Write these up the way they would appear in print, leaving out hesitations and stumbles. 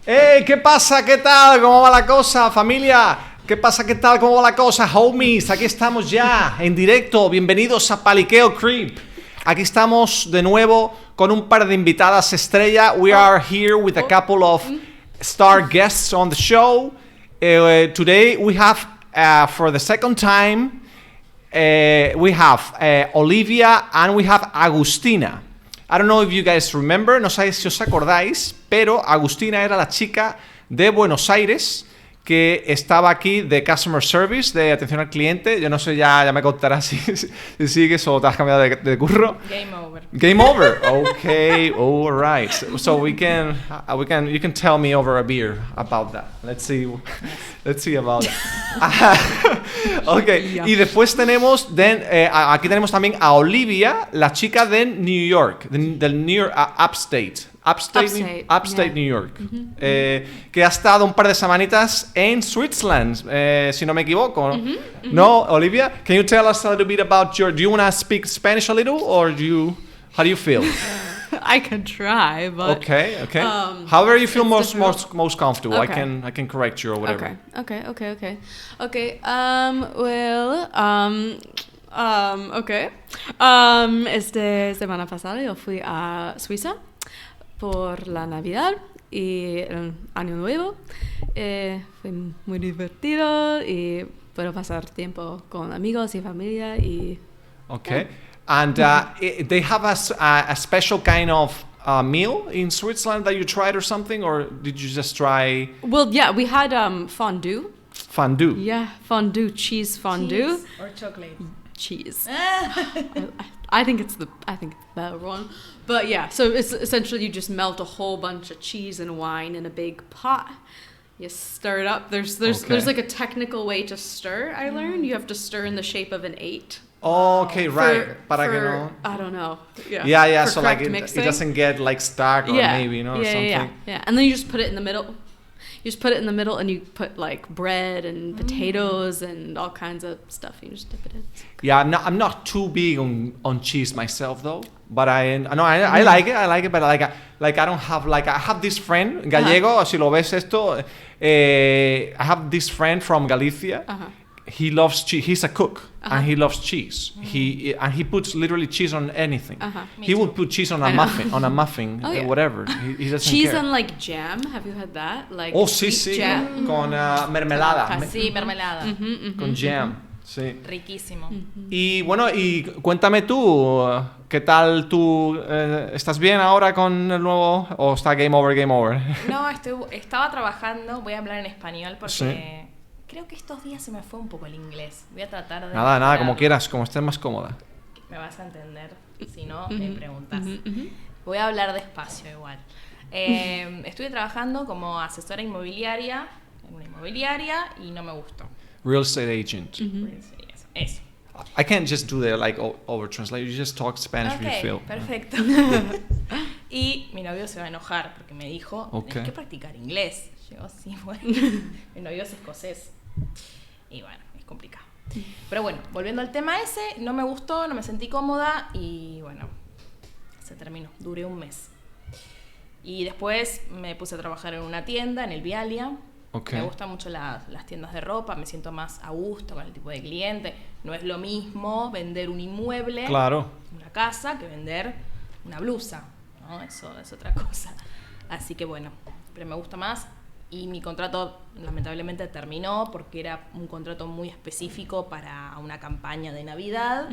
¡Hey! ¿Qué pasa? ¿Qué tal? ¿Cómo va la cosa, familia? ¿Qué pasa? ¿Qué tal? ¿Cómo va la cosa, homies? Aquí estamos ya, en directo. Bienvenidos a PALIQUEO Creep. Aquí estamos de nuevo con un par de invitadas estrella. We are here with a couple of star guests on the show. Today we have, for the second time, we have Olivia and we have Agustina. I don't know if you guys remember, no sé si os acordáis, pero Agustina era la chica de Buenos Aires que estaba aquí de Customer Service, de atención al cliente. Yo no sé, ya me contarás si sigues o te has cambiado de curro. Game over. Game over. Okay, all right. So you can tell me over a beer about that. Let's see about that. Okay. Y después tenemos, aquí tenemos también a Olivia, la chica de New York, del New York Upstate New York, que ha estado un par de semanitas en Switzerland, si no me equivoco. No, Olivia, can you tell us a little bit about do you want to speak Spanish a little, or how do you feel? I can try, but okay. However you feel most comfortable. Okay. I can correct you or whatever. Okay. Esta semana pasada yo fui a Suiza por la Navidad y el Año Nuevo. Fue muy divertido y puedo pasar tiempo con amigos y familia y... Okay. And they have a special kind of meal in Switzerland that you tried or something, or did you just try? Well, yeah, we had fondue. Fondue. Yeah, fondue, cheese fondue. Cheese or chocolate? Cheese. I think it's the better one. But yeah, so it's essentially you just melt a whole bunch of cheese and wine in a big pot. You stir it up. There's like a technical way to stir, I learned. You have to stir in the shape of an 8. Okay, right. I don't know. Yeah. So like it doesn't get like stuck or maybe, or something. Yeah. And then you just put it in the middle. You just put it in the middle and you put like bread and potatoes and all kinds of stuff. You just dip it in. Yeah, I'm not too big on cheese myself though. But I like it, but like I don't have I have this friend gallego, si lo ves esto, I have this friend from Galicia. He loves cheese. He's a cook and he loves cheese. He puts literally cheese on anything. He would put cheese on a muffin, whatever. He doesn't cheese care. And like jam. Have you had that? Like sí. Jam? Con mermelada. Sí, mermelada. Con jam. Sí. Riquísimo. Y bueno, y cuéntame tú, ¿qué tal tú? ¿Estás bien ahora con el nuevo o está game over? No, estaba trabajando, voy a hablar en español porque creo que estos días se me fue un poco el inglés. Voy a tratar de... Nada, como quieras, como estés más cómoda. Me vas a entender, si no, me preguntas. Voy a hablar despacio igual. Estuve trabajando como asesora inmobiliaria en una inmobiliaria y no me gustó. Real estate agent. Eso. I can't just do the over translate. You just talk Spanish if you feel. Perfecto. Y mi novio se va a enojar porque me dijo, tienes que practicar inglés. Yo, sí, bueno. Mi novio es escocés. Y bueno, es complicado. Pero bueno, volviendo al tema ese, no me gustó, no me sentí cómoda y bueno, se terminó. Duré un mes. Y después me puse a trabajar en una tienda, en el Vialia. Me gustan mucho las tiendas de ropa, me siento más a gusto con el tipo de cliente. No es lo mismo vender un inmueble, una casa, que vender una blusa, ¿no? Eso es otra cosa. Así que bueno, pero me gusta más. Y mi contrato lamentablemente terminó porque era un contrato muy específico para una campaña de Navidad.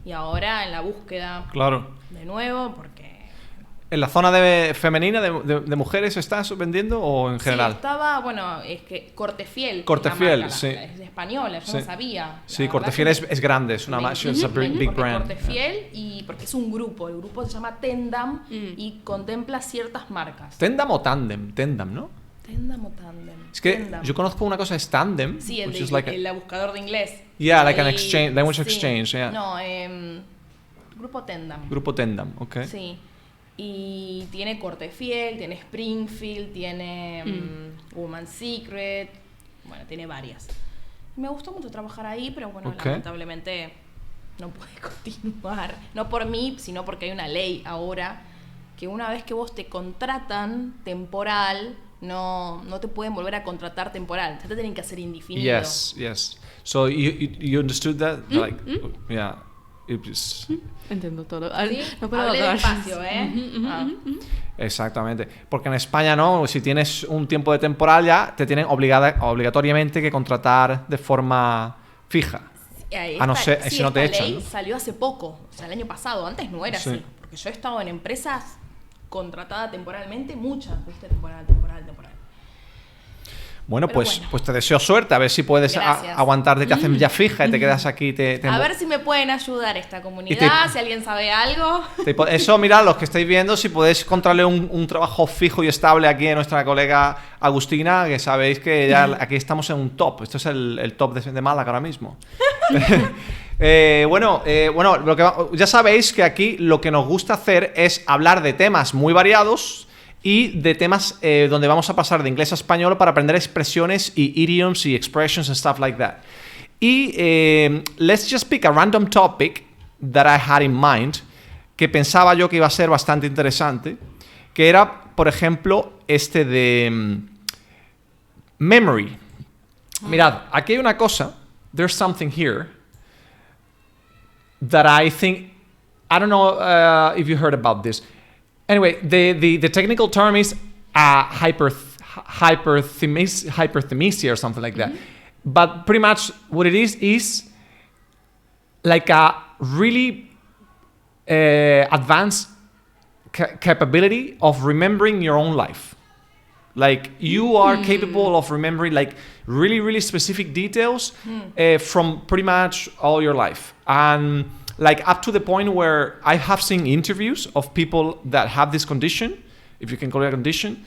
Y ahora en la búsqueda de nuevo porque... ¿En la zona femenina de mujeres estás vendiendo o en general? Sí, estaba, bueno, es que Cortefiel. Cortefiel, sí. Es española, yo no sabía. Sí, Cortefiel es grande, es una big brand. Cortefiel y porque es un grupo, el grupo se llama Tendam y contempla ciertas marcas. Tendam o Tandem, Tendam, ¿no? Tendam o Tandem. Es que Tendam. yo conozco una cosa, es Tandem. Sí, el buscador de inglés. Yeah, like an exchange, language exchange, yeah. No, grupo Tendam. Grupo Tendam, okay. Sí. Y tiene Cortefiel, tiene Springfield, tiene Woman's Secret, bueno, tiene varias. Me gustó mucho trabajar ahí, pero bueno, lamentablemente no pude continuar. No por mí, sino porque hay una ley ahora que una vez que vos te contratan temporal, no te pueden volver a contratar temporal, ya te tienen que hacer indefinido. Yes. So you understood that? Like, yeah. Entiendo todo. ¿Sí? No puedo Hablé hablar. despacio, Exactamente. Porque en España no, si tienes un tiempo de temporal ya, te tienen obligatoriamente que contratar de forma fija. A no ser, si no te echan. Ley salió hace poco, o sea, el año pasado, antes no era así. Porque yo he estado en empresas contratada temporalmente, muchas, ¿viste? Temporal. Bueno, pues te deseo suerte, a ver si puedes aguantarte, te hacen ya fija y te quedas aquí. A ver si me pueden ayudar esta comunidad, si alguien sabe algo. Eso, mirad, los que estáis viendo, si podéis encontrarle un trabajo fijo y estable aquí a nuestra colega Agustina, que sabéis que ya aquí estamos en un top. Esto es el top de Málaga ahora mismo. Bueno, ya sabéis que aquí lo que nos gusta hacer es hablar de temas muy variados y de temas donde vamos a pasar de inglés a español para aprender expresiones y idioms y expressions and stuff like that. Y let's just pick a random topic that I had in mind, que pensaba yo que iba a ser bastante interesante, que era, por ejemplo, este de memory. Mirad, aquí hay una cosa, there's something here that I think, I don't know if you heard about this. Anyway, the technical term is hyperthymesia or something like that. But pretty much what it is like a really advanced capability of remembering your own life. Like you are capable of remembering like really, really specific details from pretty much all your life. And like up to the point where I have seen interviews of people that have this condition, if you can call it a condition,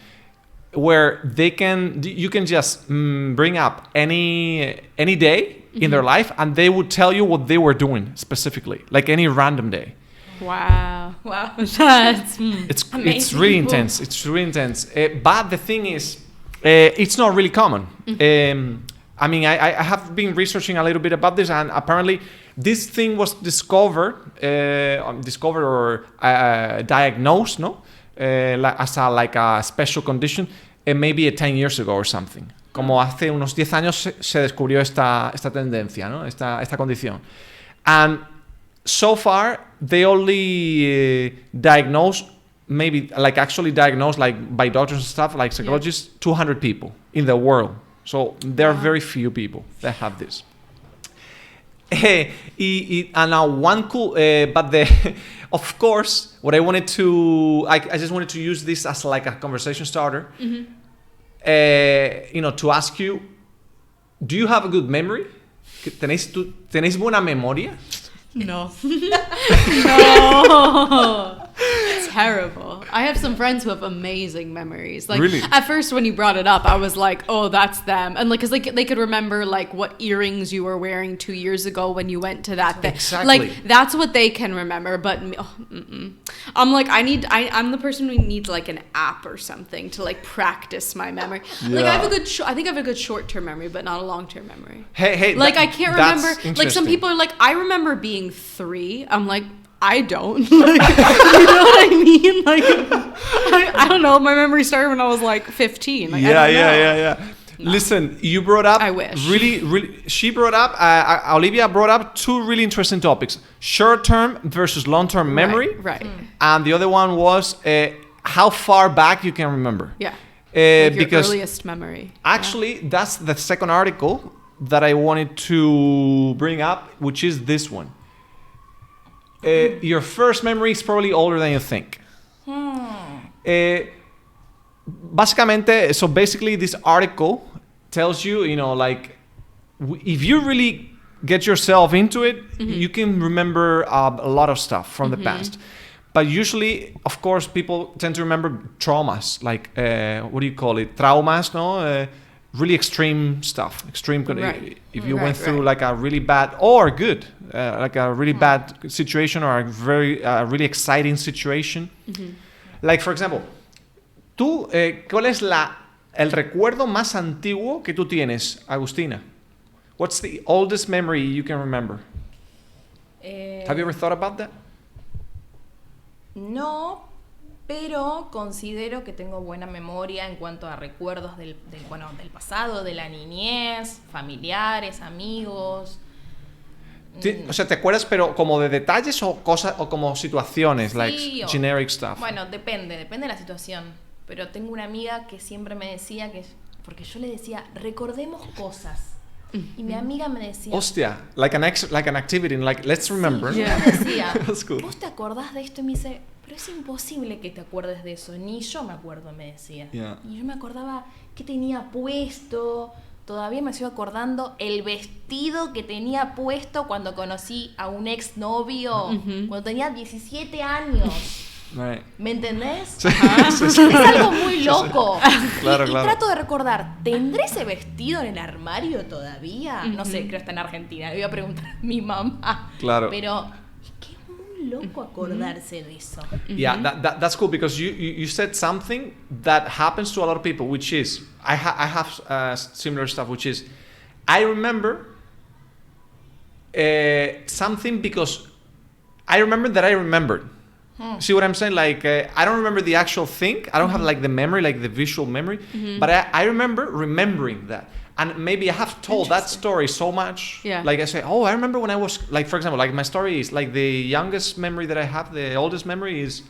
where you can just bring up any day in their life and they would tell you what they were doing specifically, like any random day. Wow. It's really intense. It's really intense. But the thing is, it's not really common. I mean, I have been researching a little bit about this, and apparently this thing was discovered or diagnosed, no, as a special condition, maybe 10 years ago or something. Como hace unos 10 años se descubrió esta tendencia, ¿no? Esta condición. And so far, they only actually diagnosed like by doctors and stuff, like psychologists, 200 people in the world. So there are very few people that have this. And now one cool, but of course, what I wanted to, I just wanted to use this as like a conversation starter. To ask you, do you have a good memory? ¿Tenéis buena memoria? No. No. Terrible. I have some friends who have amazing memories. Like really? At first when you brought it up, I was like, oh, that's them. And like, cause they could remember like what earrings you were wearing 2 years ago when you went to that thing. Exactly. Like that's what they can remember. But I'm like, I'm the person who needs like an app or something to like practice my memory. Yeah. Like I think I have a good short-term memory, but not a long-term memory. Hey. Like I can't remember. Like some people are like, I remember being 3. I'm like, I don't. Like, you know what I mean? Like, I don't know. My memory started when I was like 15. Like, Yeah. No. Listen, you brought up. I wish. Really. She brought up. Olivia brought up 2 really interesting topics: short-term versus long-term memory. Right. And the other one was how far back you can remember. Yeah. Like your because earliest memory. Actually, that's the second article that I wanted to bring up, which is this one. Your first memory is probably older than you think. Basically, this article tells you, like, if you really get yourself into it, you can remember a lot of stuff from the past. But usually, of course, people tend to remember traumas, like, what do you call it? Traumas, no? Really extreme stuff. Right. If you went through like a really bad or good, like a really bad situation or a really exciting situation. Like, for example, tú, ¿cuál es el recuerdo más antiguo que tú tienes, Agustina? What's the oldest memory you can remember? Have you ever thought about that? No, pero considero que tengo buena memoria en cuanto a recuerdos del pasado, de la niñez, familiares, amigos. O sea, ¿te acuerdas pero como de detalles o cosas o como situaciones, Sí, like generic stuff? Bueno, depende de la situación. Pero tengo una amiga que siempre me decía porque yo le decía, recordemos cosas. Y mi amiga me decía... Hostia, like an activity, like, let's remember. Sí, yo me decía, That's cool. ¿vos te acordás de esto? Y me dice, pero es imposible que te acuerdes de eso. Ni yo me acuerdo, me decía. Yeah. Y yo me acordaba qué tenía puesto. Todavía me estoy acordando el vestido que tenía puesto cuando conocí a un exnovio. Cuando tenía 17 años. Right. ¿Me entendés? Sí, sí, sí. Es algo muy loco. Claro, y claro. trato de recordar, ¿tendré ese vestido en el armario todavía? No sé, creo que está en Argentina. Le voy a preguntar a mi mamá. Claro. Pero es que es muy loco acordarse de eso. Yeah, that's cool because you said something that happens to a lot of people, which is I have similar stuff, which is I remember something because I remember that I remembered. See what I'm saying? Like I don't remember the actual thing. I don't have like the memory, like the visual memory, but I remember remembering that. And maybe I have told that story so much. Yeah. Like I say, oh, I remember when I was, like, for example, like my story is like the youngest memory that I have, the oldest memory is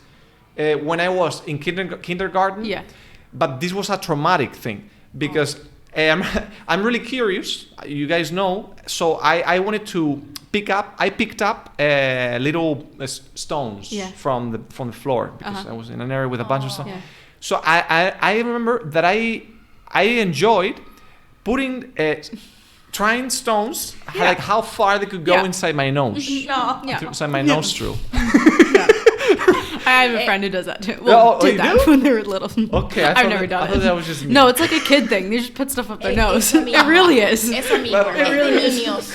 when I was in kindergarten. Yeah. But this was a traumatic thing because I'm really curious. You guys know. So I wanted to picked up little stones from the floor because I was in an area with a bunch of stones. Yeah. So I remember that I enjoyed putting trying stones like how far they could go inside my nose. No. Inside my nostril. I have a friend who does that too. Oh, Did you that do? when they were little. Okay, I've never done I thought it. that was just me. No, it's like a kid thing. They just put stuff up their nose. Eso It mismo. really is. Eso mismo. Claro. Es de niños.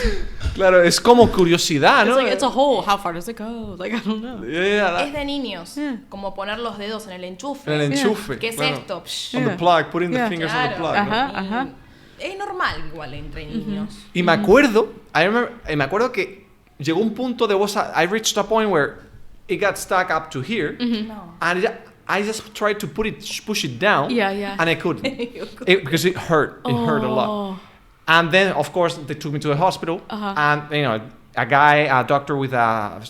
Claro, es como curiosidad, It's ¿no? like it's a hole. How far does it go? Like I don't know. Yeah, Es de niños. Como poner los dedos en el enchufe. en el enchufe. ¿Qué es claro. esto? Psh. On the plug, putting the Yeah. fingers on the Claro. plug. ¿no? Ajá. Es normal igual entre niños. Y me acuerdo, me acuerdo que llegó un punto de voz, I reached a point where it got stuck up to here, No. and I just tried to push it down, Yeah. and I couldn't, because it hurt. It hurt a lot. And then, of course, they took me to the hospital, and a doctor with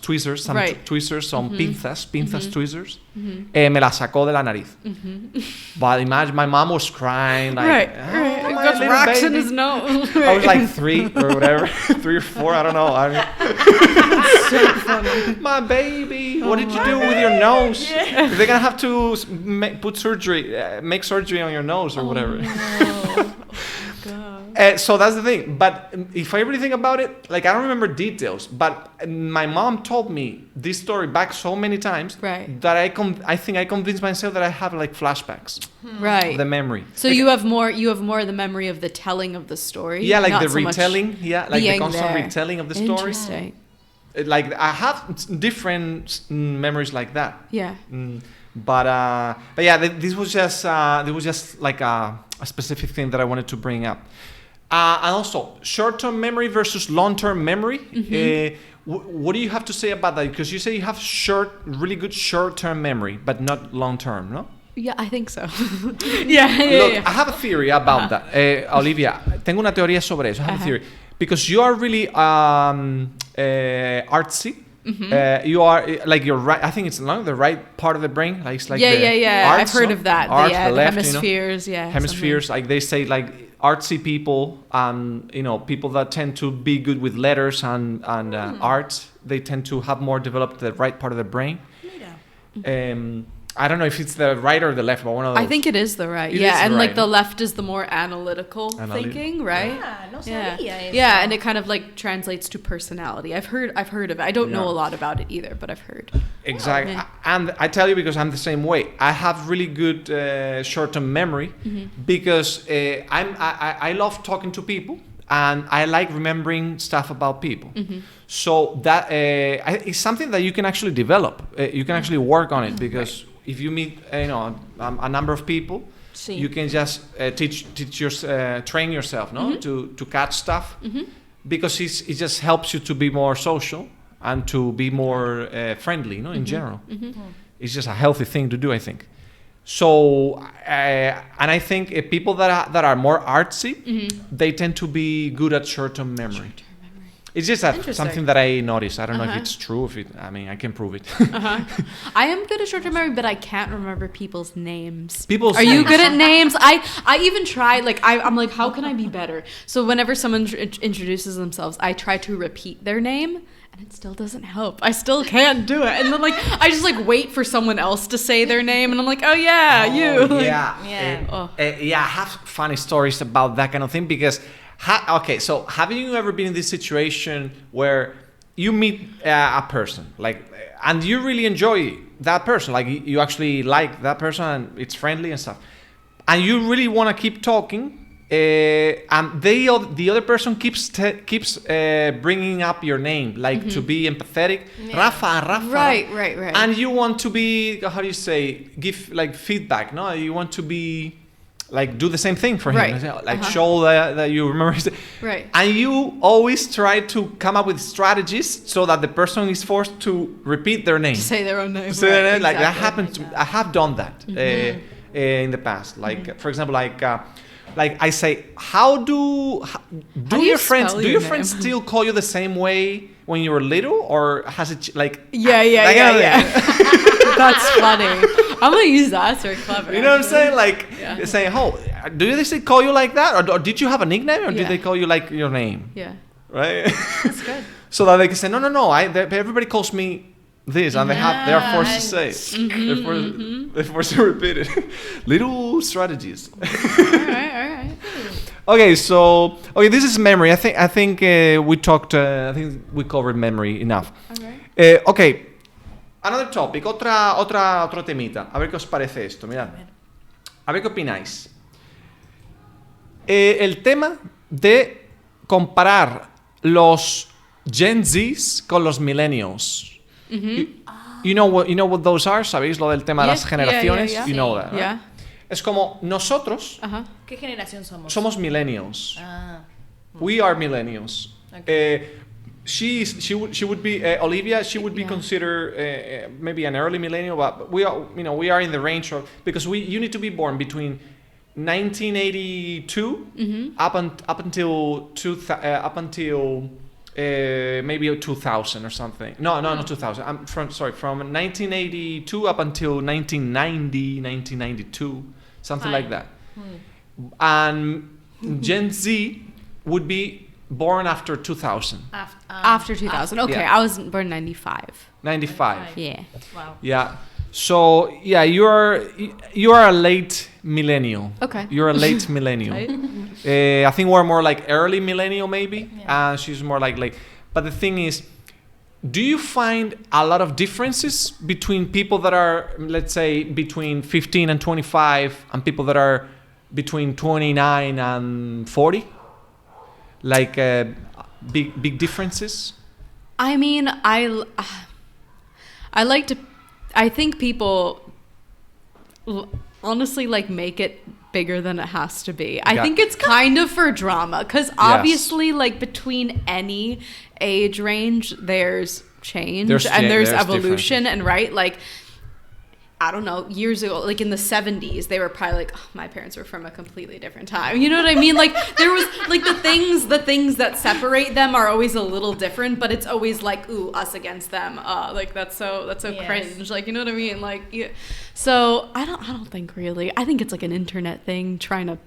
tweezers, some tweezers, some pinzas tweezers, me la sacó de la nariz. But imagine, my mom was crying, like, Right. "Oh, my Got little rocks in baby." his nose. I was like 3 or whatever, 3 or 4, I don't know. So funny. My baby, what did you do with your nose? They're gonna have to make surgery on your nose or whatever. So that's the thing. But if I really think about it, like I don't remember details, but my mom told me this story back so many times that I think I convinced myself that I have like flashbacks. Right. The memory. So like, you have more the memory of the telling of the story. Yeah, like not the so much retelling. Yeah, like the being constant there. retelling of the story. Interesting. Like I have different memories like that. Yeah. But yeah, this was just like a specific thing that I wanted to bring up. And also, short-term memory versus long-term memory. What do you have to say about that? Because you say you have really good short-term memory, but not long-term, no? Yeah, I think so. yeah. Look, I have a theory about that. Olivia, tengo una teoría sobre eso. I have a theory. Because you are really artsy. You are like you're right. I think it's along the right part of the brain. Like it's like yeah. Arts, I've heard of that. Arts, the left, hemispheres. Hemispheres. Like they say, like artsy people and people that tend to be good with letters and art. They tend to have more developed the right part of the brain. I don't know if it's the right or the left, but one of those. I think it is the right. It yeah, is and right. like the left is the more analytical thinking, right? Ah, no sabía eso. Yeah, and it kind of like translates to personality. I've heard of it. I don't know a lot about it either, but I've heard. Exactly. And I tell you because I'm the same way. I have really good short-term memory because I love talking to people and I like remembering stuff about people. So that it's something that you can actually develop. You can actually work on it because if you meet a number of people, you can just train yourself, no, to catch stuff, because it just helps you to be more social and to be more friendly, in general. It's just a healthy thing to do, I think. So, and I think people that are more artsy, they tend to be good at short-term memory. It's just something that I noticed. I don't know if it's true. I can prove it. I am good at short-term memory, but I can't remember people's names. Are you good at names? I even try. Like I'm like, how can I be better? So whenever someone introduces themselves, I try to repeat their name, and it still doesn't help. I still can't do it. And then like I just like wait for someone else to say their name, and I'm like, oh yeah, you. I have funny stories about that kind of thing because. Okay, so have you ever been in this situation where you meet a person, like, and you really enjoy that person, like you actually like that person and it's friendly and stuff, and you really want to keep talking, and the other person keeps bringing up your name, like to be empathetic, Rafa, right, and you want to be, how do you say, give like feedback, no? You want to be. Like do the same thing for him, like show that you remember. Right. And you always try to come up with strategies so that the person is forced to repeat their name. To say their own name. Like that happened. I have done that in the past. Like for example, like I say, do your friends still call you the same way when you were little, or has it like? Yeah. That's funny. I'm gonna use that. It's very clever. You know what I'm saying? Like saying, "Oh, do they call you like that, or did you have a nickname, or did they call you like your name?" Yeah. Right. That's good. So that they can say, "No. Everybody calls me this," and they are forced to say it. They're forced to repeat it. Little strategies. All right. Okay, so this is memory. I think we talked. I think we covered memory enough. Okay. Another topic, otro temita. A ver qué os parece esto, mirad. A ver qué opináis. El tema de comparar los Gen Zs con los Millennials. You know what those are? ¿Sabéis lo del tema de las generaciones? You know that, right? Es como nosotros. ¿Qué generación somos? Somos Millennials. We are Millennials. Okay. She would be Olivia. She would be considered maybe an early millennial, but we are in the range of, because you need to be born between 1982 up until maybe 2000 or something. No, not 2000. From 1982 up until 1990, 1992, something like that. And Gen Z would be born after 2000. After 2000. Okay, I was born 95. 95. Yeah. Wow. Yeah. So yeah, you are a late millennial. Okay. You're a late millennial. I think we're more like early millennial maybe, and she's more like late. But the thing is, do you find a lot of differences between people that are, let's say, between 15 and 25 and people that are between 29 and 40? Like big differences? I mean, I like to. I think people honestly like make it bigger than it has to be. I think it's kind of for drama, because obviously, like, between any age range, there's change and there's evolution, and like, I don't know, years ago, like in the 70s, they were probably like, oh, my parents were from a completely different time. You know what I mean? Like, there was like the things that separate them are always a little different, but it's always like, ooh, us against them. Like that's so cringe. Like, you know what I mean? Like, yeah. So I don't think really. I think it's like an internet thing trying to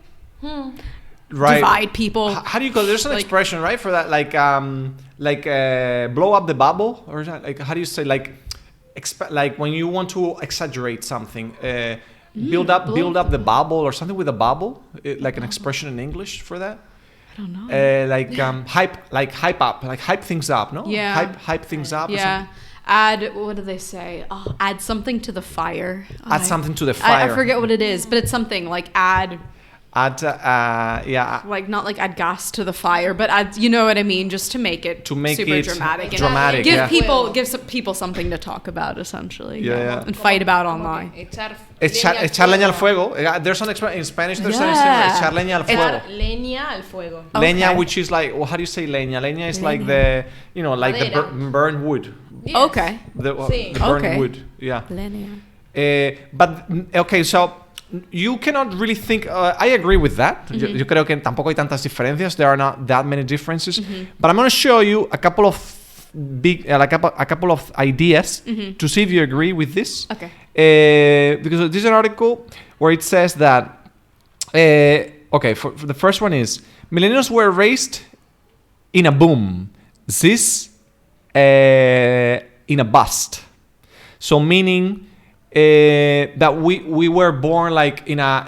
divide people. How do you go? There's an expression, right, for that, like blow up the bubble, or like, how do you say, like when you want to exaggerate something, build up the bubble, or something with a bubble, like an expression in English for that. I don't know. Hype things up, no? Yeah. Hype things up. Yeah. What do they say? Oh, add something to the fire. Add something to the fire. I forget what it is, but it's something like add, like not like add gas to the fire, but add, you know what I mean, just to make it super dramatic. Give people something to talk about, essentially. And fight about online. Echar leña al fuego. There's an expression in Spanish. There's an expression, echar leña al fuego. Leña al fuego. Leña, which is like, well, how do you say leña? Leña is like the, like the burned wood. Yes. Okay. The burned wood. Yeah. Leña. But okay, so you cannot really think. I agree with that. Yo creo que tampoco hay tantas diferencias. There are not that many differences. But I'm going to show you a couple of a couple of ideas to see if you agree with this. Okay. Because this is an article where it says that. For the first one is millennials were raised in a boom, this in a bust. So meaning that we were born like in an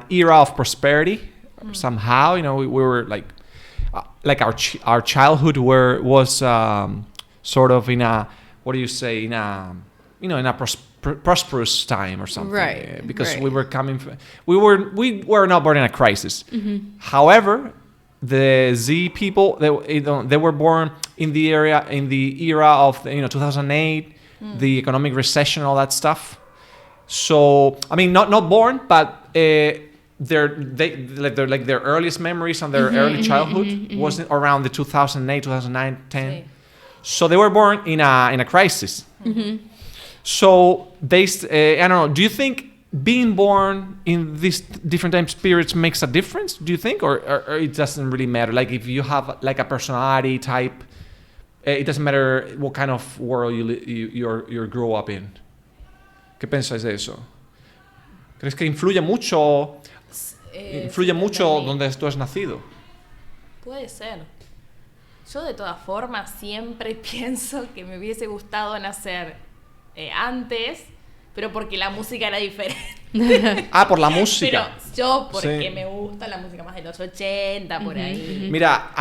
era of prosperity somehow. You know, we were like our childhood was sort of in a, what do you say, in a prosperous time or something, right? Because we were not born in a crisis. However, the Z people, they were born in the era of 2008, the economic recession, all that stuff. So I mean, not born, but their earliest memories and their early childhood was around the 2008, 2009, 10. Sí. So they were born in a crisis. So they, I don't know. Do you think being born in these different time periods makes a difference? Do you think, or it doesn't really matter? Like if you have like a personality type, it doesn't matter what kind of world you grow up in. ¿Qué pensáis de eso? ¿Crees que influye mucho donde tú has nacido? Puede ser. Yo de todas formas siempre pienso que me hubiese gustado nacer antes, pero porque la música era diferente. Por la música. Pero yo porque me gusta la música más de los 80, por ahí. Mira,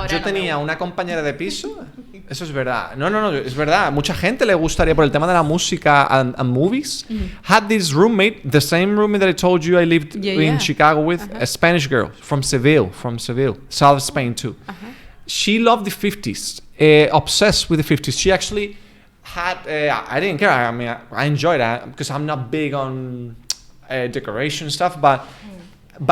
yo tenía una compañera de piso. Eso es verdad. No, es verdad. Mucha gente le gustaría por el tema de la música and movies. Had this roommate, the same roommate that I told you I lived in Chicago with, a Spanish girl from Seville, South Spain too. She loved the 50s, obsessed with the 50s. She actually had, I didn't care. I mean, I enjoyed that because I'm not big on decoration stuff, but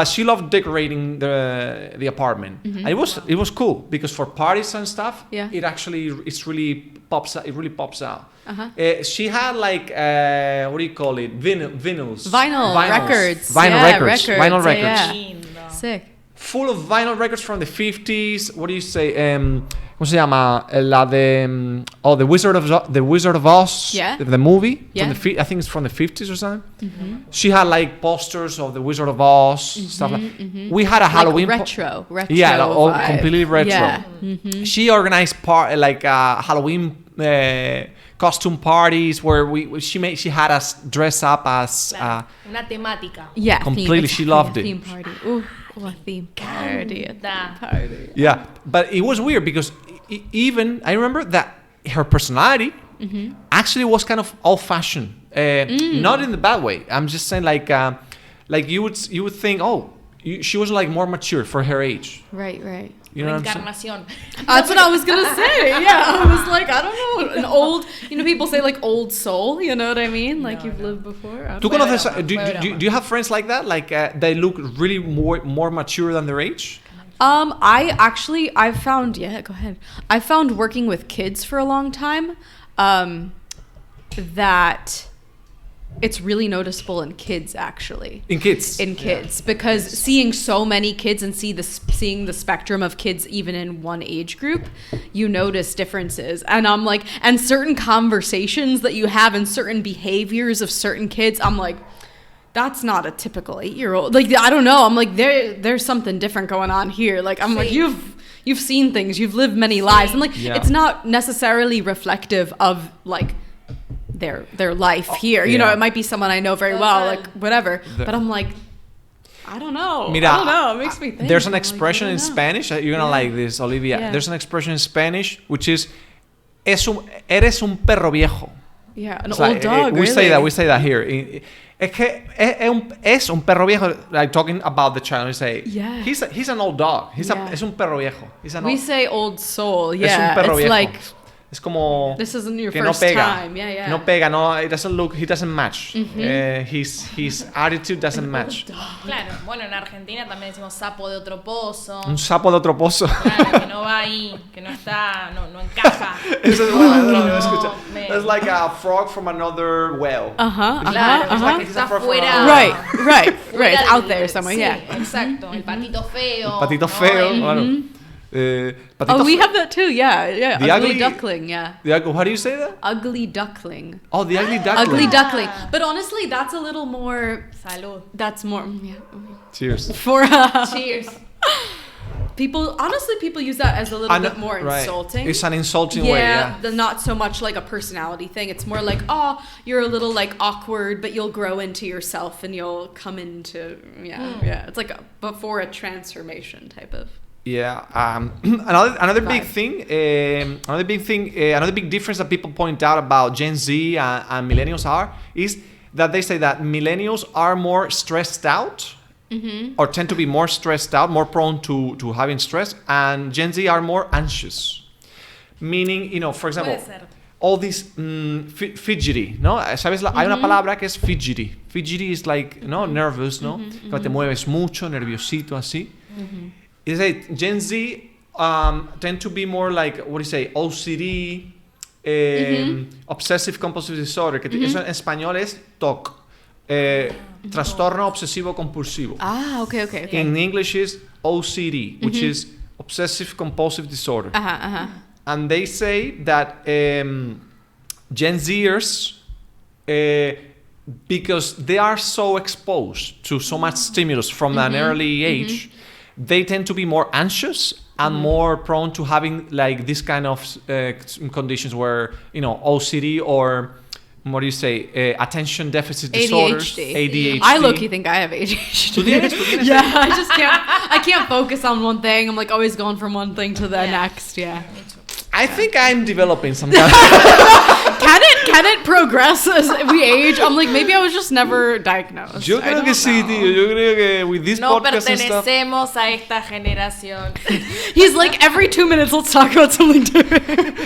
she loved decorating the apartment. And it was cool because for parties and stuff, it really pops out. She had like what do you call it? Vinyls. Vinyl records. Vinyl records. Yeah. Sick. Full of vinyl records from the 50s. What do you say? ¿Cómo se llama? La de The Wizard of Oz. Yeah. The movie. Yeah. I think it's from the 50s or something. She had like posters of The Wizard of Oz, stuff like. We had a Halloween retro. Yeah, all vibe. completely retro. Yeah. She organized Halloween costume parties where she had us dress up as una temática. Yeah, completely. She loved it. Theme party. Ooh, a theme party. Yeah, but it was weird because even I remember that her personality actually was kind of old-fashioned. Not in the bad way. I'm just saying like you would think, she was like more mature for her age. Right. You know what I'm saying? That's what I was gonna say. Yeah, I was like, I don't know, an old. People say like old soul. You know what I mean? Like you've lived before. ¿Tú conoces? Do you have friends like that? Like they look really more mature than their age? I found. Yeah, go ahead. I found working with kids for a long time, that it's really noticeable in kids, actually. In kids, because seeing so many kids and seeing the spectrum of kids even in one age group, you notice differences. And I'm like, and certain conversations that you have and certain behaviors of certain kids, I'm like, that's not a typical 8-year-old. Like, I don't know. I'm like, there's something different going on here. Like, I'm like, you've seen things, you've lived many lives, and like, it's not necessarily reflective of like their life here. You know, it might be someone I know very well, like whatever. But I'm like, I don't know. Mira, I don't know. It makes me think. There's an expression in Spanish. You're gonna like this, Olivia. Yeah. There's an expression in Spanish which is eres un perro viejo. Yeah, an old dog. We say that here. Es que es un perro viejo. Like talking about the child, we say, he's an old dog. Es un perro viejo. We say old soul. Yeah, es un perro viejo. Like Es como This isn't your que first no pega. time. Yeah, yeah. No pega, no, it doesn't look, he doesn't match. His attitude doesn't match. Claro, bueno, en Argentina también decimos sapo de otro pozo. Un sapo de otro pozo. Claro, que no va ahí, que no está, no encaja. Eso es bueno, no, escucha. me- That's like a frog from another well. Claro, It's like it's a está frog from fuera. another well. Right. fuera It's out del- there somewhere. sí, Yeah. exacto. El patito feo. El patito ¿no? feo, El- claro. Patito Oh, we fe- have that too. Yeah, yeah. The Ugly ugly- duckling. Yeah. How do you say that? Ugly duckling. Oh, the ugly duckling. Ugly duckling. But honestly, that's a little more. Salud. That's more. Yeah. Cheers. For Cheers. people, honestly, people use that as a little bit more Right. insulting. It's an insulting way, yeah. Not so much like a personality thing. It's more like, oh, you're a little like awkward, but you'll grow into yourself and you'll come into yeah. It's like before a transformation type of. Yeah. Another big Vibe. thing. Another big difference that people point out about Gen Z and millennials is that they say that millennials are more stressed out. Or tend to be more stressed out, more prone to having stress, and Gen Z are more anxious. Meaning, for example, Puede ser. all these fidgety, ¿no? ¿Sabes? Hay una palabra que es fidgety. Fidgety is like, nervous, ¿no? Que te mueves mucho, nerviosito, así. It's like Gen Z tend to be more like, what do you say, OCD, obsessive compulsive disorder, que eso en español es TOC. Trastorno obsesivo compulsivo. Ah, okay. In English is OCD, which is obsessive compulsive disorder. And they say that Gen Zers, because they are so exposed to so much stimulus from an early age, they tend to be more anxious and more prone to having like this kind of conditions where, OCD or what do you say? Attention deficit disorders. ADHD. I low-key think I have ADHD. ¿Tú tienes? Yeah, I can't focus on one thing. I'm like always going from one thing to the next. Yeah. I think I'm developing some kind Can it progress as we age? I'm like, maybe I was just never diagnosed. Yo creo que sí, tío. Yo creo que with this No podcast and stuff. pertenecemos a esta generación. He's like, every 2 minutes, let's talk about something different.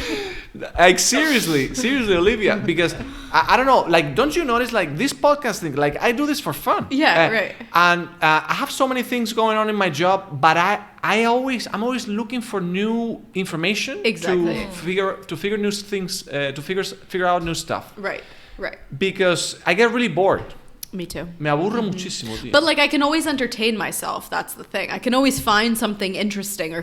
Like seriously, Olivia, because I don't know, like, don't you notice, like, this podcast thing, like, I do this for fun. Yeah, right. And I have so many things going on in my job, but I'm always looking for new information Exactly. to figure new things, to figure out new stuff. Right. Because I get really bored. Me too. Me aburro muchísimo, tío. But like I can always entertain myself. That's the thing. I can always find something interesting or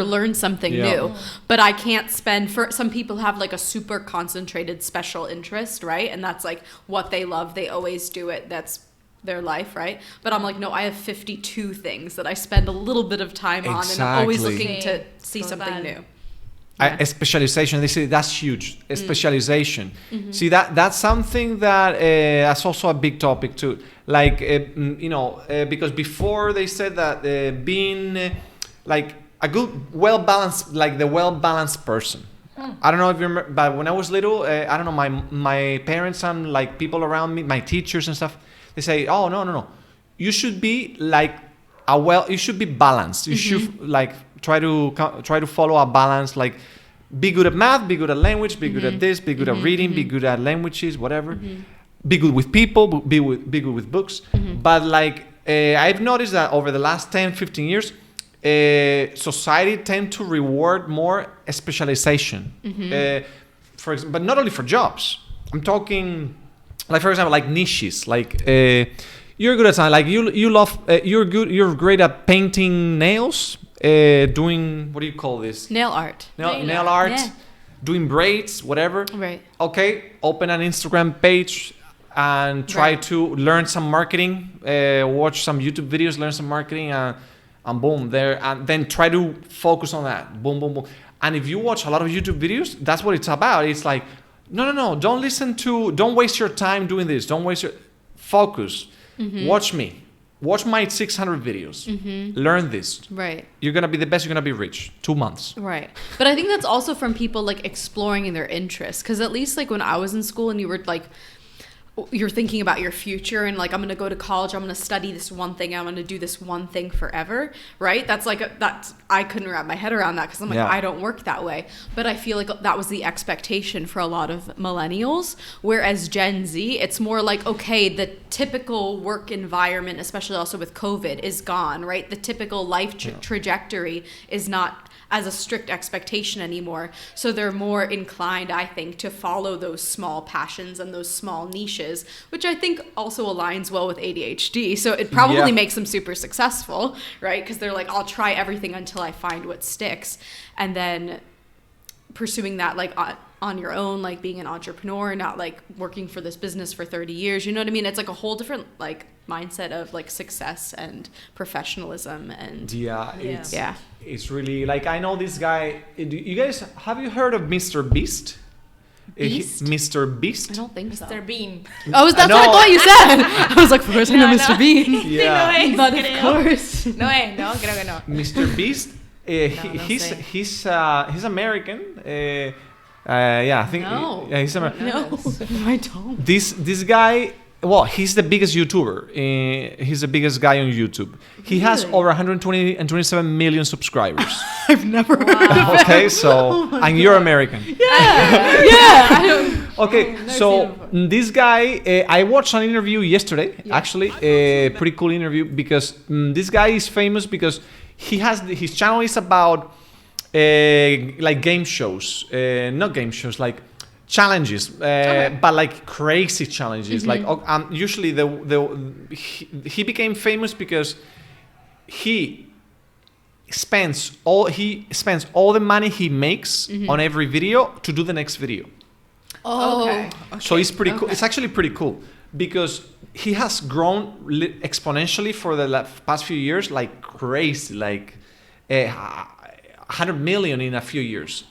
learn something new. But I can't spend. For some people have like a super concentrated special interest, right? And that's like what they love. They always do it. That's their life, right? But I'm like, no, I have 52 things that I spend a little bit of time on, and I'm always Exactly. looking to see something new. Specialization, they say that's huge. Specialization. See, that's something that that's also a big topic too. Like because before they said that being like a good, well-balanced, like the well-balanced person. I don't know if you remember, but when I was little, I don't know, my parents and like people around me, my teachers and stuff, they say, oh no, you should be like you should be balanced. You should like try to follow a balance, like be good at math, be good at language, be good at this, be good at reading, be good at languages, whatever. Be good with people, be good with books. But like I've noticed that over the last 10, 15 years, society tend to reward more specialization. For example, but not only for jobs. I'm talking, like for example, like niches, like you're good at something, like you love, you're great at painting nails, doing, what do you call this? Nail art. Nail art, Yeah. doing braids, whatever. Right. Okay, open an Instagram page and try Right. to learn some marketing, watch some YouTube videos, learn some marketing, and boom, there, and then try to focus on that. Boom, boom, boom. And if you watch a lot of YouTube videos, that's what it's about. It's like, no, don't waste your time doing this. Focus. Watch me. Watch my 600 videos. Learn this. Right. You're going to be the best. You're going to be rich. 2 months. Right. But I think that's also from people like exploring their interests. Because at least like when I was in school and you were like, you're thinking about your future and like, I'm going to go to college, I'm going to study this one thing, I'm going to do this one thing forever, right? That's like, I couldn't wrap my head around that because I'm like, I don't work that way. But I feel like that was the expectation for a lot of millennials. Whereas Gen Z, it's more like, okay, the typical work environment, especially also with COVID, is gone, right? The typical life trajectory is not as a strict expectation anymore. So they're more inclined, I think, to follow those small passions and those small niches, which I think also aligns well with ADHD. So it probably makes them super successful, right? Because they're like, I'll try everything until I find what sticks. And then pursuing that like on your own, like being an entrepreneur, not like working for this business for 30 years. You know what I mean? It's like a whole different like mindset of like success and professionalism and it's really like, I know this guy. You guys, have you heard of Mr. Beast? Mr. Beast? I don't think so. Mr. Bean. Oh, that's what I thought you said. I was like, of course I know Mr. Bean. Yeah. But of course. No, creo que no. Mr. Beast, he's American. I think he's American. No, I don't. This guy, well, he's the biggest YouTuber. He's the biggest guy on YouTube. He has over 120 and 27 million subscribers. I've never heard of it. Okay, so and you're American. I don't. Okay, so this guy, I watched an interview yesterday. Actually, a pretty cool interview because this guy is famous because his channel is about like game shows, not game shows, like challenges, but like crazy challenges. Like usually he became famous because he spends all the money he makes on every video to do the next video. Okay. So it's pretty cool. It's actually pretty cool because he has grown exponentially for the past few years, like crazy, like 100 million in a few years,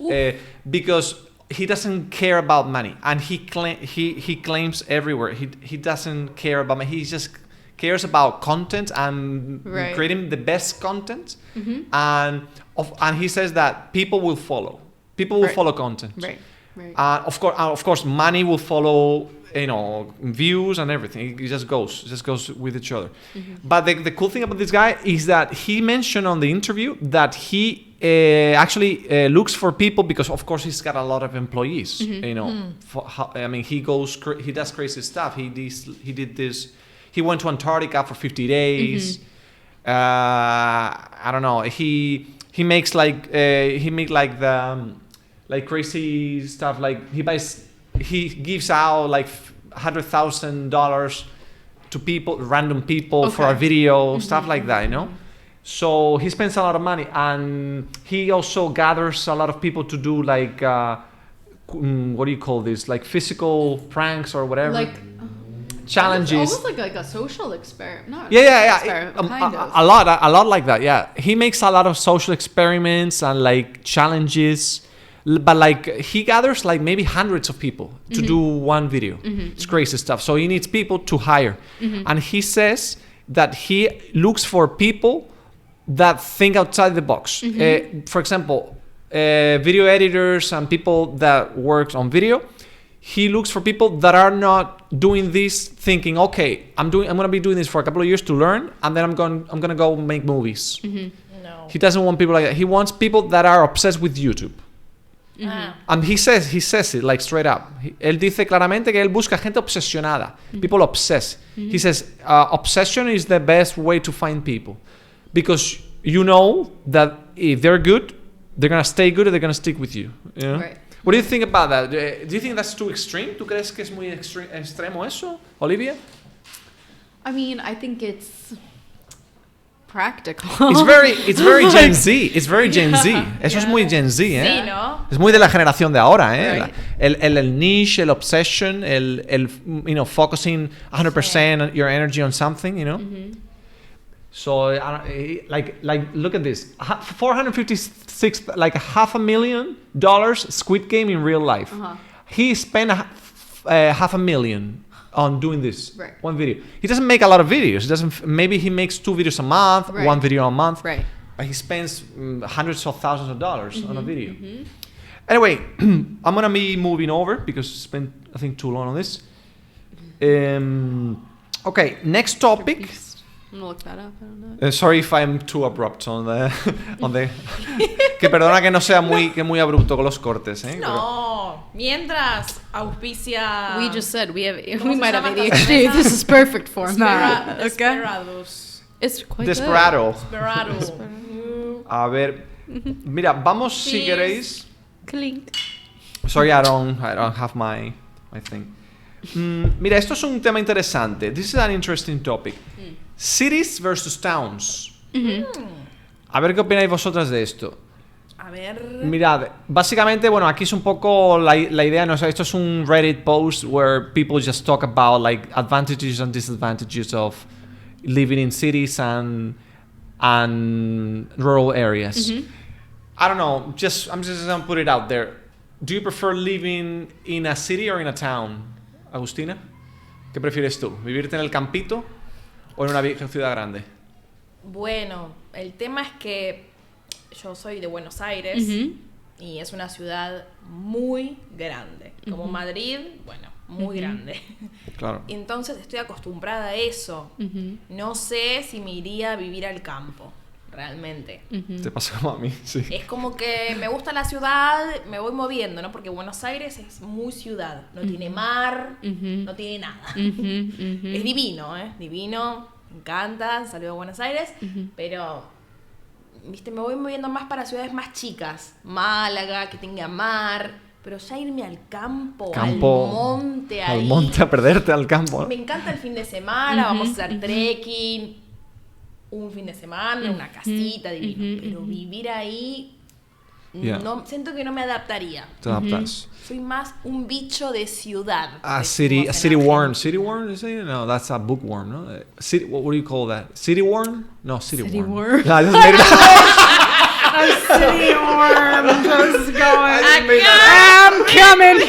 because he doesn't care about money, and he claims everywhere he doesn't care about money. He just cares about content and creating the best content, and he says that people will follow. People will follow content. Right. Of course, money will follow. Views and everything. It just goes with each other. But the cool thing about this guy is that he mentioned on the interview that he actually looks for people because, of course, he's got a lot of employees. He does crazy stuff. He did this. He went to Antarctica for 50 days. I don't know. He makes like crazy stuff. Like he gives out like $100,000 to random people for a video, stuff like that, So he spends a lot of money, and he also gathers a lot of people to do like what do you call this? Like physical pranks or whatever. Like challenges. Almost like a social experiment. No, Yeah. Kind of. A lot like that. Yeah, he makes a lot of social experiments and like challenges. But like he gathers like maybe hundreds of people to do one video. It's crazy stuff. So he needs people to hire. And he says that he looks for people that think outside the box. For example, video editors and people that work on video. He looks for people that are not doing this thinking, okay, I'm going to be doing this for a couple of years to learn, and then I'm going to go make movies. No. He doesn't want people like that. He wants people that are obsessed with YouTube. And he says it like straight up. Él dice claramente que él busca gente obsesionada. People obsess. He says obsession is the best way to find people, because you know that if they're good, they're gonna stay good and they're gonna stick with you. Right. What do you think about that? Do you think that's too extreme? ¿Tú crees que es muy extremo eso, Olivia? I mean, I think it's practical. It's very Gen Z. It's very Gen Z. Eso es muy Gen Z, ¿eh? Sí, ¿no? Es muy de la generación de ahora, ¿eh? Right. El niche, el obsession, el focusing 100% your energy on something, So, like look at this. 456, like $500,000 Squid Game in real life. He spent $500,000 on doing this one video. He doesn't make a lot of videos. Maybe he makes 2 videos a month, 1 video a month. Right. But he spends hundreds of thousands of dollars on a video. Anyway, I'm gonna be moving over because I spent, I think, too long on this. Okay, next topic. I'm gonna look that up. I don't know. Sorry if I'm too abrupt on the que perdona que no sea muy abrupto con los cortes, ¿eh? No, mientras auspicia. We just said we ¿Cómo se might have llama esta ADHD. cerveza? This is perfect for him. Okay. Desperados. It's quite Desperado. Desperado. A ver, mira, vamos si Cheers. queréis. good. Clink. Sorry, I don't have my thing. Mira, esto es un tema interesante. This is an interesting topic. Cities versus towns. A ver qué opináis vosotras de esto. A ver. Mirad, básicamente, bueno, aquí es un poco la idea, ¿no? O sea, esto es un Reddit post where people just talk about like advantages and disadvantages of living in cities and rural areas. I don't know, I'm just gonna put it out there. Do you prefer living in a city or in a town, Agustina? ¿Qué prefieres tú? ¿Vivirte en el campito o en una vieja ciudad grande? Bueno, el tema es que yo soy de Buenos Aires y es una ciudad muy grande. Como Madrid, bueno, muy grande. Claro. Entonces estoy acostumbrada a eso. No sé si me iría a vivir al campo, realmente. Te pasa como a mí, sí. Es como que me gusta la ciudad, me voy moviendo, ¿no? Porque Buenos Aires es muy ciudad. No tiene mar, no tiene nada. Es divino, ¿eh? Divino, me encanta, saludo a Buenos Aires, pero, viste, me voy moviendo más para ciudades más chicas. Málaga, que tenga mar, pero ya irme al campo, al monte, ahí. Al monte, a perderte al campo, ¿no? Me encanta el fin de semana, vamos a hacer trekking, un fin de semana, una casita divina, pero vivir ahí, no, siento que no me adaptaría. Te adaptas. Soy más un bicho de ciudad. A city worm. City worm, is it? No, that's a bookworm, no? City, what do you call that? City worm? No, city worm. No, I just made it up. A city worm just going. I'm coming.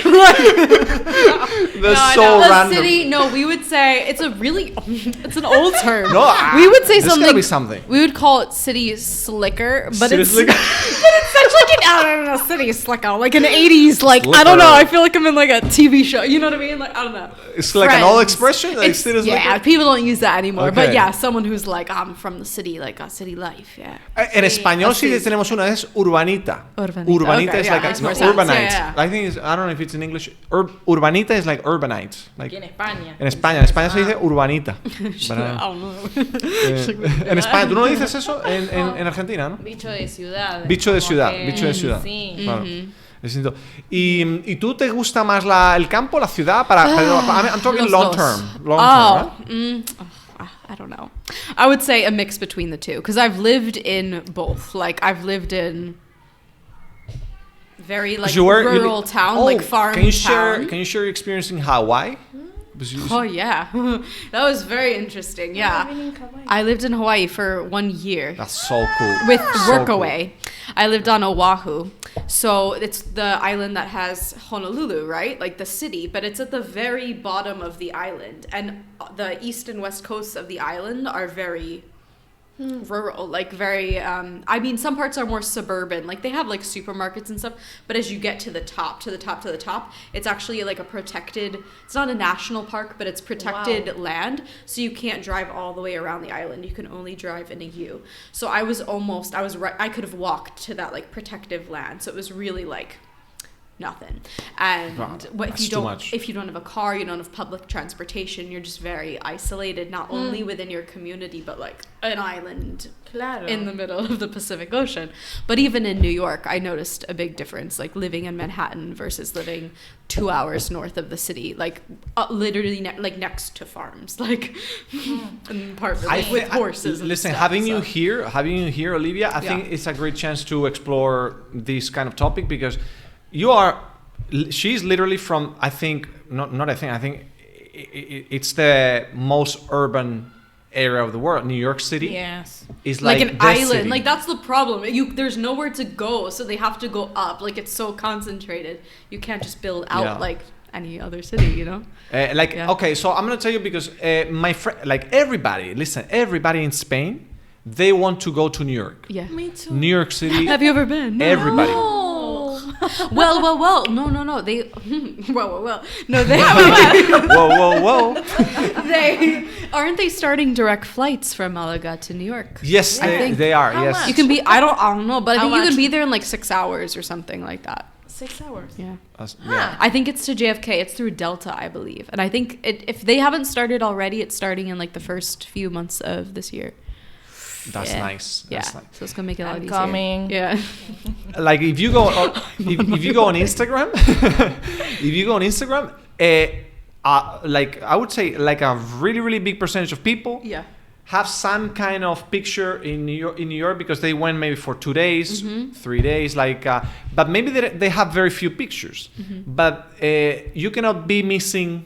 That's so random. City. No, we would say it's it's an old term. No, we would say there's gotta be something. We would call it city slicker, but City it's slicker? but it's such like an I don't know city slicker, like an 80s like I don't Slicker. know. I feel like I'm in like a TV show. You know what I mean? Like I don't know. It's like an old Friends. expression? Like It's- city yeah, slicker? people don't use that anymore. But Okay. yeah, someone who's like I'm from the city, like a city life. Yeah. En español sí así. tenemos una, es urbanita. Urbanita. Okay, is yeah, like makes no, more sense. urbanite. Yeah, yeah. I think I don't know if it's in English. Urbanita is like urbanite. Like Aquí en España. en España se dice urbanita. I ¿Verdad? don't know. En España, ¿tú no dices eso? En Argentina, ¿no? Bicho de ciudad. Bicho de como ciudad, que- bicho de ciudad. Sí. Claro. Es distinto. ¿Y tú te gusta más el campo, la ciudad? I'm talking Los long dos. term. Long term, right? I don't know. I would say a mix between the two because I've lived in both. Like I've lived in very like rural town, like farm can you town. Can you share your experience in Hawaii? Oh yeah, that was very interesting. Yeah, I lived in Hawaii for 1 year. That's so cool. With So Workaway. I lived on Oahu. So it's the island that has Honolulu, right? Like the city, but it's at the very bottom of the island. And the east and west coasts of the island are very rural, like very, I mean, some parts are more suburban. Like they have like supermarkets and stuff, but as you get to the top, it's actually like a protected, it's not a national park, but it's protected land. So you can't drive all the way around the island. You can only drive in a U. So I could have walked to that like protective land. So it was really like nothing. And if you don't have a car, you don't have public transportation, you're just very isolated, not only within your community, but like an island in the middle of the Pacific Ocean. But even in New York, I noticed a big difference, like living in Manhattan versus living 2 hours north of the city, like literally like next to farms, like in part with horses. Listen, and stuff, having you here, Olivia, I think it's a great chance to explore this kind of topic because she's literally from, I think it's the most urban area of the world. New York City is like an island. City. Like that's the problem. There's nowhere to go, so they have to go up. Like it's so concentrated. You can't just build out like any other city, you know? Okay, so I'm gonna tell you because my friend, like everybody in Spain, they want to go to New York. Yeah, me too. New York City. Have you ever been? Everybody. No. Well. No. They. Well. No, they. Whoa. They aren't they starting direct flights from Malaga to New York? Yes, they are. How Yes. much? You can be. I don't know, but I How think you much? can be there in like 6 hours or something like that. 6 hours. Yeah. Yeah. I think it's to JFK. It's through Delta, I believe. And I think if they haven't started already, it's starting in like the first few months of this year. That's Yeah. nice. Yeah. That's nice. So it's gonna make it a lot I'm easier. coming. Yeah. Like if you go if you go on Instagram, like I would say like a really big percentage of people Yeah. have some kind of picture in New York because they went maybe for 2 days, 3 days, like but maybe they have very few pictures, but you cannot be missing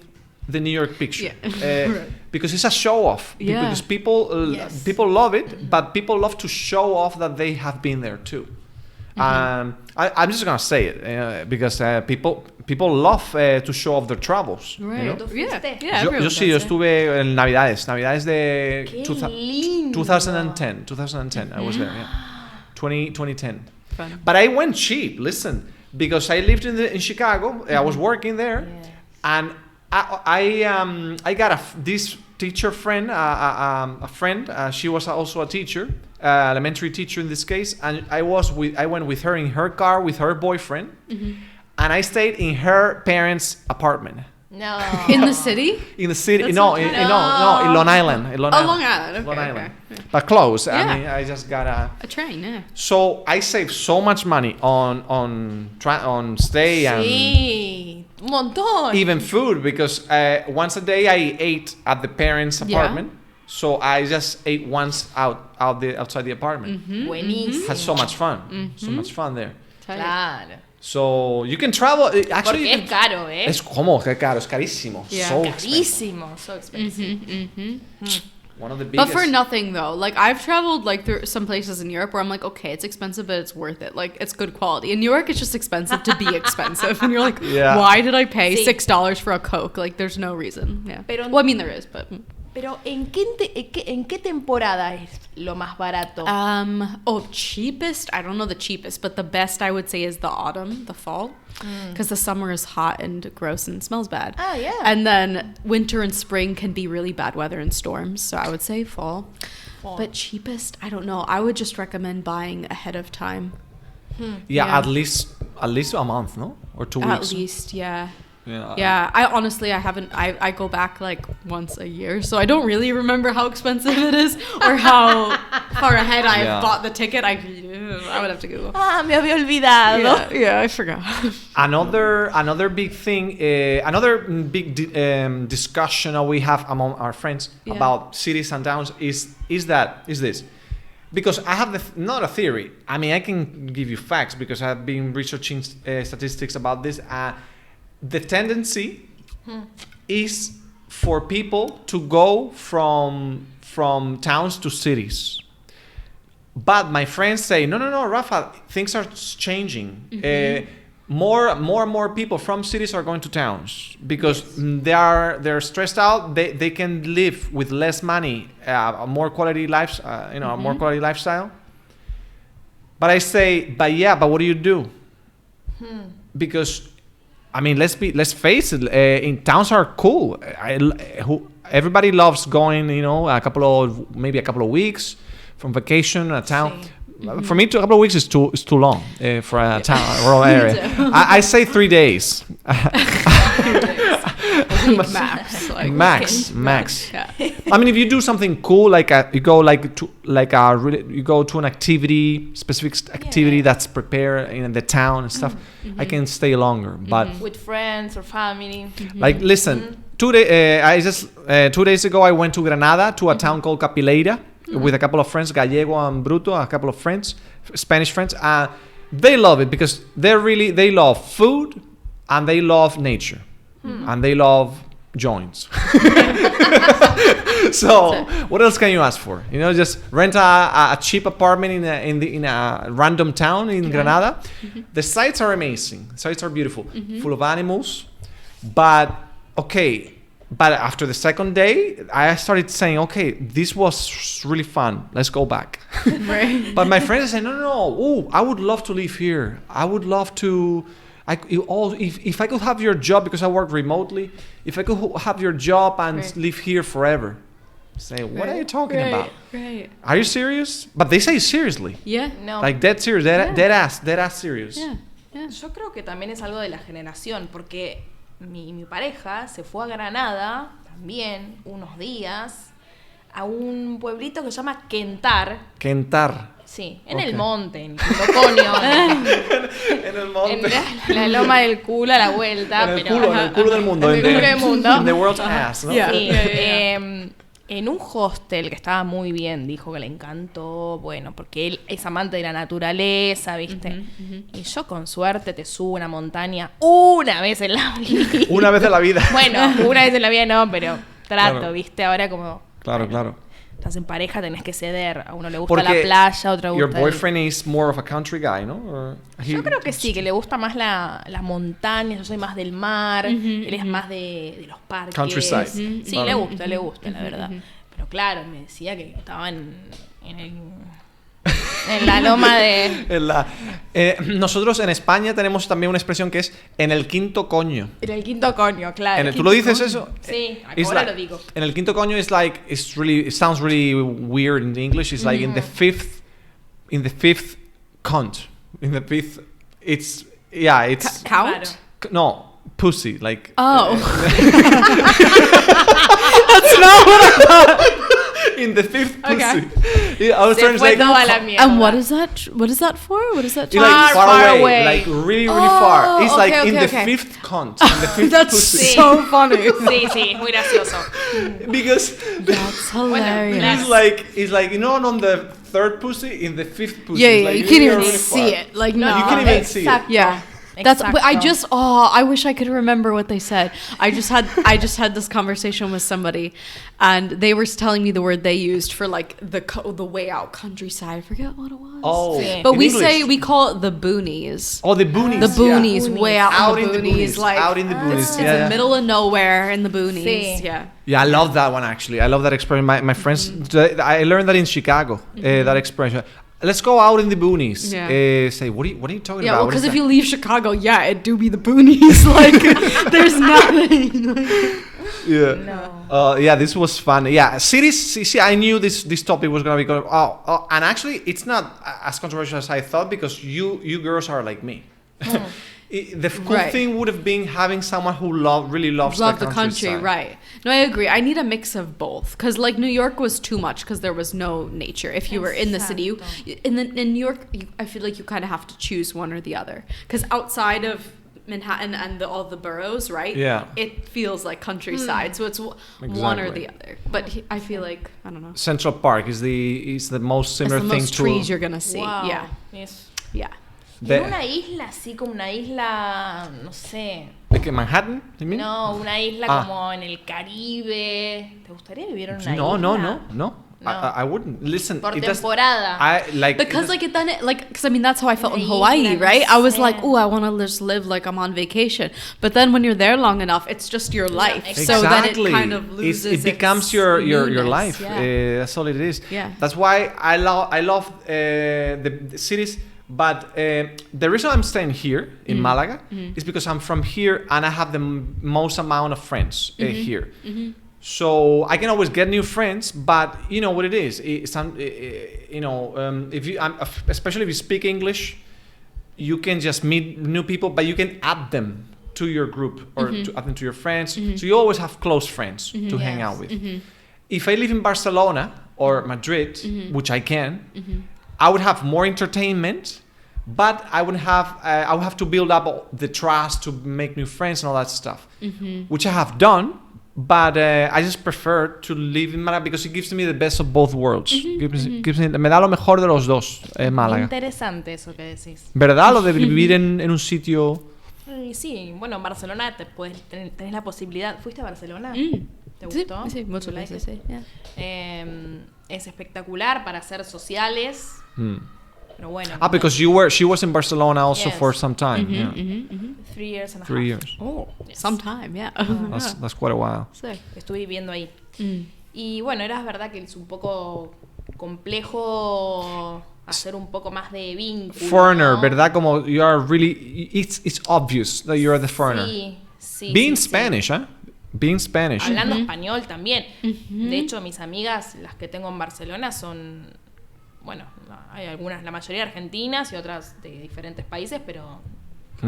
the New York picture. Yeah. Right. Because it's a show off. Yeah. Because people Yes. people love it, but people love to show off that they have been there too. I'm just gonna say it because people love to show off their travels. Right. You know? ¿Tú Yeah. fuiste? Yeah. Yo everyone sí, yo does it. estuve en Navidades de Qué 2010. I was there, yeah. 2010. Fun. But I went cheap, listen, because I lived in Chicago. I was working there, Yeah. and I got this teacher friend, a friend. She was also a teacher, elementary teacher in this case, and I went with her in her car with her boyfriend, and I stayed in her parents' apartment No. In the city? in the city. That's No, not in bad. Long Island. In Oh, Long Island. Okay. Long okay. Island. But close. Yeah. I mean, I just got a. A train. Yeah. So I saved so much money on stay and Sí. Un montón. even food because once a day I ate at the parents' Yeah. apartment. So I just ate once outside the apartment. Buenísimo. Had so much fun. So much fun there. Claro. So you can travel. Actually, Porque you es can, caro, ¿eh? es como que caro, es carísimo. Yeah. So expensive. Carísimo. So expensive. One of the But biggest. for nothing though. Like I've traveled like through some places in Europe where I'm like, okay, it's expensive, but it's worth it. Like it's good quality. In New York, it's just expensive to be expensive, and you're like, Yeah. why did I pay Sí. $6 for a Coke? Like there's no reason. Yeah. Pero- Well, I mean there is, but. Pero ¿en qué temporada es lo más barato? Cheapest. I don't know the cheapest, but the best I would say is the autumn, the fall, because the summer is hot and gross and smells bad. Oh, yeah. And then winter and spring can be really bad weather and storms. So I would say fall. Fall. But cheapest, I don't know. I would just recommend buying ahead of time. yeah, yeah. at least a month, no, or 2 weeks. At least, yeah. Yeah. Yeah, I haven't, I go back like once a year, so I don't really remember how expensive it is or how far ahead I Yeah. bought the ticket. I would have to Google. Me había olvidado. Yeah, I forgot. Another big thing, another big discussion that we have among our friends Yeah. about cities and towns is this. Because I have not a theory. I mean, I can give you facts because I've been researching statistics about this. The tendency is for people to go from towns to cities. But my friends say, no, Rafa, things are changing. More and more people from cities are going to towns because they're stressed out. They can live with less money, a more quality life, a more quality lifestyle. But I say, but what do you do? Because I mean, let's face it. In towns are cool. Everybody loves going. A couple of weeks from vacation a town. Sí. For me, a couple of weeks is too long for a town, a rural area. I say 3 days. Max. Like, Max. Yeah. I mean, if you do something cool, you go to an activity, specific activity that's prepared in the town and stuff, I can stay longer. But With friends or family. like, listen, 2 days ago I went to Granada to a town called Capileira with a couple of friends, Gallego and Bruto, a couple of friends, Spanish friends. They love it because they love food and they love nature and they love joints. So what else can you ask for? Just rent a cheap apartment in a random town in Granada. The sites are amazing. The sites are beautiful, full of animals. But okay, But after the second day, I started saying, okay, this was really fun. Let's go back. Right. But my friends said, no. Oh, I would love to live here. I would love to. If I could have your job, because I work remotely, if I could have your job and live here forever. Say, what are you talking about? Right. Are you serious? But they say seriously. Yeah. No. Like dead serious, dead ass serious. Yeah. Yo creo que también es algo de la generación, porque mi pareja se fue a Granada también unos días a un pueblito que se llama Kentar. Sí, en el monte, en Loconio. En el monte. En la loma del culo a la vuelta. En el culo del mundo. En el culo del mundo. In the world's ass, ¿no? Yeah. Sí, en un hostel que estaba muy bien, dijo que le encantó, bueno, porque él es amante de la naturaleza, ¿viste? Y yo con suerte te subo una montaña una vez en la vida. Una vez en la vida. Bueno, una vez en la vida no, pero trato, Claro. ¿viste? Ahora como... Claro. Estás en pareja, tenés que ceder. A uno le gusta la playa, a otro le Your gusta... boyfriend is more of a country guy, ¿no? Yo creo que sí, que le gusta más la montaña, yo soy más del mar, él es más de los parques. Countryside. Sí, Claro. le gusta, la verdad. Pero claro, me decía que estaba en la loma de... Nosotros en España tenemos también una expresión que es en el quinto coño. En el quinto coño, claro. ¿Tú lo dices eso? Sí, It's ahora like, lo digo. En el quinto coño it sounds really weird in English. It's like in the fifth cunt. In the fifth, it's Count? No, pussy, like... Oh. That's not what I thought. In the fifth pussy. Okay. Yeah, I was trying to say... toda la mierda. And what is that? What is that for? What is that? It's like Far, far away. Like really far. It's like okay, in okay, the okay. fifth cunt. In the fifth That's pussy. so funny. Sí, es muy gracioso. Because That's hilarious. Bueno, it's like you know, on the third pussy, in the fifth pussy. Yeah, It's yeah, like you can't even really see far. it. Like, no. You can't even see it. Exacto. Yeah. That's but I Exacto. I wish I could remember what they said. I just had this conversation with somebody and they were telling me the word they used for like the way out countryside. I forget what it was. Oh, Sí. But in we English. call it the boonies. Oh, the boonies. The boonies, Boonies. way out, in the in the boonies, boonies, like out in the boonies. It's Yeah, the yeah. middle of nowhere in the boonies. Sí. Yeah. Yeah, I love that one actually. I love that expression. My friends, I learned that in Chicago. That expression. Let's go out in the boonies. Yeah. Say, what are you talking Yeah, about? well, What because is if that? you leave Chicago, yeah, it do be the boonies. Like, there's nothing. Yeah. Yeah, this was fun. Yeah, cities. See, I knew this topic was gonna be going. And actually, it's not as controversial as I thought because you girls are like me. The cool Right. thing would have been having someone who really loves Love the the country, countryside. right? No, I agree. I need a mix of both because, like, New York was too much because there was no nature. If you were in the city, in New York, I feel like you kind of have to choose one or the other. Because outside of Manhattan and all the boroughs, right? Yeah. It feels like countryside, so it's one or Exactly. the other. But I feel like I don't know. Central Park is the most similar It's the thing most to. trees you're gonna see. Wow. Yeah, Es- yeah. The- En una isla, así como una isla, no sé. Like in Manhattan, you mean? No, una isla Ah. como en el Caribe. ¿Te gustaría vivir en una No, isla? no. I wouldn't. Listen, Por it does- temporada. I like Because like because I mean that's how I felt in Una Hawaii, isla, right? I was no like, sé. oh, I want to just live like I'm on vacation. But then when you're there long enough, it's just your life. So then it kind of loses. It becomes your newness, life. Yeah. That's all it is. Yeah. That's why I love the cities. But the reason I'm staying here in Malaga is because I'm from here and I have the most amount of friends here. So I can always get new friends, but you know what it is. If you, especially if you speak English, you can just meet new people, but you can add them to your group or to add them to your friends. So you always have close friends to hang out with. If I live in Barcelona or Madrid, which I can, I would have more entertainment, but I would have to build up the trust to make new friends and all that stuff, which I have done. But I just prefer to live in Málaga because it gives me the best of both worlds. Me da lo mejor de los dos, Málaga. Interesante eso que decís. ¿Verdad? Lo de vivir en un sitio... Sí, bueno, en Barcelona tenés la posibilidad. ¿Fuiste a Barcelona? ¿Te Sí, gustó? sí, muchas You like veces, it? sí. Yeah. Es espectacular para hacer sociales. Pero bueno. Because she was in Barcelona also for some time. 3 years and a half. 3 years. Oh, some time, yeah. That's quite a while. So. Estuve viviendo ahí. Y bueno, era verdad que es un poco complejo hacer un poco más de vínculo. Foreigner, ¿no? ¿verdad? Como you are really, it's obvious that you're the foreigner. Sí. Being Spanish, ¿eh? Being Spanish. Hablando español también. De hecho, mis amigas, las que tengo en Barcelona, son, bueno, hay algunas, la mayoría argentinas y otras de diferentes países, pero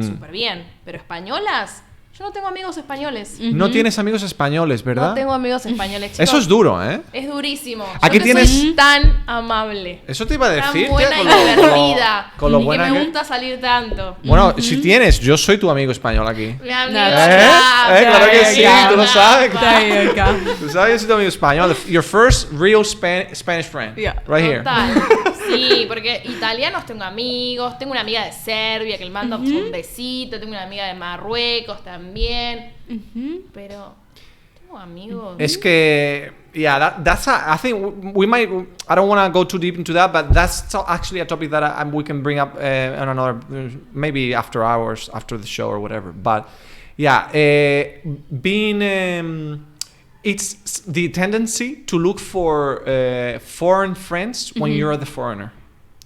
súper bien. Pero españolas, yo no tengo amigos españoles. No tienes amigos españoles, ¿verdad? No tengo amigos españoles, chicos. Eso es duro, ¿eh? Es durísimo. Aquí Yo que tienes- soy tan amable. Eso te iba a decir. Tan buena y con lo divertida. con lo y buena que me que... gusta salir tanto. Bueno, si tienes, yo soy tu amigo español aquí. Mi amigo. Claro que sí, tú lo sabes. There you go. Tú sabes, yo soy tu amigo español. Your first real Spanish friend. Yeah. Right here. Total. Sí, porque italianos tengo amigos. Tengo una amiga de Serbia que le mando un besito. Tengo una amiga de Marruecos también. Pero tengo amigos. Es que, yeah, I think we might, I don't want to go too deep into that, but that's actually a topic that we can bring up on another, maybe after hours, after the show or whatever. But yeah, it's the tendency to look for foreign friends when you're the foreigner.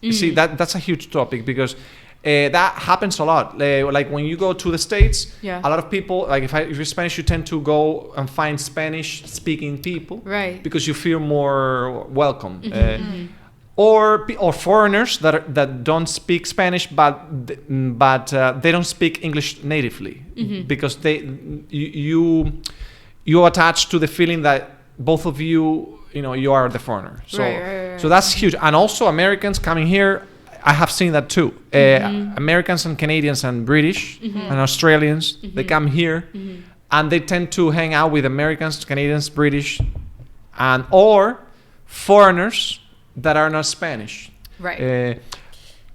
You see, that's a huge topic because that happens a lot. Like when you go to the States, Yeah. a lot of people, like if you're Spanish, you tend to go and find Spanish-speaking people, Right. Because you feel more welcome. Or foreigners that don't speak Spanish, but they don't speak English natively because you attach to the feeling that both of you you are the foreigner. So Right. so that's huge. And also Americans coming here, I have seen that too. Americans and Canadians and British and Australians, they come here and they tend to hang out with Americans, Canadians, British, or foreigners that are not Spanish. Right.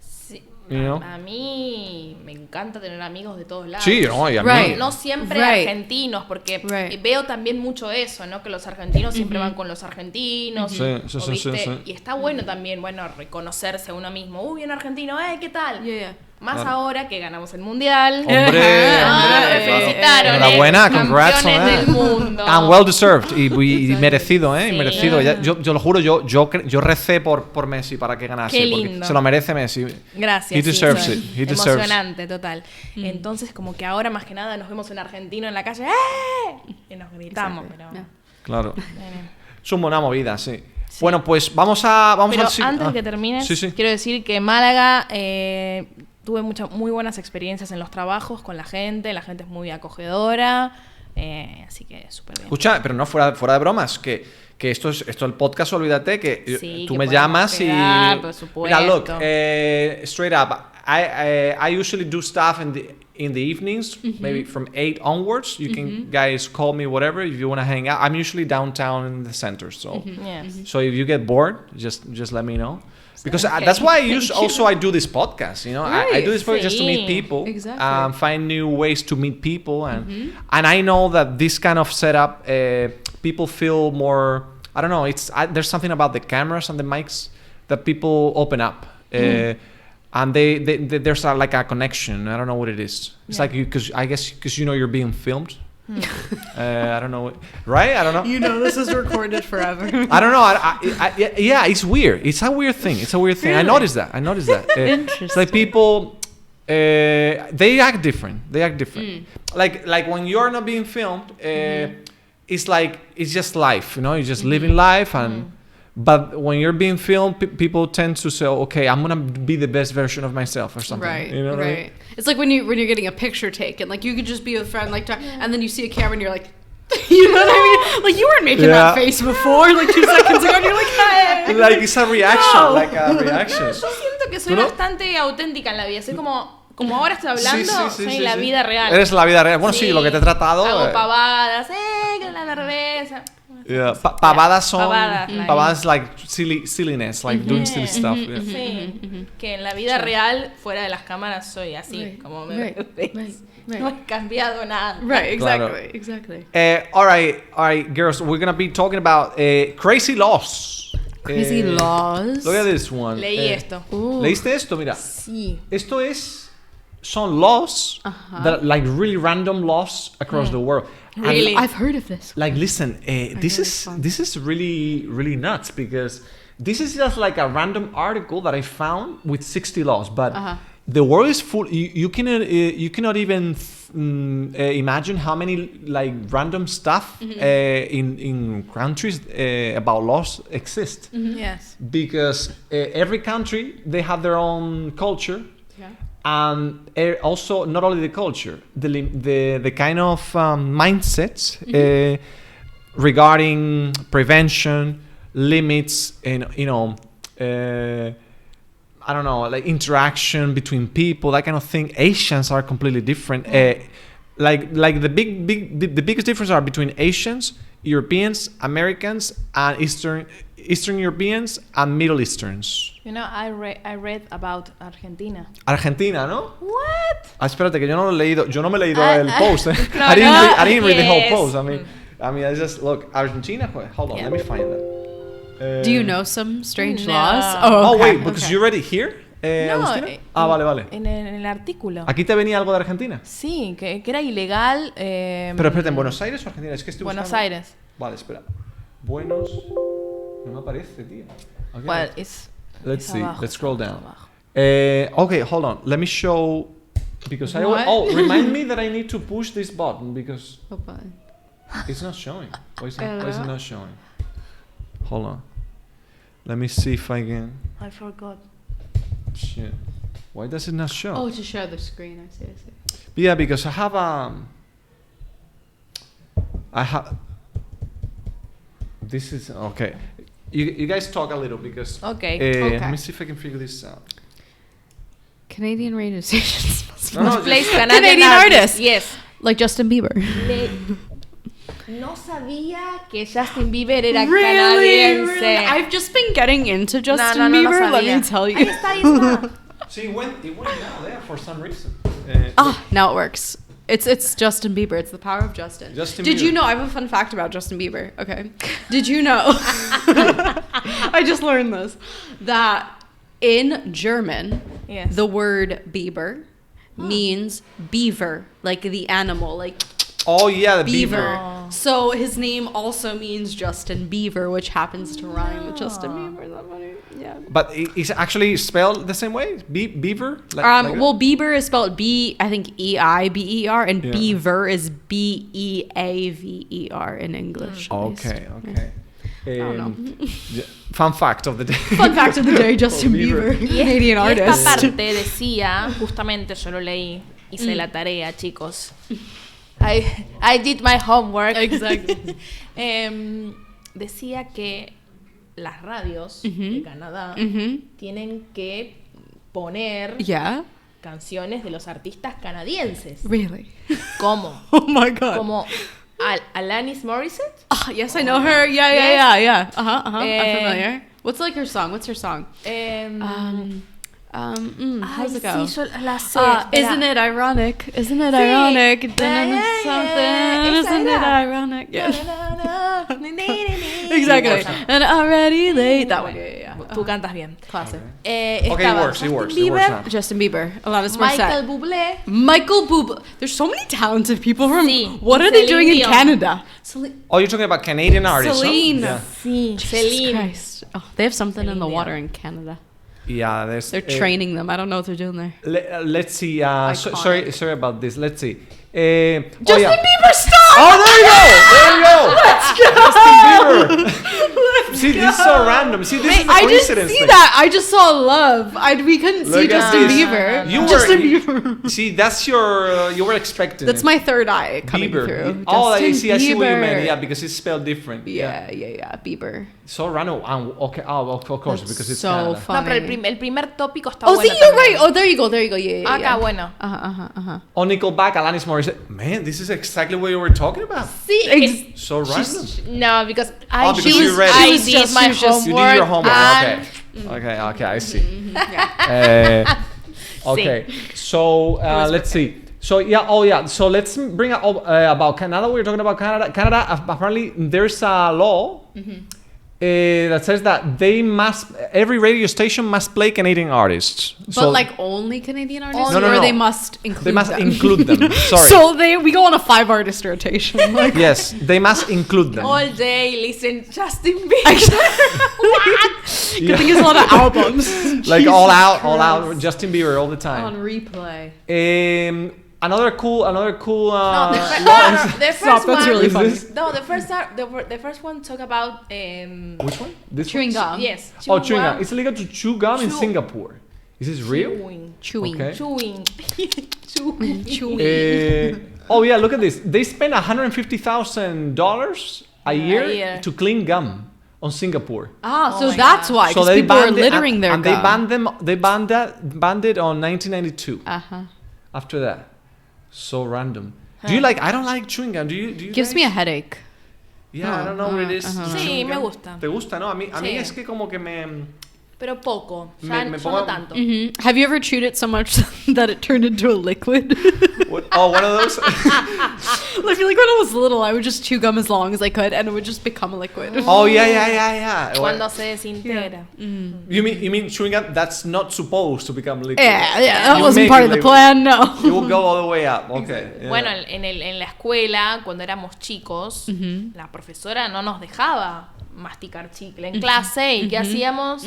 Sí. You know? A mí me encanta tener amigos de todos lados. Sí, no, y a mí. Right. No siempre Right. argentinos, porque Right. veo también mucho eso, ¿no? Que los argentinos siempre van con los argentinos. Sí, sí, o sí, ¿viste? sí. Y está bueno también, reconocerse a uno mismo. Bien argentino, ¿qué tal? Yeah. Más Claro. ahora que ganamos el mundial. Hombre, Me hombre. felicitaron. Enhorabuena, congrats on campeones that. del mundo. And well deserved. Y merecido, ¿eh? Sí. Merecido. Yo lo juro, yo recé por Messi para que ganase. Qué porque lindo. se lo merece Messi. Gracias. He deserves sí, it. He deserves it. Emocionante, total. Entonces, como que ahora más que nada nos vemos un argentino en la calle ¡eh! Y nos gritamos. Exactly. Pero, Yeah. Claro. bueno. Es una buena movida, sí. Bueno, pues vamos al Pero sí- antes ah. de que termines, Sí, sí. quiero decir que Málaga tuve muy buenas experiencias en los trabajos con la gente es muy acogedora, así que súper bien. Escucha, pero no fuera de bromas, que esto el podcast, olvídate, que Sí, tú que me podemos llamas quedar, y... por supuesto. Mira, look, straight up, I usually do stuff in the evenings, maybe from 8 onwards. You can guys call me whatever if you want to hang out. I'm usually downtown in the center, so Yes. so if you get bored, just let me know. Because Okay. that's why I do this podcast, I do this podcast just to Sí. meet people, Exactly. find new ways to meet people, and I know that this kind of setup, people feel more. I don't know. There's something about the cameras and the mics that people open up, and they there's like a connection. I don't know what it is. It's like because you're being filmed. I don't know, right? I don't know. You know this is recorded forever. I don't know. Yeah, it's weird. It's a weird thing. I noticed that. It's like people, they act different. Like when you're not being filmed, it's just life. You're just living life, but when you're being filmed, people tend to say, "Okay, I'm gonna be the best version of myself" or something. Right, You know what I mean? right. It's like when you're getting a picture taken. Like you could just be with a friend, and then you see a camera, and you're like, you know what I mean? Like you weren't making that face before, like 2 seconds ago, and you're like, hey. Like it's a reaction, No. like a reaction. Yo siento que soy ¿Tú no? bastante auténtica en la vida. Soy como ahora estoy hablando, Sí, soy sí, la sí. vida real. Eres la vida real. Bueno, sí, lo que te he tratado. Hago pavadas, que la cerveza. Yeah. Pavadas son Pavadas, like silliness, like doing silly stuff. Yeah. Sí, que en la vida real, fuera de las cámaras, soy así, Right, como me right, ves. right, right. No he cambiado nada. Right, exactly, Claro. exactly. All right, girls. We're gonna be talking about crazy laws. Crazy laws. Look at this one. Leí esto. ¿Leíste esto? Mira. Sí. Esto son laws that are like really random laws across the world. Really? I've heard of this. Like, listen, this is really, really nuts because this is just like a random article that I found with 60 laws, but the world is full. You cannot even imagine how many like random stuff in countries about laws exist. Yes. Because every country they have their own culture. Yeah. And also, not only the culture, the kind of mindsets regarding prevention, limits, and I don't know, like interaction between people, that kind of thing. Asians are completely different. Like the biggest difference are between Asians, Europeans, Americans, and Eastern Europeans and Middle Easterns. You know, I read about Argentina. Argentina, ¿no? What? Espérate, que yo no lo he leído. Yo no me he leído el post. No, I didn't read the whole yes. post. I mean, I just look Argentina. Hold on, let me find that. Do you know some strange No. laws? Oh okay, wait, because okay. you read it here, No, Agustina? Vale. En el artículo. Aquí te venía algo de Argentina. Sí, que era ilegal. Pero espérate, ¿en Buenos Aires o Argentina? Es que estoy Buenos buscando. Aires. Vale, espera. No me aparece, tío. Okay. Well, Let's see. abajo, Let's scroll down. abajo. Okay, hold on. Let me show. Because What? remind me that I need to push this button because Oh, fine. it's not showing. Why is it not showing? Hold on. Let me see if I can. I forgot. Shit. Why does it not show? Oh, to share the screen. I see. Yeah, because I have. This is okay. You guys talk a little because. Okay. Let me see if I can figure this out. Canadian radio stations. No, Plays just- Canadian artists. Yes. Like Justin Bieber. No sabía que Justin Bieber era Really? canadiense. I've just been getting into Justin no Bieber, let sabía. me tell Ahí you. está, ahí está. So it went down there for some reason. Now it works. It's Justin Bieber. It's the power of Justin. Justin Did Bieber. you know? I have a fun fact about Justin Bieber. Okay. Did you know? I just learned this. That in German, Yes. the word Bieber means beaver, like the animal, like Oh yeah, the beaver. beaver. So his name also means Justin Bieber, which happens to rhyme with Justin Bieber. Is that funny? Yeah. But it's actually spelled the same way? Beaver? Like Well, Bieber is spelled I think Eiber, and Yeah. Beaver is Beaver in English. at least. Okay. don't know. Fun fact of the day. Fun fact of the day: Justin Bieber. Bieber, Canadian Y esta artist. parte decía, justamente yo lo leí, hice la tarea, chicos. I did my homework. Exactly. Decía que las radios de Canadá tienen que poner Yeah. canciones de los artistas canadienses. Really? ¿Cómo? Oh my god. Como Alanis Morissette. Oh, yes, I know her. Yeah. I'm Eh, familiar. What's like her song? What's her song? How's it go? Sí, yo la sé. Isn't it ironic? Isn't it ironic? Isn't it ironic? Yeah. Exactly. And already late. That one. Yeah. Tú cantas bien. Classic. Okay, Estaba it works. Justin Bieber, now. Justin Bieber, Alanis Michael Morissette, Bublé. Michael Bublé. There's so many talented people from. Sí. What Y are they Celine doing in Dion. Canada? Oh, you're talking about Canadian artists, Celine. huh? Sí, Jesus Celine. Christ. Oh, they have something in Celine the Dion. water in Canada. Yeah, there's. They're training them. I don't know what they're doing there. Let's see. Iconic. Sorry about this. Let's see. Justin Bieber, stop! Oh, there you go. Let's go. Justin Bieber. See, this is so random. See, this is the I just coincidence see thing. that. I just saw love. We couldn't see Look at Justin this. Bieber. You Justin were. Bieber. See, that's your. You were expecting. That's it. my third eye coming Bieber. through. Oh, I Justin see. I see what you meant. Bieber. Yeah, because it's spelled different. Yeah, Bieber. So random. Okay. Oh, of course, That's because it's so Canada. fun. No, pero el primer tópico está Oh, bueno. see, you're también. right. Oh, there you go. Yeah. Acá, bueno. Oh, Nickelback, Alanis Morissette. Man, this is exactly what you were talking about. Sí, So random. no, because because you read it. I She was did just- my she was just- You homework. did your homework. and Okay, I see. Okay, so let's see. So yeah. So let's bring up about Canada. We're talking about Canada. Canada, apparently, there's a law That says that every radio station must play Canadian artists. But like only Canadian artists, No. or they must include They must them? include them. Sorry. So we go on a 5-artist rotation. Like, Yes, they must include them. All day listen Justin Bieber. good thing it's a lot of albums. Like Jesus all out, Christ. Justin Bieber all the time. On replay. Another cool. No, the first Stop, that's one. really Is funny. this- No, the first one talk about Which one? This Chewing one? gum. yes. Oh, chewing gum. It's illegal to chew gum in Chew- Singapore. Is this real? Chewing. Okay. Chewing. Oh yeah, look at this. They spend $150,000 a year to clean gum on Singapore. Ah, so my that's God. why, So because they people are banned it, littering their and gum. they banned them. They banned it on 1992. Uh-huh. After that, so random. Do you like? I don't like chewing gum. Do you? Gives guys? me a headache. Yeah, I don't know what it is. Sí, chewing me gum. gusta. ¿Te gusta, no? A mí Sí. es que como que me. Pero poco. Ya Me yo pongo- no tanto. Mm-hmm. Have you ever chewed it so much that it turned into a liquid? What? Oh, one of those. I feel like when I was little, I would just chew gum as long as I could, and it would just become a liquid. Oh yeah. Cuando se desintegra. You mean chewing gum? That's not supposed to become liquid. Yeah, that You wasn't make part it of the liquid. plan, no. You will go all the way up. Okay. Yeah. Bueno, en la escuela, cuando éramos chicos, la profesora no nos dejaba masticar chicle en clase. ¿Y qué hacíamos?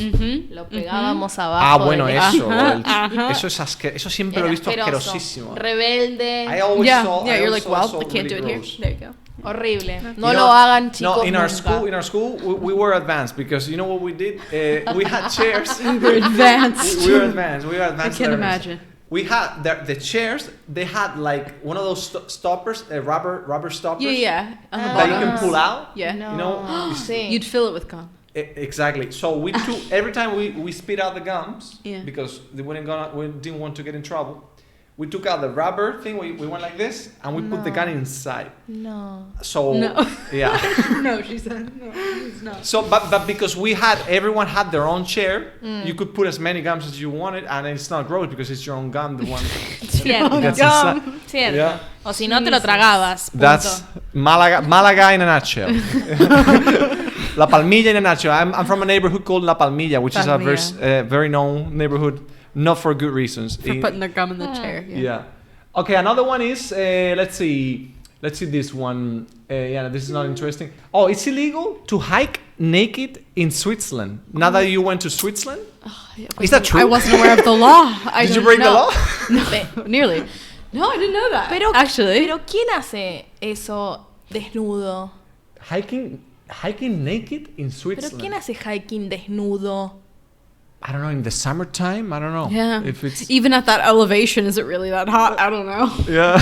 Lo pegábamos abajo. Ah, bueno, del- eso. Ajá. Eso es eso siempre lo he Era visto asqueroso, asquerosísimo. Rebelde. I always Yeah, saw. yeah, I you're always like, well, saw I can't do really it here. gross. There you go. Horrible. No You lo know, hagan, chicos. No, in our nunca. school, we were advanced because you know what we did? We had chairs. We're advanced. We were advanced. I learners. can't imagine. We had the chairs. They had like one of those stoppers, rubber stoppers. Yeah. On the That you bottom. can pull out. Yeah. No. You know. Sí. You'd fill it with gum. Exactly. So we took every time we spit out the gums Yeah. because we didn't want to get in trouble. We took out the rubber thing. We went like this and we put the gun inside. No. So No. yeah. No, she said. No, it's not. So but because everyone had their own chair, you could put as many gums as you wanted, and it's not gross because it's your own gum, the one Cierto. that's inside. Cierto. Yeah. O si no, te lo tragabas. Punto. That's Malaga in a nutshell. La Palmilla in a nutshell. I'm from a neighborhood called La Palmilla, which is a very known neighborhood, not for good reasons. For putting their gum in the chair. Yeah. Okay, another one is let's see this one. Yeah, this is not interesting. Oh, it's illegal to hike naked in Switzerland. Now that you went to Switzerland, is that true? I wasn't aware of the law. Did you break the law? No, nearly. No, I didn't know that. Pero, actually. Pero ¿quién hace eso desnudo? Hiking naked in ¿Pero Switzerland. quién hace hiking desnudo? I don't know, in the summertime? I don't know. Yeah. If it's Even at that elevation, is it really that hot? I don't know. yeah.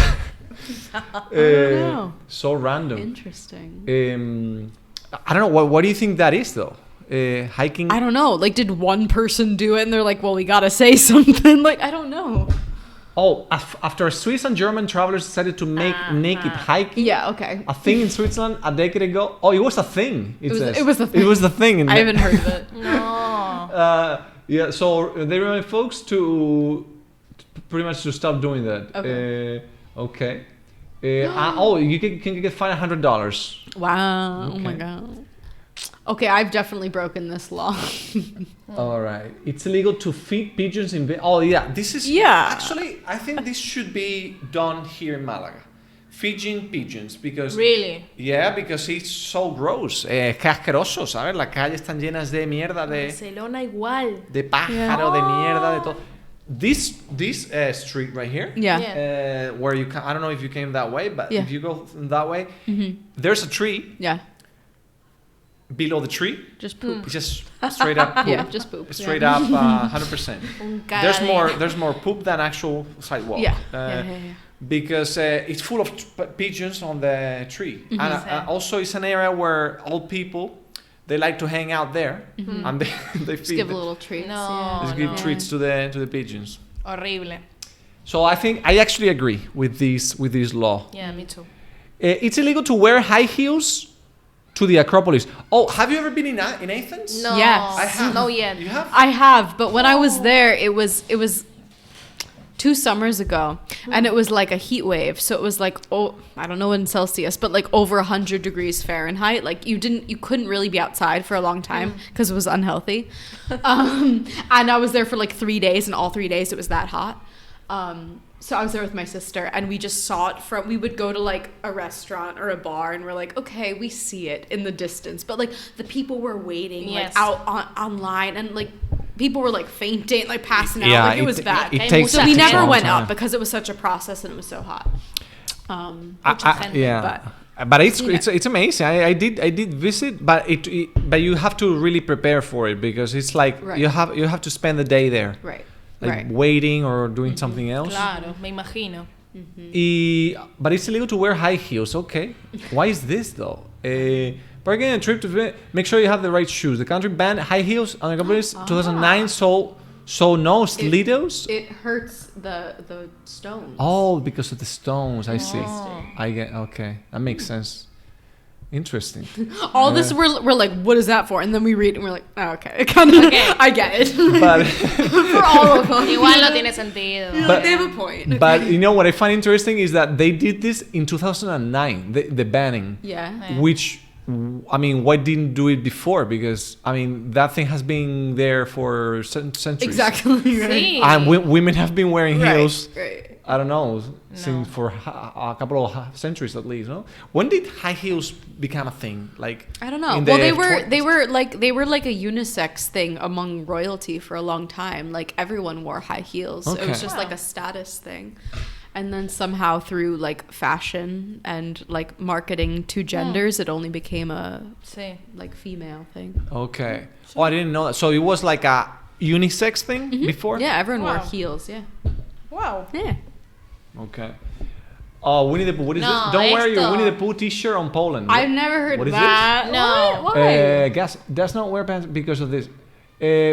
know. So random. Interesting. I don't know. What do you think that is though? Hiking. I don't know. Like, did one person do it and they're like, well, we gotta say something? Like, I don't know. Oh, after Swiss and German travelers decided to make naked hiking Yeah, okay. a thing in Switzerland a decade ago. Oh, it was a thing. It says. It was a thing. It was the thing. I haven't heard of it. No. Yeah. So they remind folks to pretty much to stop doing that. Okay. Okay. Oh, you can get fined $100. Wow. Oh my Okay. God. Okay, I've definitely broken this law. All right. It's illegal to feed pigeons in bed. Oh, yeah. This is... Yeah. Actually, I think this should be done here in Malaga. Feeding pigeons, because... Really? Yeah, because it's so gross. Que asqueroso, ¿sabes? Las calles están llenas de mierda, Barcelona igual. de pájaro, de mierda, de todo. This street right here... Yeah. where you can... I don't know if you came that way, but Yeah. if you go that way, there's a tree. Yeah. Below the tree, Just poop. it's just straight up poop. Yeah, just poop. Straight up, 100%. Un There's more poop than actual sidewalk. Yeah. Uh, Yeah. Because it's full of pigeons on the tree, and also it's an area where old people they like to hang out there, and they Just feed give a them. little treat. No. Just give treats to the pigeons. Horrible. So I actually agree with this law. Yeah, me too. It's illegal to wear high heels to the Acropolis. Oh, have you ever been in Athens? No. Yes. I have. No yet. You have? I have, but when I was there, it was 2 summers ago, and it was like a heat wave. So it was like, I don't know in Celsius, but like over 100 degrees Fahrenheit. Like you couldn't really be outside for a long time because it was unhealthy. And I was there for like 3 days, and all 3 days it was that hot. So I was there with my sister, and we just saw it we would go to like a restaurant or a bar, and we're like, okay, we see it in the distance, but like the people were waiting like out online, and like people were like fainting, like passing out. Like it was bad. So we never went up because it was such a process and it was so hot. But it's amazing. I did visit, but but you have to really prepare for it, because it's like you have to spend the day there. Right. Like waiting or doing something else. Claro, me imagino. But it's illegal to wear high heels. Okay. Why is this though? Bargaining a trip to make sure you have the right shoes. The country banned high heels on the companies 2009. So no stilettos. It hurts the stones. Oh, because of the stones. I see. I get. Okay, that makes sense. Interesting. All this we're like, what is that for? And then we read it and we're like, oh, okay, kind of. Okay. I get it. But for all of them, igual no tiene sentido. But they have a point. But you know what I find interesting is that they did this in 2009. The banning. Yeah. Which, I mean, why didn't do it before? Because I mean, that thing has been there for centuries. Exactly. Right. Sí. And women have been wearing heels. Right. I don't know, since for a couple of centuries at least, no? When did high heels become a thing? Like I don't know. Well, they were like a unisex thing among royalty for a long time. Like everyone wore high heels. Okay. It was just like a status thing. And then somehow through like fashion and like marketing to genders, it only became a like female thing. Okay. Oh, I didn't know that. So it was like a unisex thing before? Yeah, everyone wore heels. Yeah. Wow. Yeah. Okay. Oh, Winnie the Pooh. What is this? Don't wear your Winnie the Pooh t-shirt on Poland. I've never heard what that. Is this? No. Why? Guess does not wear pants because of this.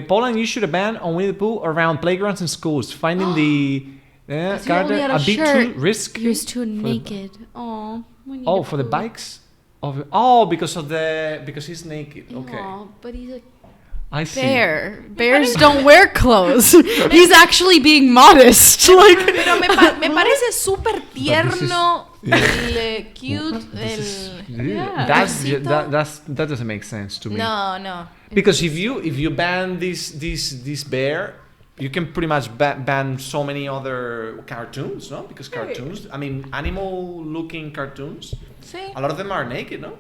Poland issued a ban on Winnie the Pooh around playgrounds and schools, finding the character a bit too risky. He was too naked. Oh, for the bikes? Because he's naked. Okay. Oh, but he's like I see. Bears don't wear clothes. He's actually being modest. Like, pero me parece súper tierno, el cute, that doesn't make sense to me. No. Because if you ban this bear, you can pretty much ban so many other cartoons, no? Because cartoons, I mean, animal-looking cartoons, a lot of them are naked, no?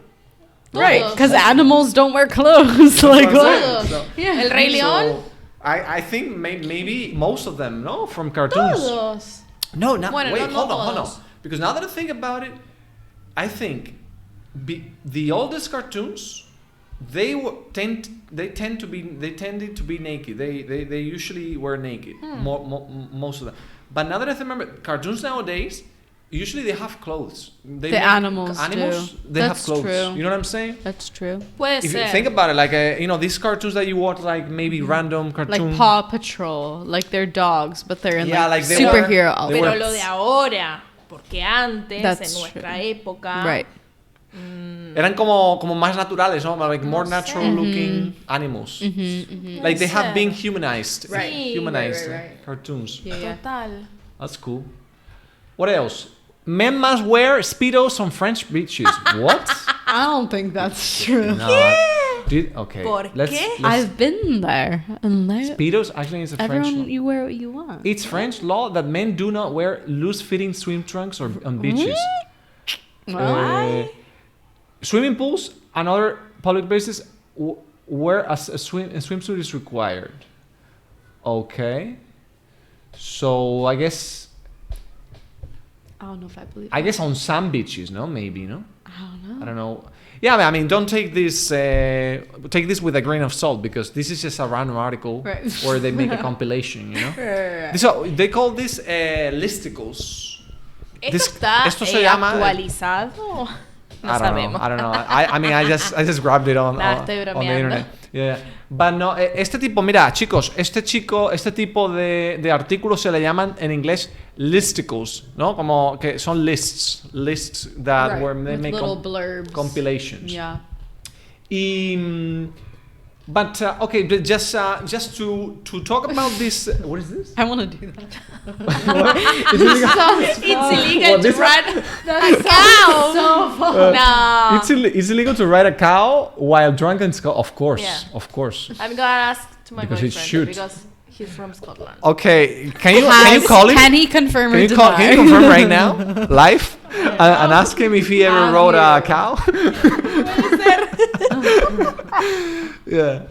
Right, because animals don't wear clothes. Like what? So, El Rey León. I think maybe most of them, no, from cartoons. Todos. No, not Bueno, wait. no Hold on. todos. Because now that I think about it, I think the oldest cartoons they tended to be naked. They usually were naked. Most of them. But now that I remember, cartoons nowadays. Usually they have clothes. Animals they have clothes. True. You know what I'm saying? That's true. Puede If ser. you think about it, like these cartoons that you watch, like maybe random cartoon, like Paw Patrol, like they're dogs, but they're in like they superhero were, outfits. Pero lo de ahora, porque antes, That's en nuestra true. época, Right. Eran como más naturales, no? Like more natural looking animals. Like they have been humanized. Right. Humanized Right. cartoons. Yeah. Total. That's cool. What else? Men must wear Speedos on French beaches. What? I don't think that's true. No. Okay. ¿Por qué? I've been there. And Speedos actually is a French law. everyone, you wear what you want. It's French law that men do not wear loose-fitting swim trunks or on beaches. Why? Swimming pools and other public places where a swimsuit is required. Okay. So I guess I don't know if I believe I guess on some beaches, no? Maybe, no? I don't know. Yeah, I mean, don't take this with a grain of salt, because this is just a random article where they make a compilation, you know? So they call this listicles. Esto se llama actualizado. No sabemos. I don't know. I mean, I just grabbed it on the internet. Yeah. But no, este tipo, mira, chicos, este tipo de artículos se le llaman en inglés listicles, ¿no? Como que son lists that where they make little blurbs. compilations. Yeah. Y But okay, but just to talk about this. What is this? I want to do that. It's illegal to ride a cow. So fun. No. It's illegal to ride a cow while drunk in Scotland. Of course, Yeah. of course. I'm gonna ask to my Because it boyfriend should. because he's from Scotland. Okay, can you call him? Can he confirm or Can you deny? confirm right now, live, and ask him if he ever rode a cow? Yeah.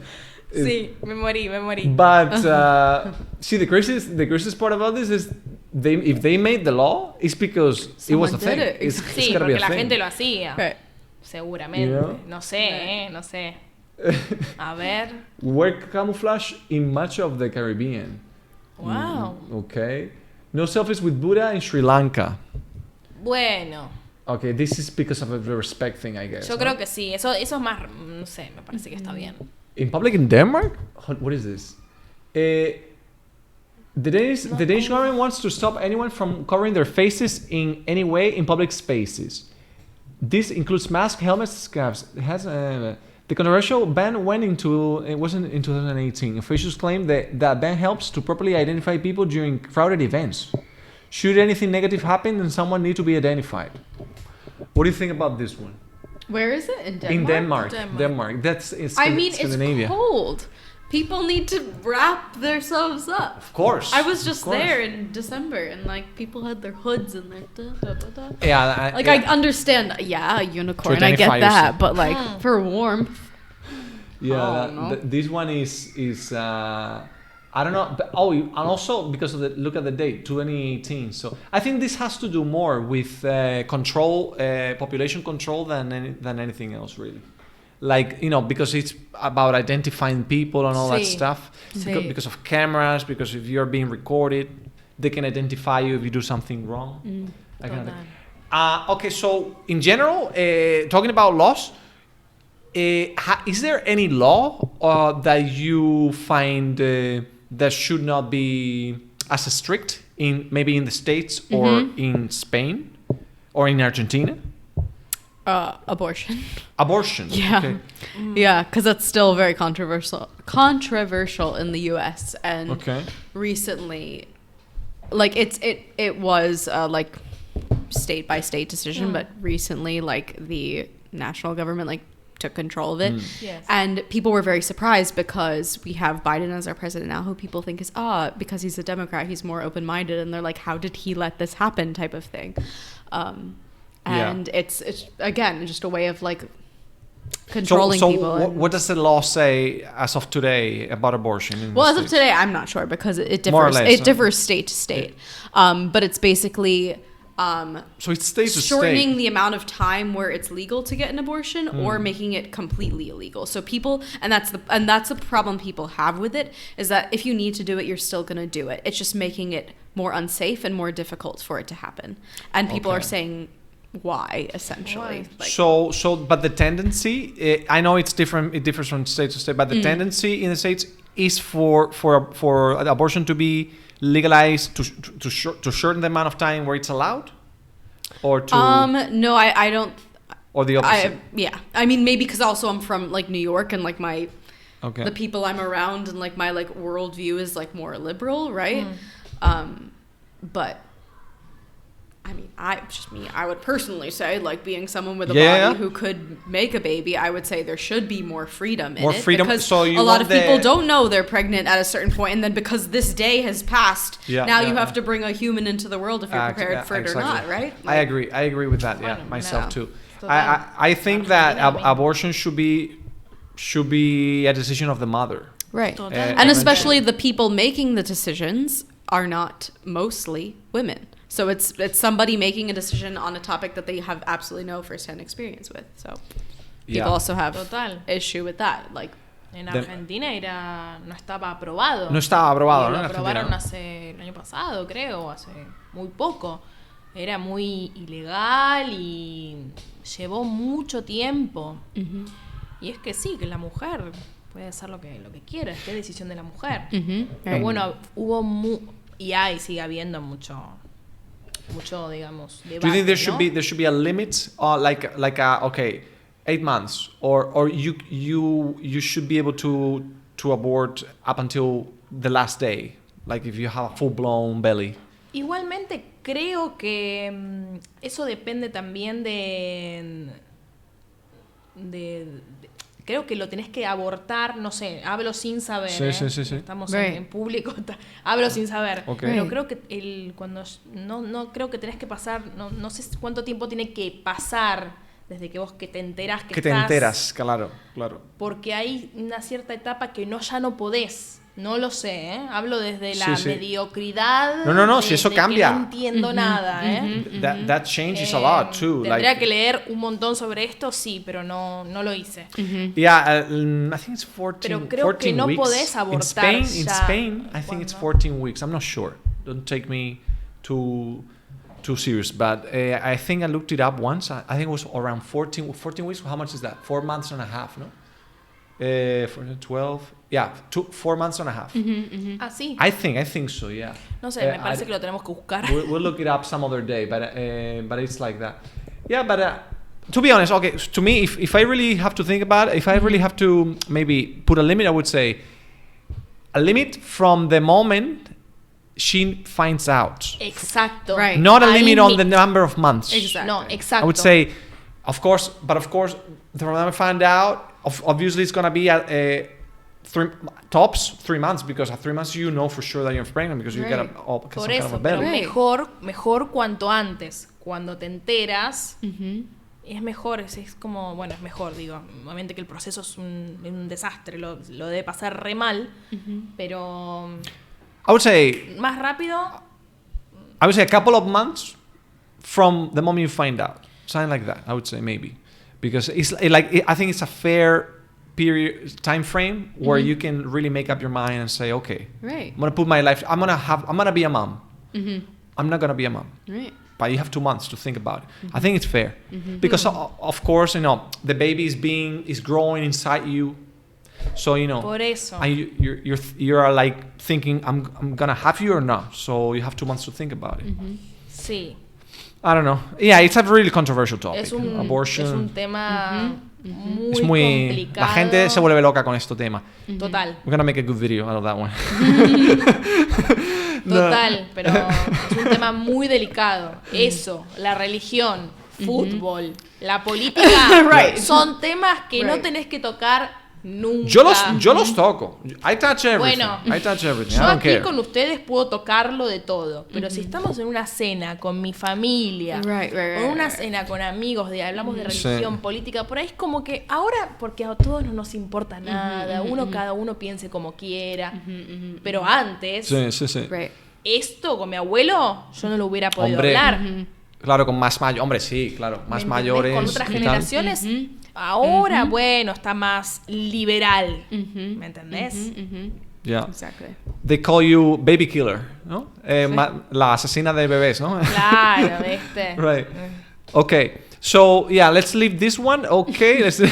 Sí, me morí. But see, the craziest part about this is if they made the law, it's because it was a Someone thing. did it. It's Sí, gotta be porque a la thing. gente lo hacía. Right. Seguramente. Yeah. No sé, no sé. A ver. Wear camouflage in much of the Caribbean. Wow. Okay. No selfies with Buddha in Sri Lanka. Bueno, Okay, this is because of the respect thing, I guess. yo no? creo que sí. Eso es más, no sé, me parece que está bien. In public in Denmark? What is this? The Danish government wants to stop anyone from covering their faces in any way in public spaces. This includes masks, helmets, scarves. The controversial ban wasn't in 2018. Officials claim that ban helps to properly identify people during crowded events. Should anything negative happen, then someone needs to be identified. What do you think about this one? Where is it? In Denmark? In Denmark. Denmark. Denmark. That's in I mean, Scandinavia. it's cold. People need to wrap themselves up. Of course. I was just of course. there in December, and like people had their hoods and their da. Yeah. Like I understand, yeah, a unicorn, I identify get that, yourself. but like for warmth. Yeah, Oh, no. this one is I don't know. But, and also because of the look at the date, 2018. So I think this has to do more with population control than anything else, really. Like, because it's about identifying people and all that Sí. stuff. Sí. Because of cameras, because if you're being recorded, they can identify you if you do something wrong. That kind of thing. Okay, so in general, talking about laws, is there any law that you find that should not be as strict maybe in the States or in Spain or in Argentina? Abortion. Abortion. Yeah. Okay. Yeah, because that's still very controversial in the U.S. and Okay. recently, like it was like state by state decision, but recently, like the national government took control of it, Yes. and people were very surprised because we have Biden as our president now, who people think is because he's a Democrat, he's more open-minded, and they're like, how did he let this happen, type of thing. And it's again just a way of controlling people. So what does the law say as of today about abortion? Well, as of today, I'm not sure because it differs. More or less, it differs state to state. But it's basically so it stays shortening the amount of time where it's legal to get an abortion or making it completely illegal. So people, and that's the problem people have with it, is that if you need to do it, you're still going to do it. It's just making it more unsafe and more difficult for it to happen. And people are saying why, essentially. But the tendency, I know it's different. It differs from state to state, but the tendency in the States is for abortion to be legalized to shorten the amount of time where it's allowed, or to no, I don't. Or the opposite. I mean, maybe because also I'm from New York, and my Okay. the people I'm around and my worldview is more liberal, right? But I mean, I would personally say, being someone with a body who could make a baby, I would say there should be more freedom in it. Because so you a lot want of people don't know they're pregnant at a certain point, and then because this day has passed, you have to bring a human into the world if you're prepared for it or not, right? I agree with that. Yeah, myself too. I think that abortion should be a decision of the mother. Right. And especially the people making the decisions are not mostly women. So it's somebody making a decision on a topic that they have absolutely no first-hand experience with. So people also have issue with that. En Argentina no estaba aprobado. No estaba aprobado, y ¿no? Lo En aprobaron Argentina, el año pasado, creo, hace muy poco. Era muy ilegal y llevó mucho tiempo. Y es que sí, que la mujer puede hacer lo que quiera, es decisión de la mujer. Pero bueno, sigue habiendo mucho, digamos, debate. Do you think there should be a limit, 8 months, or you should be able to abort up until the last day, like if you have a full-blown belly. Igualmente creo que eso depende también creo que lo tenés que abortar, no sé, hablo sin saber. Sí. Estamos en público, hablo sin saber. Okay. Pero creo que cuando no creo que tenés que pasar, no sé cuánto tiempo tiene que pasar desde que vos te enterás que te enteras, claro. Porque hay una cierta etapa que ya no podés. No lo sé, ¿eh? Hablo desde la mediocridad. No, si eso cambia. Que no entiendo nada, ¿eh? That changes a lot, too. Tendría que leer un montón sobre esto, sí, pero no lo hice. Yeah, I think it's 14 Pero creo que no weeks. podés abortar In Spain, I think it's 14 weeks. I'm not sure. Don't take me too serious, but I think I looked it up once. I think it was around 14 weeks. How much is that? 4 months and a half, no? 12, 4 months and a half. Ah, sí. I think so, yeah. No sé, me parece que lo tenemos que buscar. We'll look it up some other day, but it's like that. Yeah, but to be honest, okay, to me, if I really have to think about it, if I really have to maybe put a limit, I would say a limit from the moment she finds out. Exacto. Right. Not a limit on the number of months. Exactly. No, exacto. I would say, of course, the moment I find out, obviously it's going to be at 3 months, because at 3 months you know for sure that you're pregnant because you get some kind of a belly. Pero mejor cuanto antes. Cuando te enteras, es mejor, es como, bueno, es mejor, digo, obviamente que el proceso es un desastre, lo debe pasar re mal, pero I would say más rápido. I would say a couple of months from the moment you find out, something like that. I would say maybe, because it's like I think it's a fair time frame where you can really make up your mind and say, okay, right, I'm gonna put my life. I'm gonna be a mom. I'm not gonna be a mom. Right. But you have 2 months to think about it. I think it's fair, because of course, the baby is growing inside you. So Por eso. you're like thinking, I'm gonna have you or not. So you have 2 months to think about it. Sí. I don't know. Yeah, it's a really controversial topic. Abortion. Es un tema muy Es muy complicado. La gente se vuelve loca con este tema. Total. We're gonna make a good video out of that one. Total, pero es un tema muy delicado. Eso, la religión, fútbol, la política, son temas que no tenés que tocar nunca. Yo los toco. I touch everything. Bueno, I touch everything. yo I don't aquí care. con ustedes puedo tocarlo de todo, pero si estamos en una cena con mi familia, o una cena con amigos, hablamos de religión, política, por ahí es como que ahora, porque a todos no nos importa nada, cada uno piense como quiera, pero antes, esto con mi abuelo, yo no lo hubiera podido hablar. Claro, con más mayores. Hombre, sí, claro. Más mayores. Con otras generaciones, ahora, bueno, está más liberal. ¿Me entendés? Yeah. Exactly. They call you baby killer, ¿no? La asesina de bebés, ¿no? Claro, ¿viste? Right. Okay. So, yeah, let's leave this one. Okay. Let's... On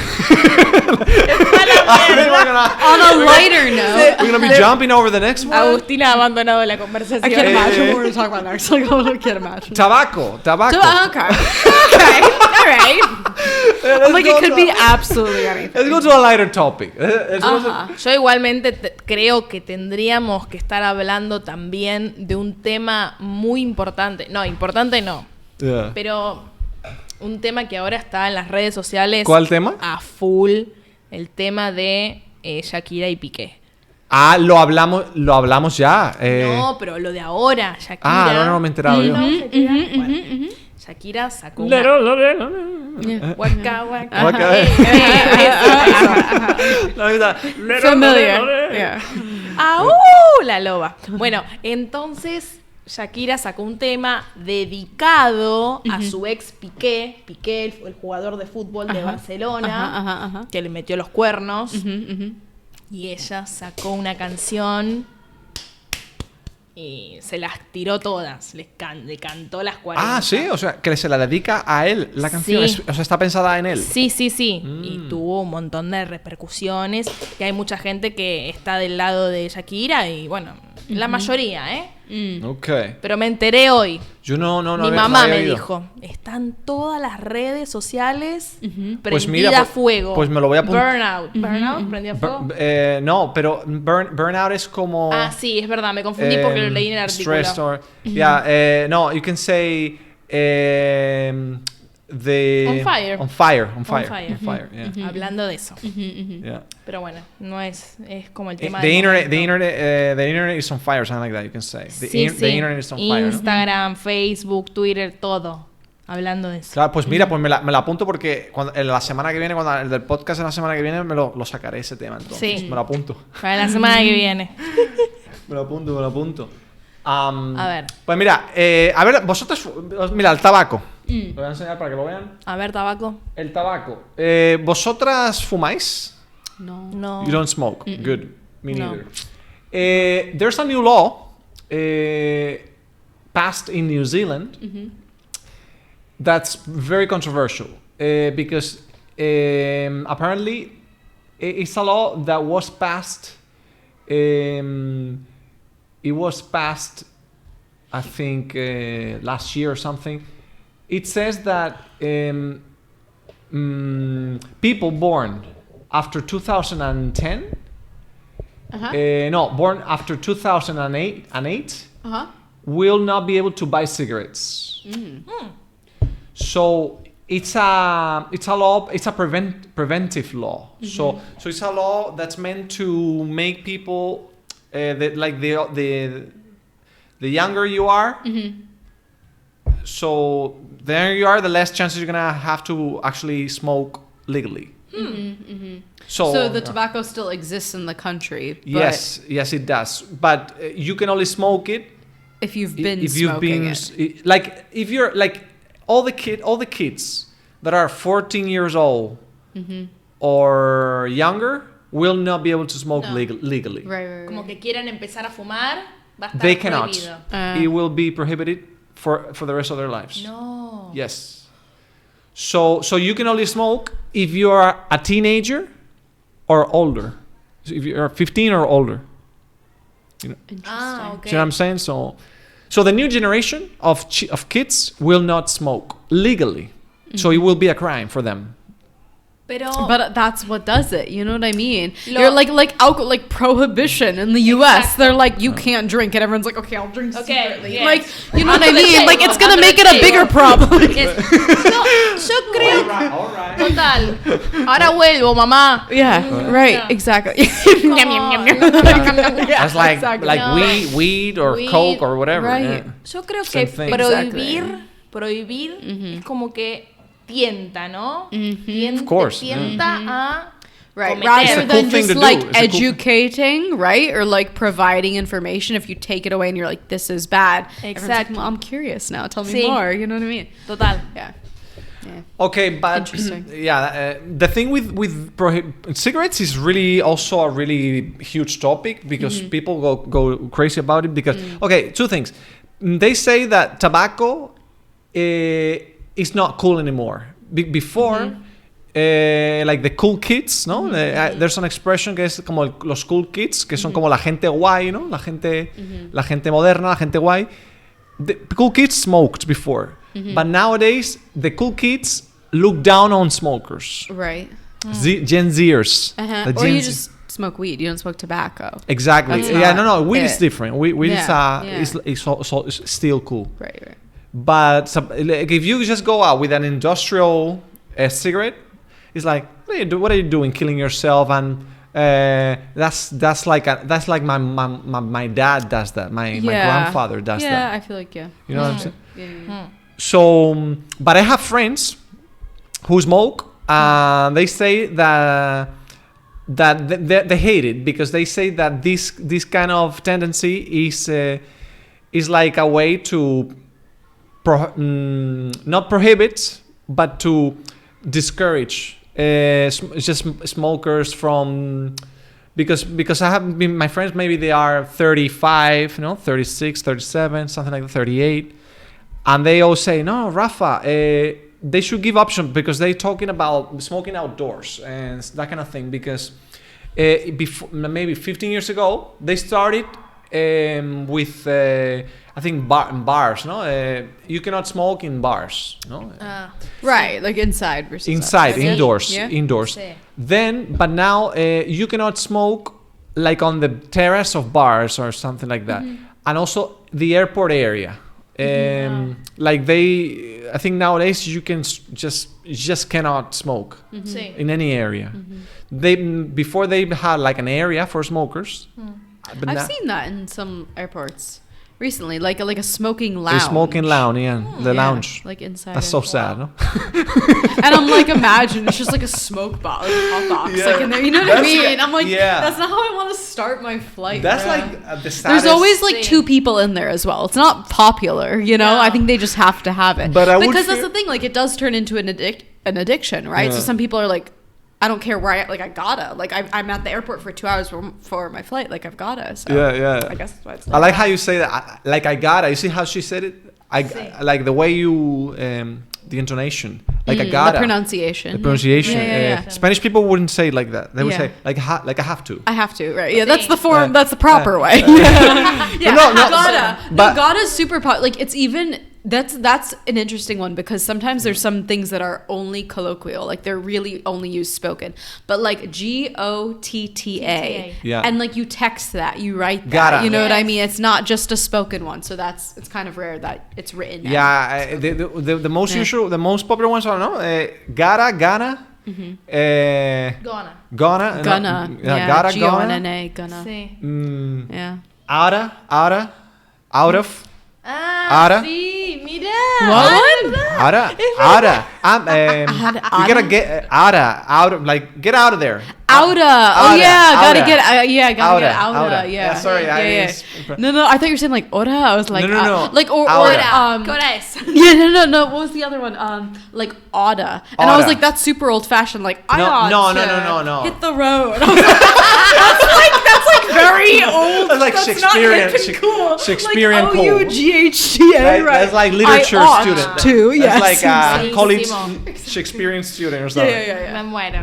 a lighter note, We're going to be jumping over the next one. Agustina ha abandonado la conversación. I can't imagine what we're going to talk about next. Like, I can't imagine. Tabaco. Okay. Okay. All right. I'm like, it could be absolutely anything. Let's go to a lighter topic. Yo igualmente creo que tendríamos que estar hablando también de un tema muy importante. No, importante no. Yeah. Pero un tema que ahora está en las redes sociales. ¿Cuál tema? A full. El tema de Shakira y Piqué. Ah, lo hablamos ya. No, pero lo de ahora, Shakira. No me he enterado yo. Shakira sacó una... Waka, waka. Familiar. Yeah. La loba. Bueno, entonces Shakira sacó un tema dedicado a su ex Piqué, el jugador de fútbol de Barcelona, que le metió los cuernos. Y ella sacó una canción y se las tiró todas, le cantó las 40. Ah, sí, o sea, que se la dedica a él la canción, Sí. o sea, está pensada en él. Sí. Y tuvo un montón de repercusiones. Y hay mucha gente que está del lado de Shakira y bueno, La mayoría, ¿eh? Okay. Pero me enteré hoy. Yo no Mi mamá me oído. dijo, están todas las redes sociales prendidas Pues mira, a fuego. pues me lo voy a apuntar. Burnout. ¿Burnout? ¿Prendido a fuego? No, pero burnout es como... Ah, sí, es verdad, me confundí porque lo leí en el artículo. Stressed or... no, you can say... the... On fire. On fire. Yeah. Hablando de eso. Yeah. Pero bueno, no es como el tema The del internet, momento. the internet is on fire, something like that. You can say the Sí, the internet is on fire. ¿No? Instagram, Facebook, Twitter, todo. Hablando de eso. Claro, pues mira, pues me la apunto porque en la semana que viene, cuando el del podcast en la semana que viene, me lo sacaré ese tema. Entonces, Sí. me lo apunto. Para la semana que viene. Me lo apunto. A ver. Pues mira, a ver, vosotros, mira, el tabaco. Lo voy a enseñar para que lo vean. A ver, tabaco. El tabaco. ¿Vosotras fumáis? No. No. You don't smoke. Good. Me No. neither. There's a new law passed in New Zealand that's very controversial because apparently it's a law that was passed. It was passed, I think, last year or something. It says that people born after 2010, born after 2008 will not be able to buy cigarettes. So it's a law. It's a preventive law. So it's a law that's meant to make people the younger you are. So the younger you are, the less chances you're gonna have to actually smoke legally. So the tobacco still exists in the country. But Yes, it does. But you can only smoke it if you've been if you've smoking been it. like if you're like all the kids that are 14 years old or younger will not be able to smoke No. legally. Right. Como que quieran empezar a fumar, va a estar They cannot. prohibido. It will be prohibited for the rest of their lives. No. Yes. So you can only smoke if you are a teenager or older. So if you are 15 or older. Ah, ok. See what I'm saying? So the new generation of kids will not smoke legally. So it will be a crime for them. Pero But that's what does it. You know what I mean? Lo- You're like alcohol, like prohibition in the U.S. Exacto. They're like, you can't drink, and everyone's like, okay, I'll drink Okay, secretly. yes. Like, you know what I Under the mean? Like, table, it's gonna under make the it a bigger table. problem. yo creo. Total. Ahora vuelvo, mamá. Yeah, right, Yeah. exactly. That's like exactly. like No. weed or Weed, coke or whatever. right. Yeah. Yo creo Same que thing. prohibir es como que tienta, ¿no? Of course, Tienta a Right, cometer. rather It's a cool than thing just to do. like It's a cool- educating, right, or like providing information. If you take it away and you're like, "This is bad," everyone's like, Exactly. well, I'm curious now. Tell me Sí. more. You know what I mean? Total. Yeah. Okay, but Interesting. yeah, the thing with cigarettes is really also a really huge topic because people go crazy about it because okay, two things. They say that tobacco is not cool anymore. Before like the cool kids, ¿no? There's an expression que es como los cool kids, que son como la gente guay, ¿no? La gente moderna, la gente guay. The cool kids smoked before, but nowadays the cool kids look down on smokers. Right. Gen Zers. The Or Gen you Z- just smoke weed. You don't smoke tobacco. exactly. That's Yeah, not no. Weed is it. different. Weed Yeah, is still cool. Right. But like, if you just go out with an industrial cigarette, it's like, what are you doing? Killing yourself, and that's like my dad does that. My grandfather does yeah, that. I feel like You know what I'm saying? Yeah. So, but I have friends who smoke, and they say that they hate it because they say that this kind of tendency is like a way to not prohibit, but to discourage just smokers from because I have been my friends, maybe they are 35, 36, 37, something like that, 38, and they all say, no, Rafa, they should give option because they're talking about smoking outdoors and that kind of thing because before, maybe 15 years ago they started with I think bars. No, you cannot smoke in bars. No, Right, like inside versus inside, outside. indoors, Yeah. indoors. Sí. Then, but now you cannot smoke like on the terrace of bars or something like that, and also the airport area. Like I think nowadays you can just cannot smoke Sí. in any area. Before they had like an area for smokers. But I've now- seen that in some airports recently, like a smoking lounge. a smoking lounge, yeah, the Yeah, lounge. like inside. That's so sad, no? And I'm like, imagine it's just like a smoke box, like a hot box, Yeah. like in there. You know what I That's- mean? I'm like, yeah. that's not how I want to start my flight. That's bro. like the saddest. There's always like thing. 2 people in there as well. It's not popular, you know. No. I think they just have to have it. But I would because that's fear- the thing. Like, it does turn into an addiction, right? So Yeah. some people are like, I don't care where I gotta. Like, I'm at the airport for 2 hours for my flight. Like, I've gotta. So Yeah. I guess that's why it's I like how you say that. I gotta. You see how she said it? I like the way you the intonation. Like I gotta. the pronunciation. The pronunciation. Yeah. Spanish people wouldn't say it like that. They would Yeah. say like I have to. I have to, right? Yeah, that's the Sí. form. That's the proper way. Yeah, No, no, gotta. but- No, gotta is super like it's even. That's an interesting one because sometimes there's some things that are only colloquial, like they're really only used spoken. But like GOTTA, Yeah. and like you text that, you write that, Gotta. you know what I Yes. mean? It's not just a spoken one, so it's kind of rare that it's written. down. Yeah, the most Yeah. usual, the most popular ones are gotta, gonna, Gonna. gonna, Gonna, yeah, yeah, gotta, G-O-N-N-A, gonna, Sí. yeah. oughta, out of, Ah, Ara. sí, mira. What? oughta. You gotta get out of, like get out of there. Outa. Oh Outa, yeah, gotta outa. get. Yeah, gotta get Outa, outa. outa. Yeah. Yeah, sorry, Yeah. No, I thought you were saying like ora. I was like, No. like or Outa. ¿Qué hora es? Yeah, no. What was the other one? Like oughta. And I was Oughta. like, that's super old fashioned. Like I No, ought no, to no. hit the road. I was like, that's like very old. That's like Not Shakespearean- hip and cool. Shakespearean like, cool. OUGHTA, right? That's like literature I ought student. to, yes. That's like a Sí, college sí, Shakespearean student or Yeah, something. yeah. Me muero.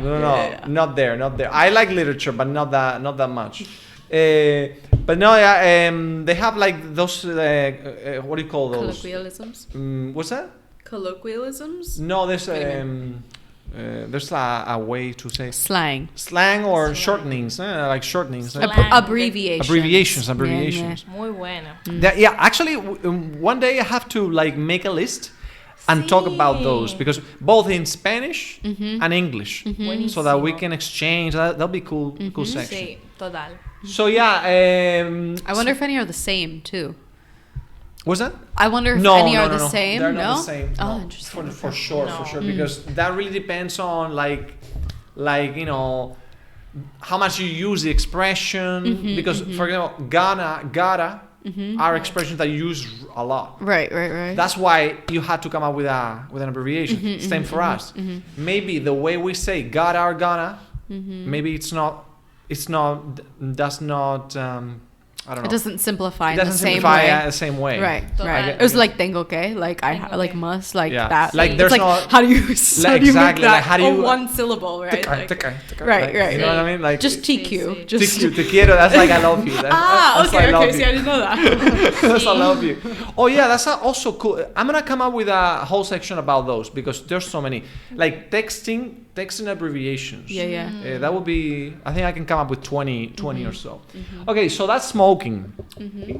No, not there. I like literature, but not that much. But no, yeah, they have like those. What do you call those? Colloquialisms. What's that? Colloquialisms. No, there's What do you there's a way to say Slang. slang or shortenings, like shortenings, Slang. Abbreviations. abbreviations. Muy bueno. Yeah, actually, one day I have to like make a list and talk about those Sí. because both in Spanish and English, so that we Buenísimo. can exchange. That'll be cool section. Sí, total. So yeah, I wonder if any are the same too. what's that? I wonder if No, any no, are no, the no. same. They're no. not the same. Oh, no. interesting. For sure, No. because that really depends on like you know how much you use the expression. Because for example, gotta are expressions that you use a lot. Right. That's why you had to come up with an abbreviation. Same for us. Maybe the way we say gotta or gonna, maybe does not. I don't know. It doesn't simplify It in the doesn't same simplify way. the same way. Right. Total. It was like tengo que, like Tengo like que. must, like Yeah. that. Like, It's there's like not- how do you Like, make exactly, that like, how do you- one syllable, right? Like, Right. right. You know what I mean? Like Just TQ. Sí. Just te quiero. That's like I love you. That's okay. I love See, you. I didn't know that. That's I love you. Oh yeah, that's also cool. I'm gonna come up with a whole section about those because there's so many. Like texting abbreviations. Yeah. That would be. I think I can come up with 20 or so. Okay, so that's smoking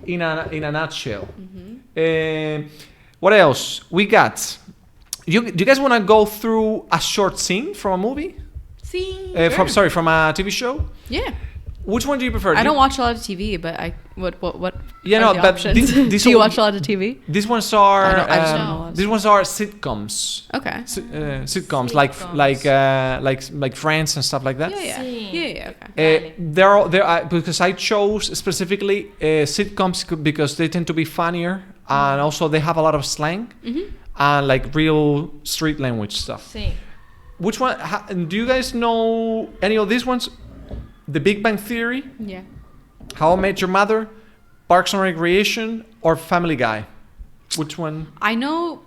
in a nutshell. What else we got? Do you guys want to go through a short scene from a movie? Sí. From a TV show. Yeah. Which one do you prefer? I don't watch a lot of TV, but what Yeah, are no, the but options? these Do you are- watch a lot of TV? These ones are I just don't know. these ones are sitcoms. Okay. Sitcoms Sitcoms. like Friends and stuff like that. Yeah. Sí. Yeah. Okay. There because I chose specifically sitcoms because they tend to be funnier and also they have a lot of slang and like real street language stuff. Sí. Which one do you guys know any of these ones? The Big Bang Theory, Yeah. How I Met Your Mother, Parks and Recreation, or Family Guy? Which one? I know.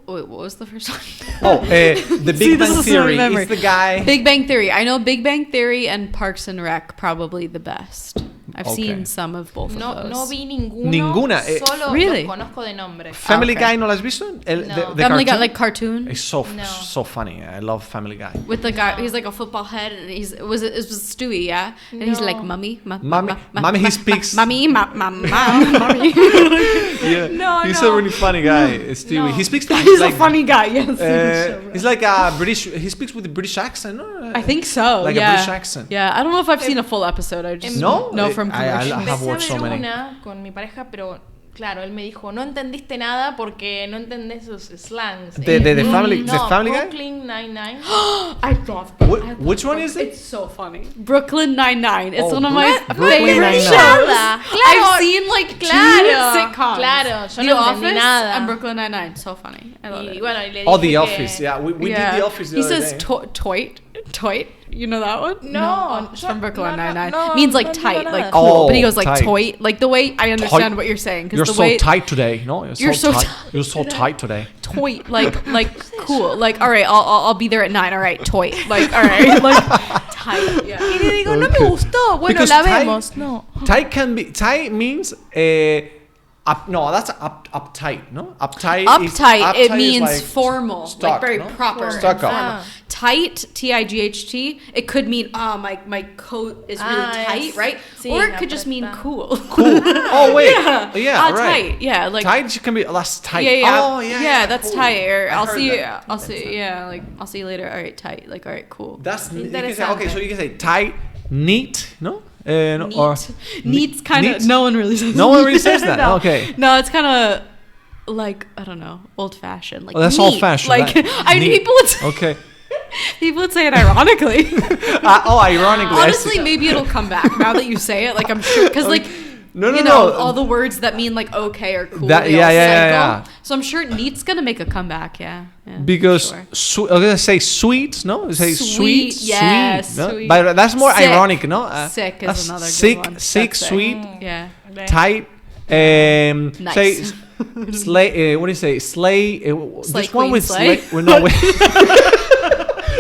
Wait, what was the first one? Oh, the Big See, Bang this is Theory. my memory. It's the guy. Big Bang Theory. I know Big Bang Theory and Parks and Rec probably the best. I've seen some of both of those. No vi ninguno. Ninguna. Solo Really? los conozco de nombre. Family Guy, ¿no la has visto? No. The Family Guy, cartoon? like cartoon? It's so funny. I love Family Guy. With the guy, he's like a football head, and it was Stewie, yeah? And he's like, Mummy, Mommy, he speaks. Mommy. Yeah, No, he's no. a really funny guy, Stewie. No. He speaks. He's like, a funny guy, yes. He's like a British. He speaks with a British accent. No? I think so, Like yeah. a British accent. Yeah, I don't know if I've seen a full episode. I just No? know from I commercials. have Empecé a watched so ver many. una con mi pareja, pero claro, él me dijo, no entendiste nada porque no entendés sus slangs. The Family Guy? Brooklyn Nine-Nine. I love Which one is it? It's so funny. Brooklyn Nine-Nine. It's Oh, one of my Brooklyn favorite Nine-Nine. shows. Claro. I've seen like Claro. two sitcoms. Claro, yo The no entendí Office nada. and Brooklyn Nine-Nine. So funny. I love Y it. bueno, y le dije Oh, The que- Office. Yeah, we did The Office the He other says day. toit. You know that one? No, it's yo- from Brooklyn no, Nine-Nine. no, Means like no digo tight, nada. like cool. Oh, but he goes like tight. toit. Like the way I understand what you're saying. You're the so way, tight today. No, You're so tight. tight. You're so tight today. Toit, like cool. Like, all right, I'll be there at 9. All right, toit. Like, all right, like tight. Yeah. Y le digo, no me Okay. gustó. Bueno, Because la tight- vemos. No. Tight means no, that's uptight. No, uptight. Uptight, it is means like formal, stuck, like very no? proper. Stuck and up. formal. Tight, T-I-G-H-T. It could mean my coat is really tight, es- right? sí, or it could just mean apretado. cool. Cool. Oh wait. yeah, right. tight. Yeah, like tight can be that's tight. yeah. Oh yeah. That's cool. tight. Or I I'll heard see you. that. I'll see. Yeah, like I'll see you later. All right, tight. Like all right, cool. That's you can say, Interesante. okay. So you can say tight, neat, no? No, or Neat's kind neat? of no one really says. No one really says that. No. Okay. No, it's kind of like I don't know, old fashioned. Like Oh, that's neat. old-fashioned, Like right. I mean, Neat. people would say, Okay. people would say it ironically. Ironically. I Honestly, see. maybe it'll come back now that you say it. Like I'm sure because like. No, you know, all the words that mean like okay or cool. That- they yeah, all yeah. cycle. So I'm sure neat's gonna make a comeback. Yeah. Because sure. I was gonna say sweet, no? Say sweet, yeah, sweet, no? sweet. But that's more Sick. ironic, no? Sick is that's another good sick, one. sick, That's sick. sweet, Yeah. tight. Nice. Say slay. What do you say? Slay. Slay There's one queen, with slay? slay. No, wait.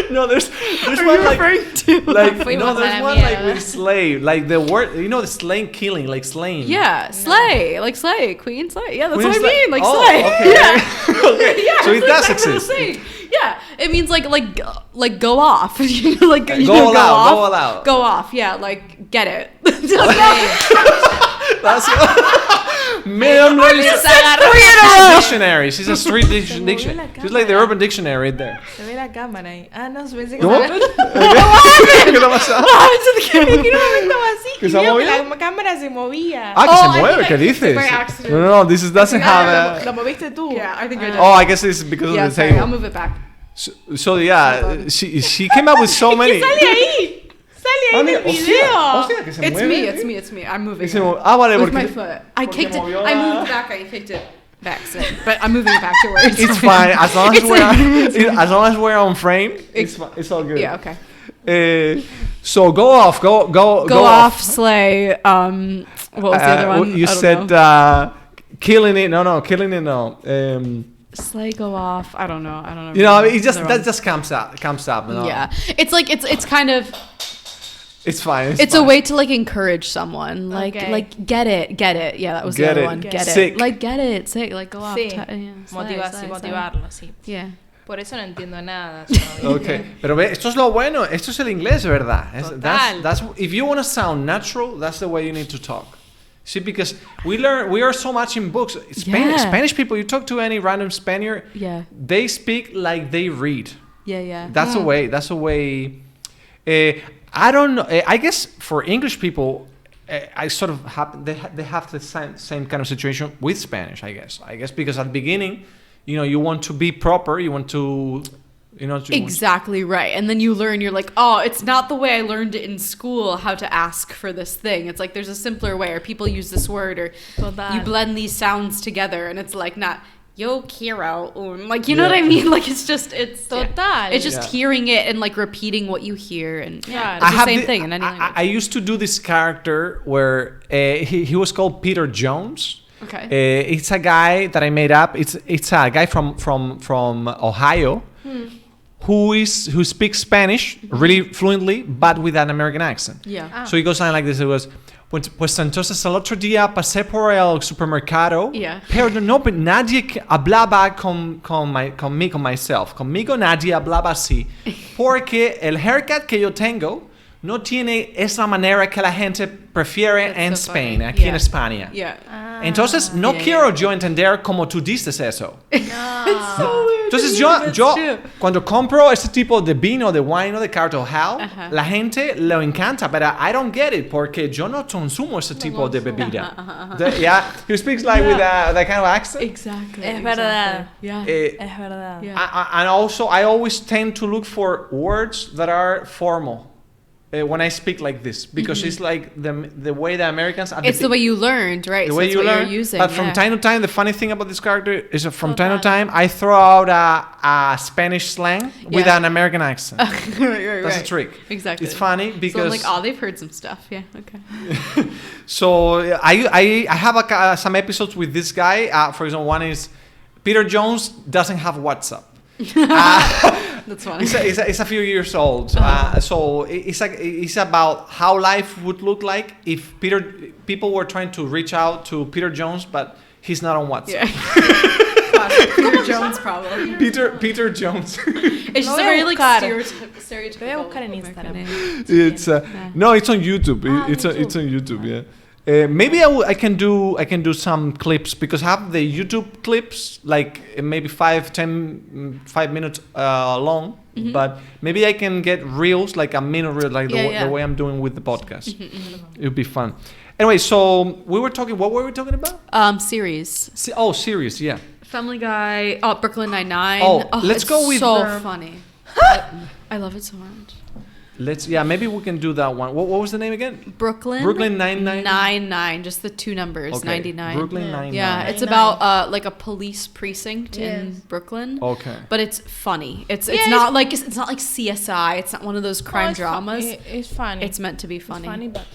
No, there's one like like Fuimos no, a there's la one like mierda. with slay, like the word, you know, the slaying, killing, like slaying. Yeah, slay, like slay, queen slay. Yeah, that's Queen what slay. I mean, like Oh, slay. okay. Yeah. Okay. Yeah, So it that's does exactly exist. the same. Yeah, it means like go off. You know, like you Go know, all go out, off. go all out. Go off. Yeah, like get it. That's Miriam Se agarró. dictionary. She's a street dictionary. la She's like the urban dictionary right there. Se ve la cámara ahí. Ah, no, pensé que ¿Cómo? se ve. ¿Qué le pasa? Es que en un momento así ¿Que y se ha veo que movido? la cámara se movía. Ah, que Oh, se I mueve. think ¿Qué I- dices? by accident. No, this doesn't have Lo a. moviste tú. Yeah, I think I did. Oh, I guess it's because yeah, of the sorry, I'll table. move it back. So yeah, she came up with so many. Sale ahí. Sale ahí en el video. Hostia, que se It's mueve. me, it's me, it's me. I'm moving. Que se it. mueve. Ah, vale, With porque. my foot. I porque kicked it. movió I la- moved back. I kicked it back. So, but I'm moving it back to where It's fine as long as It's we're as long as we're on frame. It's all good. Yeah. Okay. So go off. Go off. Slay. What was the other one? You I don't said know. killing it. No, killing it. No. Slay. Go off. I don't know. You know, it just Other that one. just comes up. You know? Yeah. It's like it's kind of It's fine. it's fine. a way to like encourage someone. Like Okay. like get it. Yeah, that was Get the other it. one. Get Sick. it. Like get it. Sick. Like go off. Sí. Yeah, slay, slay. Motivarlo, sí. Yeah. Por eso no entiendo nada. todavía. Okay, pero ve, esto es lo bueno. Esto es el inglés, ¿verdad? Total. That's if you want to sound natural, that's the way you need to talk. See, because we are so much in books. Yeah. Spanish people, you talk to any random Spaniard, Yeah. they speak like they read. Yeah. That's a way. That's a way. I don't know. I guess for English people, I sort of have they have the same kind of situation with Spanish. I guess because at the beginning, you want to be proper. You want to, Exactly right. And then you learn, you're like, oh, it's not the way I learned it in school, how to ask for this thing. It's like there's a simpler way, or people use this word, or Total. you blend these sounds together, and it's like not yo quiero like, you know what I mean? Like it's Total. it's just Yeah. hearing it and like repeating what you hear, and Claro. it's the same thing in any I language. used to do this character where he was called Peter Jones. Okay. It's a guy that I made up. It's a guy from Ohio. who speaks Spanish really fluently, but with an American accent. Yeah. So he goes something like this. It was, pues entonces el otro día pasé por el supermercado, pero no nadie hablaba conmigo, myself. Conmigo nadie hablaba así, porque el haircut que yo tengo no tiene esa manera que la gente prefiere en Spain, aquí en España. Entonces no quiero yo entender cómo tú dices eso. Entonces yo cuando compro este tipo de vino, de wine o de cartojal, la gente lo encanta, pero I don't get it porque yo no consumo ese tipo de bebida. He speaks like with that kind of accent. Exactly. Es verdad. Es verdad. And also I always tend to look for words that are formal. When I speak like this, because it's like the way the Americans... It's the way you learned, right? The way you learn. You're using, but from time to time, the funny thing about this character is that from time to time, I throw out a Spanish slang with an American accent. right. That's a trick. Exactly. It's funny because... So I'm like, oh, they've heard some stuff. Yeah, okay. So I have some episodes with this guy. For example, one is Peter Jones doesn't have WhatsApp. That's funny. It's a few years old. So it's about how life would look like if people were trying to reach out to Peter Jones, but he's not on WhatsApp. Yeah. Peter Jones problem. Peter Jones. It's just a very like stereotypical. Voy a buscar en Instagram. It's no, it's on YouTube. It's on YouTube. Yeah. Maybe I can do some clips because I have the YouTube clips like maybe 5 minutes long, but maybe I can get reels like a minute reel like the way I'm doing with the podcast. It would be fun. Anyway, so what were we talking about? Series. Series, yeah. Family Guy. Oh, Brooklyn Nine-Nine. Let's go with so funny. I love it so much. Maybe we can do that one. What was the name again? Brooklyn Nine-Nine. 99, just the two numbers, okay. 99. Brooklyn Nine-Nine. Yeah, it's about like a police precinct in Brooklyn. Okay. But it's funny. It's not like CSI. It's not one of those crime dramas. It's funny. It's meant to be funny. It's funny, but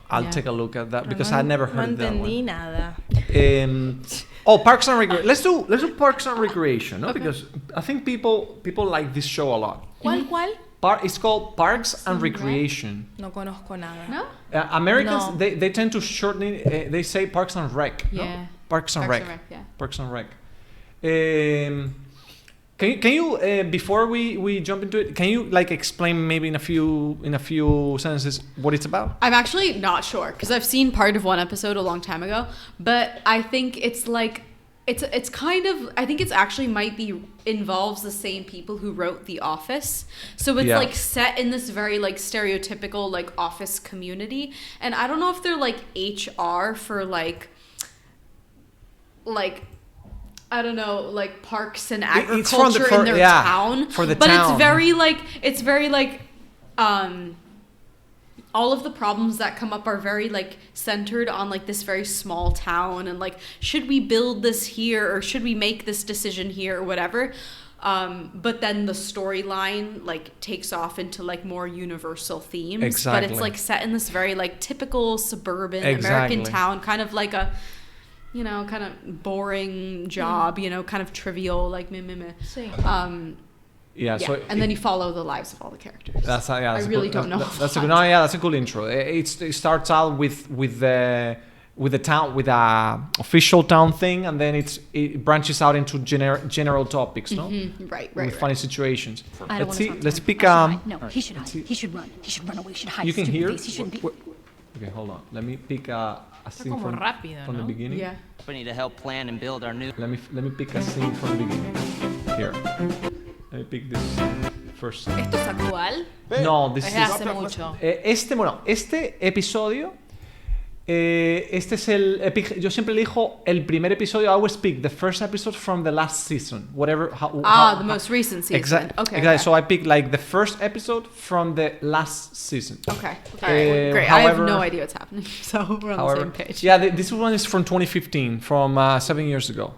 I'll take a look at that because I never heard that one. No entendí nada. Parks and Recreation. Let's do Parks and Recreation, no? Okay. Because I think people like this show a lot. ¿Cuál? It's called Parks and Recreation. No conozco nada. No? Americans, they tend to shorten it. They say Parks and Rec. Yeah. No? Parks and Rec. Yeah. Parks and Rec. Can you before we jump into it, can you like explain maybe in a few sentences what it's about? I'm actually not sure because I've seen part of one episode a long time ago, but I think it's like it's kind of, I think it's actually involves the same people who wrote The Office. So it's like set in this very like stereotypical like office community, and I don't know if they're like HR for like I don't know, like parks and agriculture in their town. For the but town. It's very like all of the problems that come up are very like centered on like this very small town and like, should we build this here or should we make this decision here or whatever. But then the storyline like takes off into like more universal themes. Exactly. But it's like set in this very like typical suburban American town, kind of like a, you know, kind of boring job, you know, kind of trivial, like meh. So and then you follow the lives of all the characters. I really don't know. That's a cool intro. It starts out with the town, with a official town thing, and then it branches out into general topics, no? Right. With funny situations. Let's pick. No, he should hide. He should run. He should run away. He should hide. You can hear. He shouldn't be. Okay, hold on. Let me pick a scene from the beginning. Yeah. We need to help plan and build our new. Let me pick a scene from the beginning. Here. Let me pick this first scene. ¿Esto es actual? No, this Es is hace mucho. Este episodio. Este es yo siempre elijo el primer episodio. I always pick the first episode from the last season, whatever. The most recent season. Exactly. Okay. So I pick like the first episode from the last season. Okay. All right. Great. I have no idea what's happening, so we're on the same page. Yeah, this one is from 2015, from 7 years ago.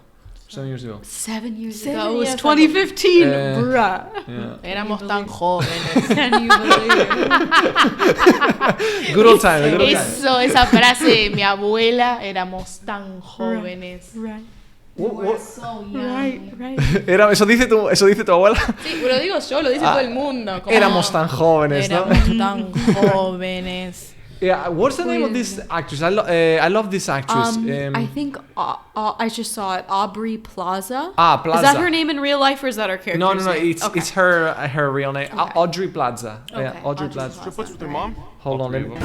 7 years ago. 7 years ago. It was 2015, bruh. Yeah. Éramos tan jóvenes. Can you believe it? Good old time. Esa frase de mi abuela, éramos tan jóvenes. Right. So young. Era, eso dice tu abuela. Sí, lo digo yo, lo dice todo el mundo. Como, Éramos tan jóvenes, ¿no? Éramos tan jóvenes. Yeah, what's the name of this actress? I love this actress. I think I just saw it. Aubrey Plaza. Plaza. Is that her name in real life or is that her character's No, name? it's her real name. Okay. Audrey Plaza. Okay, Yeah, Audrey Audrey Plaza. Plaza. What's with their mom? Hold on, let me.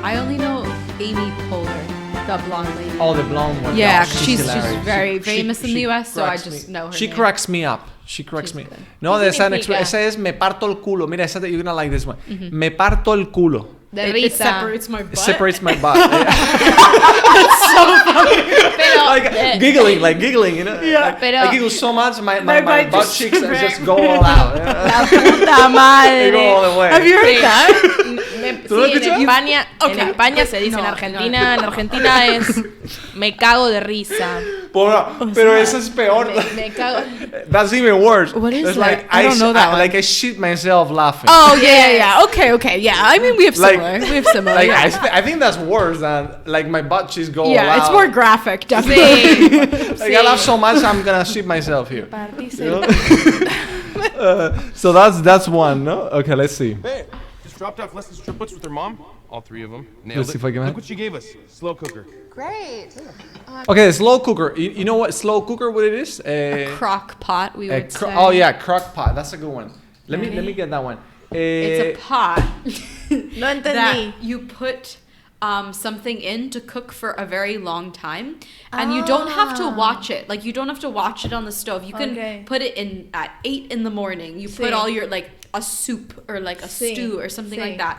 I only know Amy Poehler, the blonde lady. Oh, the blonde one. Yeah, Oh, she's hilarious. very She- famous in the she US, so I cracks just me. know her She name. cracks me up. She cracks me. good. No, ¿Qué there's an significa? ese es me parto el culo. Mira, esa you're gonna like this one. Me parto el culo. De It risa. separates my butt. It separates my butt. Pero, like giggling, you know. Yeah. Like, Pero- I giggle so much, my butt butt just cheeks just go all out. la puta They go all madre. the way. Have you heard Sí. that? ¿Tú lo Sí, en escuchas? España, Okay. en España se dice No, en Argentina. En Argentina es me cago de risa. Pero eso es peor. Me cago. That's even worse. What is It's that? like I don't know that one. like I shit myself laughing. Oh yeah. Okay. Yeah, I mean we have similar. Like yeah. I think that's worse than like my butt cheeks go all Yeah, out. it's more graphic, definitely. Sí. Like I laugh so much, I'm gonna shit myself here. Partís You el- know? So that's one, no? Okay, let's see. Hey, just dropped off Leslie's triplets with her mom. All three of them. Nailed Let's it. see if I can- Look what she gave us. Slow cooker. Great. Okay, slow cooker. You know what slow cooker? What it is? Crock pot, we would say. Oh yeah, crock pot. That's a good one. Let me get that one. It's a pot No entendí. that you put something in to cook for a very long time, and you don't have to watch it. Like you don't have to watch it on the stove. You can Okay. put it in at 8 in the morning. You put Sí. all your like a soup or like a Sí. stew or something Sí. like that.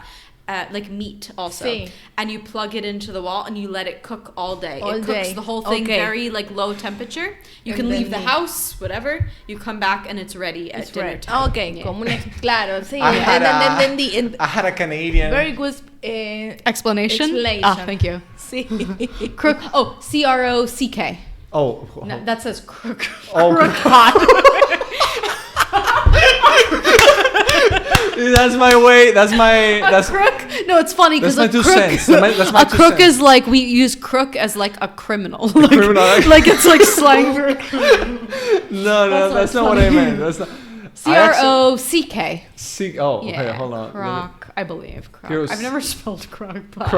Like meat also, Sí. and you plug it into the wall and you let it cook all day. All It cooks day. the whole thing Okay. very like low temperature. You can leave the Entendí. house, whatever. You come back and it's ready at It's dinner right. time. Ok, Yeah. como un claro, sí, I had entendí. I had a Canadian. Very good Explanation. explanation. Ah, thank you. Sí. Crook. Oh, CROCK. Oh. No, that says crook. Oh. Crook pot. That's my way. That's Crook. No, it's funny because That's a my 2 crook. cents. That's my A 2 crook cents. is like we use crook as like a criminal. Like, criminal. like it's like slang for a criminal. No, that's not what I meant. That's not. CROCK. Okay, hold on. Crock. I believe crock. Here's- I've never spelled crock pot.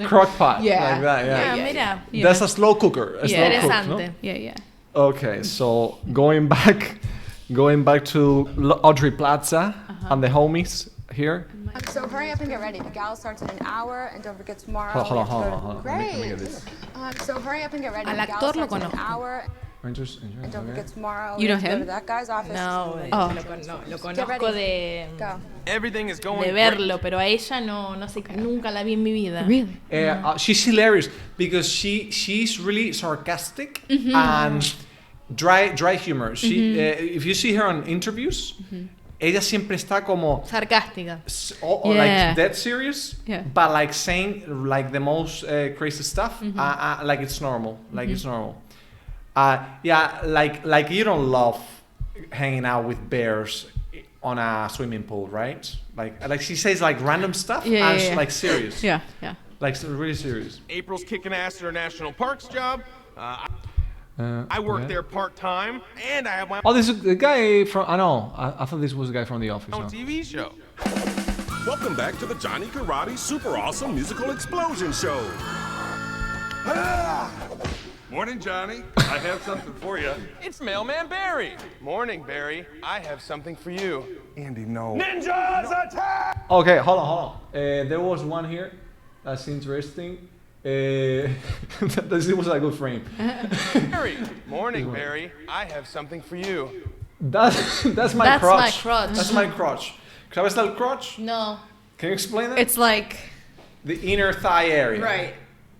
Crock pot. Yeah. Like that, yeah. Ah, mira. Yeah. That's a slow cooker. A slow cook, no? Interesante. Yeah. Okay, so going back to Audrey Plaza and the homies here. So hurry up and get ready. The gala starts in an hour, and don't forget tomorrow. Hold on, we have to go to- hold on. Let me Great. get this. So hurry up and get ready. Al The gala actor lo starts in an conozco. hour, and don't Okay. forget tomorrow. You we know have to go him? to that guy's office. No, Oh. lo Get conozco ready. Go. Everything is going de great. verlo, pero a ella no sé, nunca la vi en mi vida. Really? She's hilarious because she's really sarcastic and dry humor. She if you see her on interviews, ella siempre está como Sarcástica. or Yeah. like dead serious, Yeah. but like saying like the most crazy stuff, like it's normal, like it's normal. Yeah, like you don't love hanging out with bears on a swimming pool, right? Like she says like random stuff Yeah, and yeah, she's yeah. like serious, Yeah. like really serious. April's kicking ass at her national parks job. I work there part time, and I have my Oh, this is the guy from. I know. I thought this was the guy from The Office. own No? TV show. Welcome back to the Johnny Karate Super Awesome Musical Explosion Show. Morning, Johnny. I have something for you. It's Mailman Barry. Morning, Barry. I have something for you. Andy, no. Ninjas attack! Okay, hold on. There was one here. That's interesting. This was a good frame. Barry. Morning, Barry. I have something for you. That's my That's my crotch. crotch. That's my crotch. ¿Sabes el crotch? No. Can you explain that? It's like The inner thigh area. right,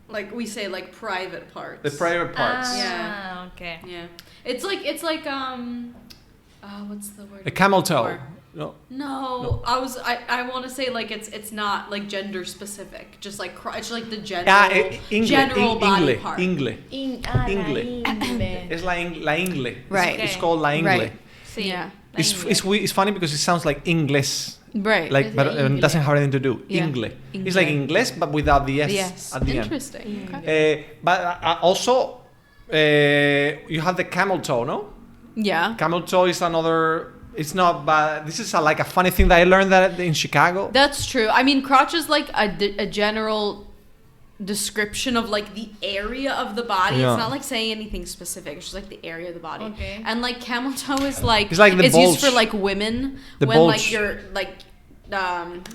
like we say, like private parts. The private parts. Ah, ok. Yeah, it's like what's the word? A camel toe. for- No. No, I want to say like it's not like gender specific, just like it's like the general general body part. Ingle. La Ingle. ingle. It's like la ingle. Right. It's called la ingle. Right. Sí. Yeah. la ingle. It's funny because it sounds like Ingles. Right. Like, Es but la ingle. it doesn't have anything to do. Yeah. Ingle. It's Ingle. like Ingles, but without the S Yes. at the end. Interesting. Okay. But also, You have the camel toe, no? Yeah. Camel toe is another. It's not bad. This is like a funny thing that I learned that in Chicago. That's true. I mean, crotch is like a general description of like the area of the body. Yeah. It's not like saying anything specific. It's just like the area of the body. Okay. And like camel toe is like It's like the it's used bulge. for like women The when bulge. like you're like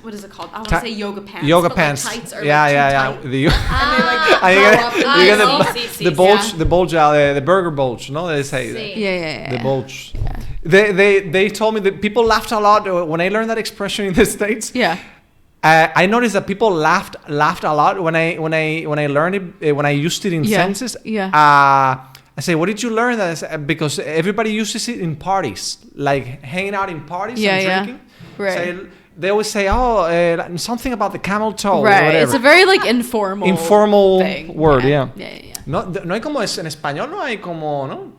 what is it called? I want to say yoga pants. Yoga but, pants. Like, tights are Yeah, like, yeah, too yeah. tight. The, And they, like, you go up get and the, down. the bulge, Yeah. the bulge, the burger bulge. No, they say that. Yeah. The bulge. They told me that people laughed a lot when I learned that expression in the States. Yeah. I noticed that people laughed a lot when I learned it when I used it in sentences. Yeah. I say, what did you learn that? Because everybody uses it in parties, like hanging out in parties and drinking. Right. So they always say, something about the camel toe. Right. Or whatever. It's a very like informal thing. Word. Yeah. Yeah. No hay como en español no hay como no.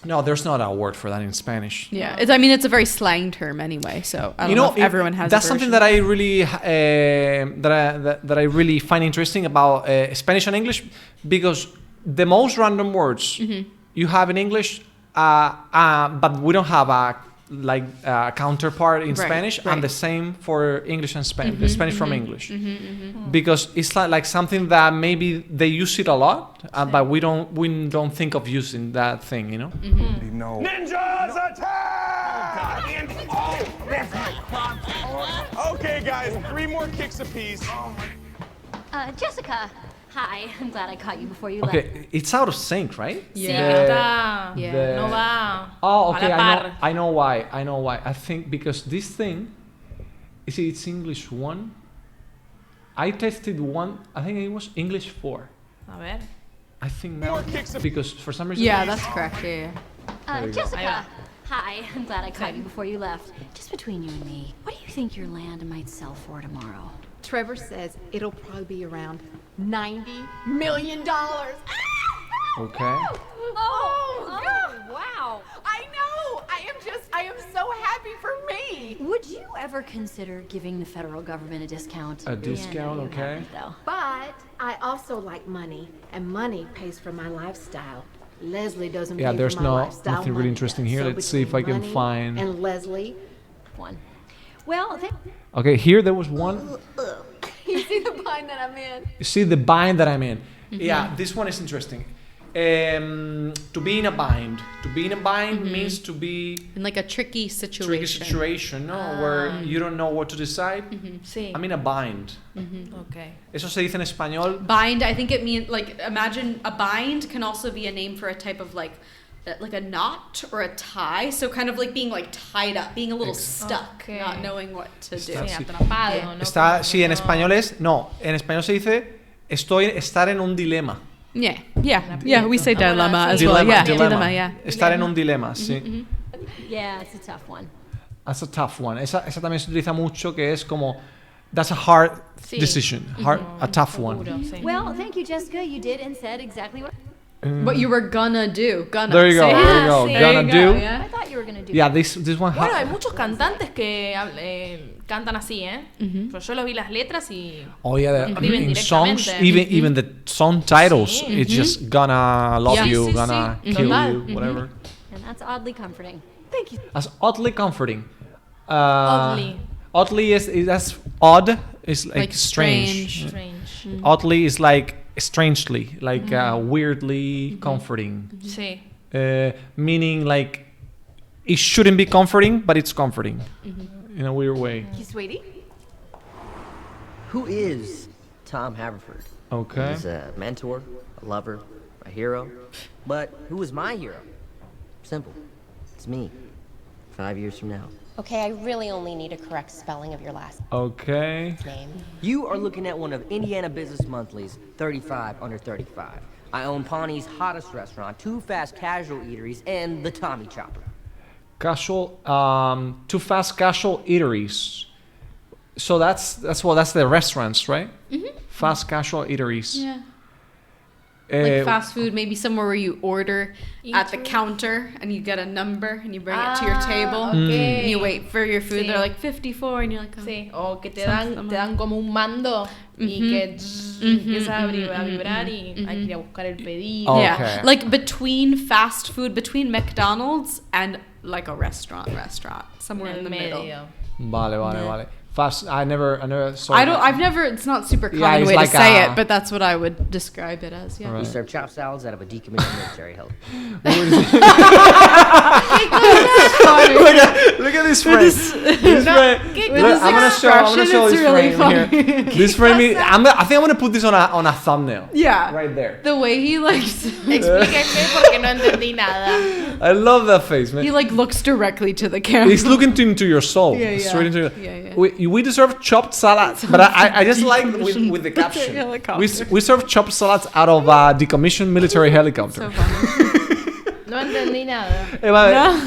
No, there's not a word for that in Spanish. Yeah, it's a very slang term anyway. So I don't know if everyone has. That's a something version. that I really that I really find interesting about Spanish and English, because the most random words you have in English, but we don't have a counterpart in Spanish, and the same for English and Spanish, Spanish from English, because it's like something that maybe they use it a lot, but we don't think of using that thing, you know. No. Ninjas attack! Okay, guys, 3 more kicks apiece. Jessica. Hi, I'm glad I caught you before you left. Okay, it's out of sync, right? Está. The- No va. Oh, a okay. la par. I know why. I think because this thing, you see, it's English 1. I tested 1. I think it was English 4. A ver. I think now because for some reason. Yeah, that's correct. Yeah. There you go. Jessica. Hi, I'm glad I caught you before you left. Just between you and me, what do you think your land might sell for tomorrow? Trevor says it'll probably be around $90 million. Okay. Oh, wow. I know. I am so happy for me. Would you ever consider giving the federal government a discount? A discount, you okay. haven't, though. But I also like money, and money pays for my lifestyle. Leslie doesn't Yeah, pay there's for my lifestyle. nothing really money interesting does. here. So Let's see if I between can money find. And Leslie. One. Well, Okay, here there was one. You see the bind that I'm in? You see the bind that I'm in. Yeah, this one is interesting. To be in a bind. To be in a bind means to be In like a tricky situation. tricky situation, no, where you don't know what to decide. Sí. I'm in a bind. Okay. Eso se dice en español. Bind, I think it means like imagine a bind can also be a name for a type of like a knot or a tie. So kind of like being like tied up, being a little stuck, Okay. not knowing what to do. Sí, Sí. atrapado, ¿no? Está, Como sí, en no- español es, no, en español se dice estar en un dilema. Yeah, we say Ah, bueno, dilemma sí. as well. Yeah, Dilemma. dilemma, yeah. Estar en un dilema, sí. yeah, it's a tough one. That's a tough one. Esa también se utiliza mucho, que es como, that's a hard Sí. decision, a tough one. Seguro, sí. Well, thank you, Jessica. You did and said exactly what What you were gonna do. Gonna. There you go, say. there you go. sí. Gonna There you go, do. yeah. I thought you were going to do. Yeah, this one Bueno, hay muchos cantantes que cantan así, ¿eh? Pero yo los vi las letras y... Oh yeah, Escriben in songs, directamente. even the song titles, Sí. it's just gonna love Yeah. you, Sí, sí, gonna sí. kill Total. you, whatever. And that's oddly comforting. Thank you. That's oddly comforting. Oddly. Oddly is that's odd. Is like, Like strange. Strange. Oddly is like strangely, like weirdly comforting. Sí. Meaning like it shouldn't be comforting, but it's comforting in a weird way. You sweetie. Who is Tom Haverford? Okay. He's a mentor, a lover, a hero. But who is my hero? Simple. It's me. 5 years from now. Okay, I really only need a correct spelling of your last Okay. name. You are looking at one of Indiana Business Monthly's 35 under 35. I own Pawnee's hottest restaurant, 2 fast casual eateries, and the Tommy Chopper. Casual, too fast casual eateries. So that's the restaurants, right? Fast casual eateries. Yeah. Like fast food, maybe somewhere where you order at the counter and you get a number and you bring it to your table and you wait for your food. They're like 54 and you're like, sí. O que te dan como un mando y que empieza a vibrar y hay que ir a buscar el pedido. Yeah, like between fast food, between McDonald's and like a restaurant, somewhere in the middle. Vale. Fast. I never saw. I've never. It's not super common way like to say it, but that's what I would describe it as. Yeah. We serve chopped salads out of a decommissioned military helicopter. Look at this frame. I'm gonna show this frame here. This frame. I think I'm gonna put this on a thumbnail. Yeah. Right there. The way he likes. Explíquenme porque no entendí nada. I love that face, man. He like looks directly to the camera. He's looking into your soul. Straight into your. We deserve chopped salads, but I just like with the caption. We serve chopped salads out of a decommissioned military helicopter. So funny. No entendí nada.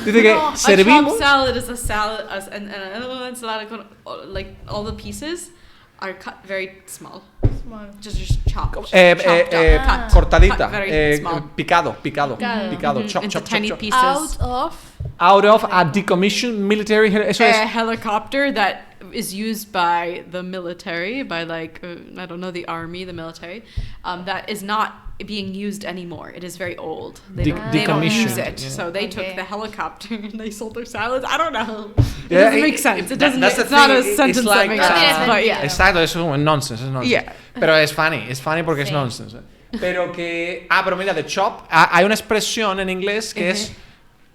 Dice que servimos. A chopped salad is a salad, and another ensalada con, like all the pieces are cut very small. Just chopped. Cortadita. Very small. Picado. Chop. Tiny pieces. Out of a decommissioned military helicopter that is used by the military, by like I don't know, the army, the military, that is not being used anymore. It is very old. They don't use it. Yeah. So they took the helicopter and they sold their salads. I don't know. It doesn't make sense. It doesn't. It's not a sentence that makes sense. But yeah. Exacto, eso es nonsense. Yeah. Pero es funny porque es nonsense. Pero que pero mira, de chop, hay una expresión en inglés que es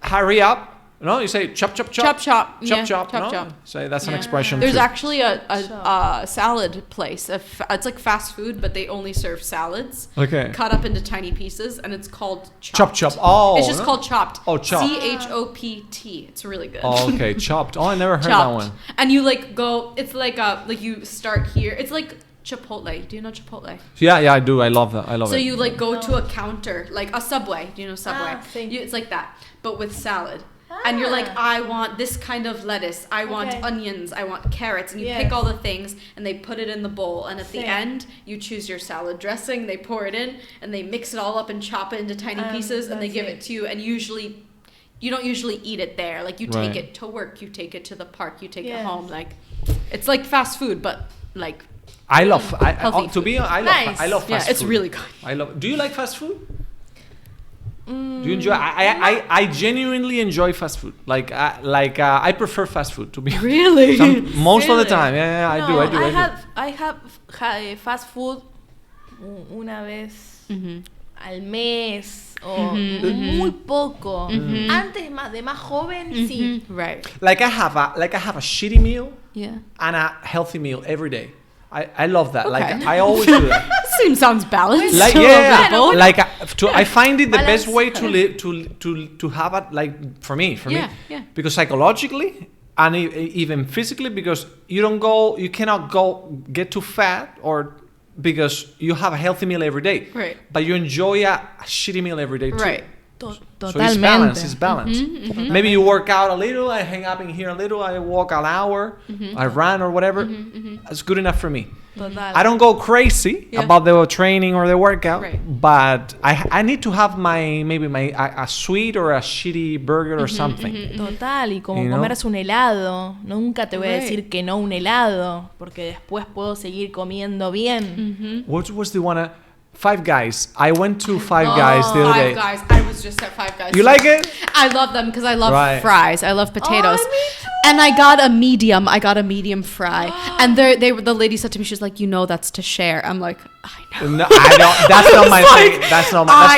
hurry up. No, you say chop. No? So that's an expression. There's too. actually a salad place. It's like fast food, but they only serve salads. Okay. Cut up into tiny pieces, and it's called chopped. Chop. Oh. It's just called chopped. Oh, chopped. CHOPT. It's really good. Oh, okay, chopped. Oh, I never heard that one. And you like go. It's like you start here. It's like Chipotle. Do you know Chipotle? Yeah, I do. I love that. So you like go to a counter, like a Subway. Do you know Subway? It's like that, but with salad. And you're like, I want this kind of lettuce, I want onions, I want carrots, and you pick all the things and they put it in the bowl, and at the end you choose your salad dressing, they pour it in and they mix it all up and chop it into tiny pieces and they give it to you, and usually you don't usually eat it there, like you take it to work, you take it to the park, you take it home, like it's like fast food but like I love fast food. Fast food. It's really good. Do you like fast food? Do you enjoy? I genuinely enjoy fast food. I prefer fast food to be really most of the time. Yeah, I do. I have fast food una vez al mes o muy poco. Antes de más joven, sí. Right. Like I have a shitty meal and a healthy meal every day. I love that. Okay. Like I always do that. Sounds balanced. Like I find it the best way to live to have it, like for me because psychologically and even physically, because you cannot get too fat, or because you have a healthy meal every day, right? But you enjoy a shitty meal every day too. Right. So it's balance. Maybe you work out a little, I hang up in here a little, I walk an hour, I run or whatever. That's good enough for me. I don't go crazy about the training or the workout, but I need to have a sweet or a shitty burger or something. Total, y como comerse un helado. Nunca te voy a decir que no un helado, porque después puedo seguir comiendo bien. What was the one? Five Guys. I went to Five Guys the other day. Five Guys. I was just at Five Guys. You like it? I love them because I love fries. I love potatoes. And I got a medium fry. And the lady said to me, she's like, that's to share. I'm like, I know. No, I don't. That's not my thing. That's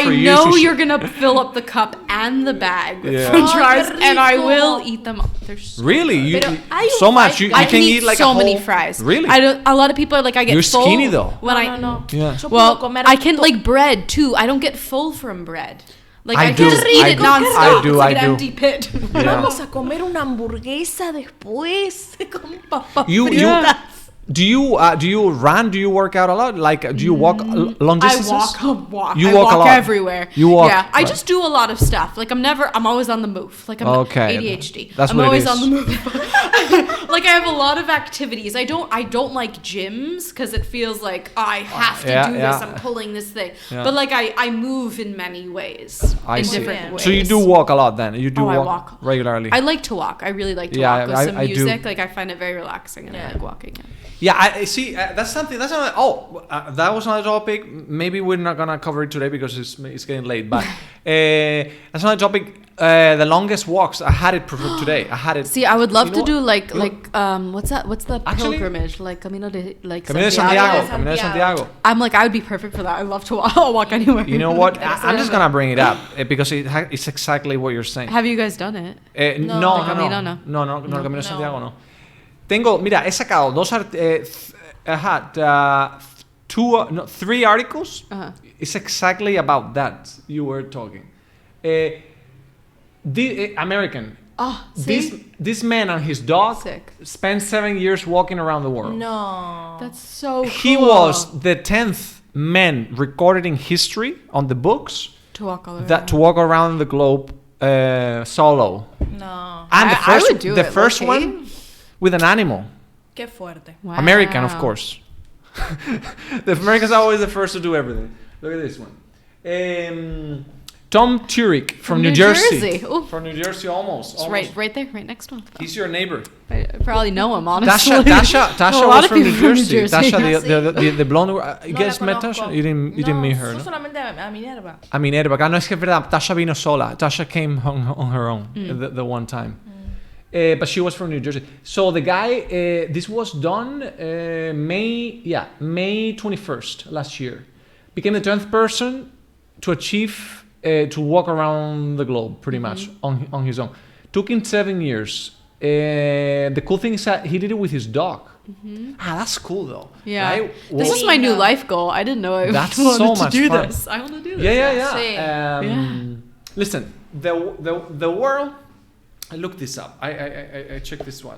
for you. I know you're gonna fill up the cup and the bag with French fries, and I will eat them. They're so really good. So much. You can eat like so a whole, many fries. Really? A lot of people are like, I get You're full. You're skinny though. No. Well, I can like bread too. I don't get full from bread. Like I do. just eat it nonstop. It's like an empty pit. Vamos a comer una hamburguesa después con papas you fritas. Do you run? Do you work out a lot? Like, do you walk long distances? I walk. You I walk a lot. everywhere. You walk. Yeah, I right. just do a lot of stuff. Like I'm always on the move. Like I'm ADHD. That's I'm what always it is. on the move. Like I have a lot of activities. I don't like gyms because it feels like I have to do this. I'm pulling this thing. Yeah. But like I move in many ways. Different ways. So you do walk a lot then? You do I walk regularly? I like to walk. I really like to walk with some music. Like I find it very relaxing and I like walking. Yeah, I see. That's something. That was another topic. Maybe we're not gonna cover it today because it's getting late. But that's another topic. The longest walks. I had it today. I had it. See, I would love to do like what's that? What's the pilgrimage? Like Camino de Santiago. Camino de Santiago. I'm like I would be perfect for that. I love to walk. I'll walk anywhere. You know what? I'm just gonna bring it up because it's exactly what you're saying. Have you guys done it? No. Camino de Santiago no. Mira, he sacado three articles. It's exactly about that you were talking. The American. This man and his dog spent 7 years walking around the world. No. That's so cool. He was the 10th man recorded in history on the books to walk around the globe solo. No. And the I first one with an animal. Qué fuerte. Wow. American, of course. The Americans are always the first to do everything. Look at this one. Tom Turek from New Jersey. From New Jersey, almost. Right there, right next to him. He's your neighbor. I probably know him, honestly. Tasha was from New Jersey. Tasha, the blonde. You guys met Tasha? You didn't meet her, no? Solamente a Minerva. A Minerva. No, es que es verdad. Tasha vino sola. Tasha came on her own the one time. But she was from New Jersey. So the guy, this was done May 21st last year. Became the 10th person to achieve to walk around the globe pretty much on his own. Took him 7 years. The cool thing is that he did it with his dog. That's cool though. Yeah, right? This is my new life goal. I didn't know I wanted to do this. I want to do this. Yeah. Listen, the world. I looked this up. I checked this one.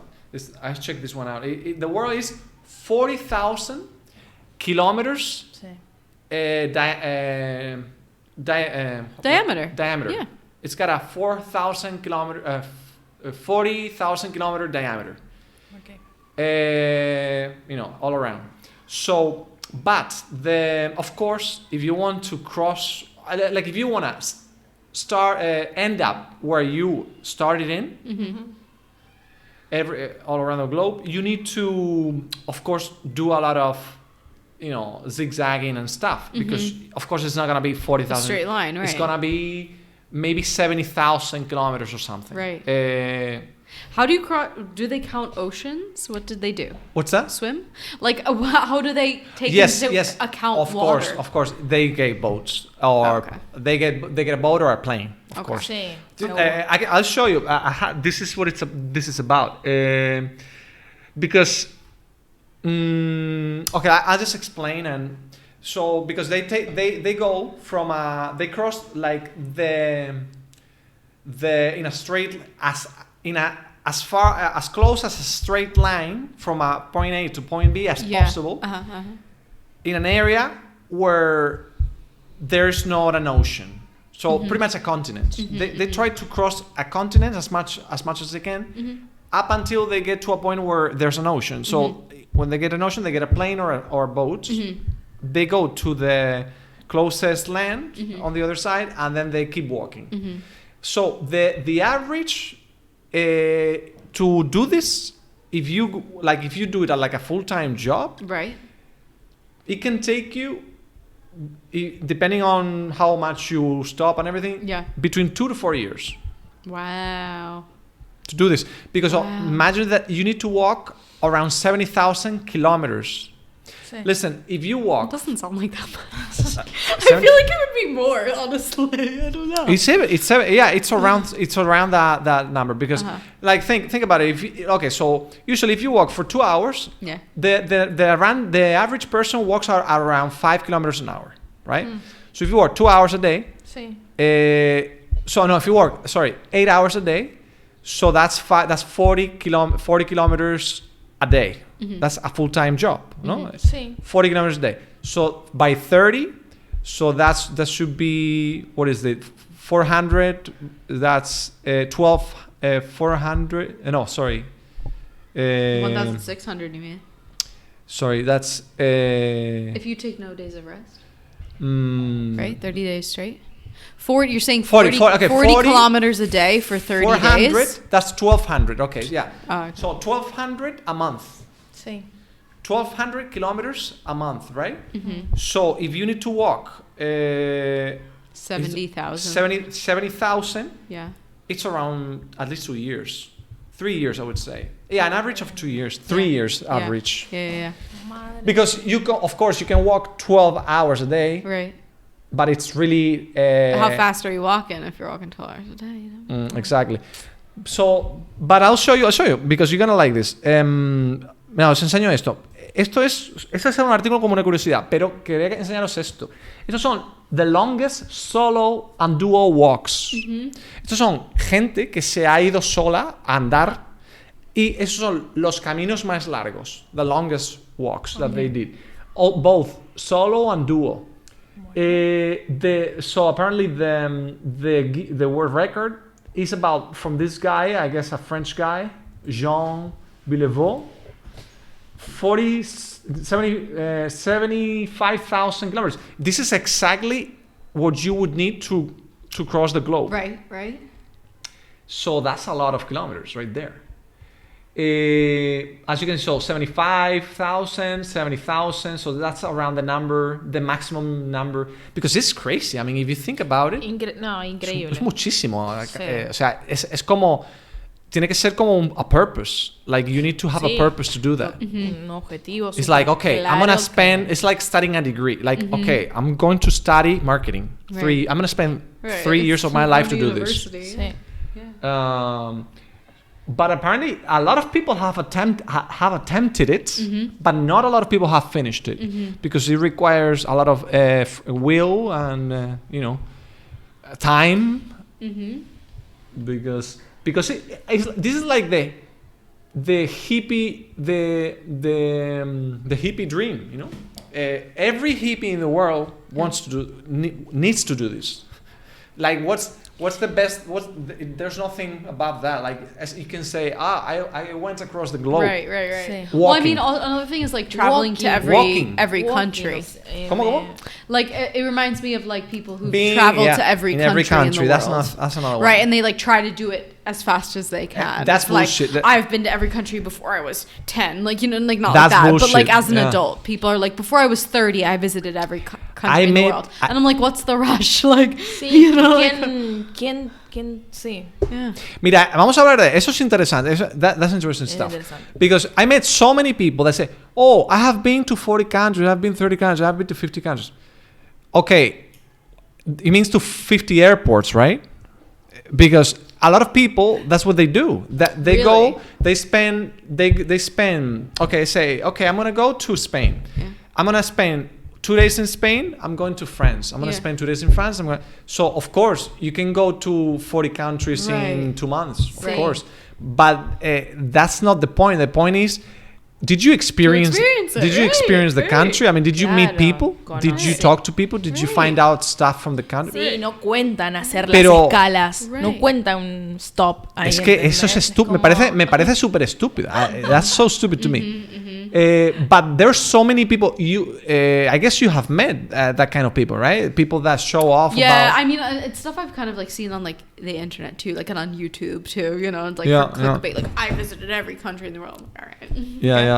I checked this one out. The world is 40,000 kilometers diameter. Yeah. It's got a 40,000 kilometer diameter. Okay. All around. So, but of course, if you want to cross, like if you want to end up where you started in, all around the globe, you need to, of course, do a lot of, zigzagging and stuff, because of course it's not gonna be 40,000 straight line, right? It's gonna be maybe 70,000 kilometers or something, right? How do you do they count oceans? What did they do? What's that? Swim? Like, how do they take into account water? Of course, they get boats, or they get a boat or a plane. Of course. I'll show you. This is what this is about. Because, I'll just explain. And so because they go from they cross like in a straight as far as close as a straight line from a point A to point B as possible, in an area where there's not an ocean, so pretty much a continent. They try to cross a continent as much as they can, up until they get to a point where there's an ocean. So when they get an ocean, they get a plane or a boat. They go to the closest land on the other side, and then they keep walking. So the average to do this, if you do it at like a full-time job, right, it can take you, depending on how much you stop and everything, between 2 to 4 years. Wow. To do this, because imagine that you need to walk around 70,000 kilometers. Listen, if you walk, it doesn't sound like that much. I feel like it would be more, honestly. I don't know. It's around that number, because like think about it. So usually if you walk for 2 hours, the average person walks around 5 kilometers an hour, right? So if you walk 2 hours a day, if you walk 8 hours a day, so that's 40 kilometers a day. That's a full-time job, no? Sí. 40 kilometers a day. So by 30, so that should be, what is it? 400, that's 400, no, sorry. 1,600, you mean? Sorry, that's... if you take no days of rest. Right? 30 days straight? You're saying 40 kilometers a day for 30 400, days? that's 1,200, okay, yeah. Okay. So 1,200 a month. Sí. 1,200 kilometers a month, right? So if you need to walk 70,000. 70,000, Yeah. it's around at least 2 years. 3 years, I would say. Yeah, an average of 2 years. 3 years average. Yeah. Because of course, you can walk 12 hours a day. Right. But it's really... How fast are you walking if you're walking 12 hours a day? You know? Exactly. So, but I'll show you, because you're gonna like this. Mira, os enseño esto. Este es un artículo como una curiosidad, pero quería enseñaros esto. Estos son the longest solo and duo walks. Estos son gente que se ha ido sola a andar, y esos son los caminos más largos, the longest walks that they did. Both solo and duo. So apparently the world record is about, from this guy, I guess a French guy, Jean Villevaux, 75,000 kilometers. This is exactly what you would need to cross the globe. Right. So that's a lot of kilometers right there. As you can see, so 75,000, 70,000. So that's around the maximum number. Because it's crazy. I mean, if you think about it. Increíble. Es muchísimo. Sí. O sea, es como. Tiene que ser como a purpose. Like, you need to have a purpose to do that. Un objetivo. It's like, okay, I'm going to spend. It's like studying a degree. Like, okay, I'm going to study marketing. I'm going to spend 3 years of my life to do this. Sí. But apparently, a lot of people have attempted it, but not a lot of people have finished it, because it requires a lot of will and time. Because this is like the hippie the hippie dream, you know. Every hippie in the world needs to do this. Like, what's the best? There's nothing about that. Like, as you can say, I went across the globe. Right. Sí. Well, I mean, another thing is like traveling to every country. ¿Cómo? Like, it reminds me of like people who travel to every country in the world. That's another one. Right, and they like try to do it as fast as they can. That's bullshit. Like, I've been to every country before I was 10. Like, you know, like not That's like that. bullshit. But like as an adult, people are like, before I was 30, I visited every country in the world. And I'm like, what's the rush? Like, sí, you know, ¿Quién? Sí. Yeah. Mira, vamos a hablar de eso. Es interesante. That's interesting stuff. Because I met so many people that say, oh, I have been to 40 countries, I've been to 30 countries, I've been to 50 countries. Okay, it means to 50 airports, right? Because a lot of people, that's what they do. That they go, they spend. Okay, say, okay, I'm gonna go to Spain. Yeah. I'm gonna spend 2 days in Spain. I'm going to France. I'm gonna spend 2 days in France. So of course you can go to 40 countries in 2 months, of course. But that's not the point. The point is, did you experience the country? I mean, did you meet people? Did you talk to people? Did you find out stuff from the country? Sí, no cuentan hacer las escalas. No cuenta un stop. Es que eso es estúpido. Me parece súper estúpido. That's so stupid to me. But there's so many people. I guess you have met that kind of people, right? People that show off. Yeah, I mean, it's stuff I've kind of like seen on like the internet too, like on YouTube too. You know, it's like for clickbait. Like, I visited every country in the world. All right. Yeah.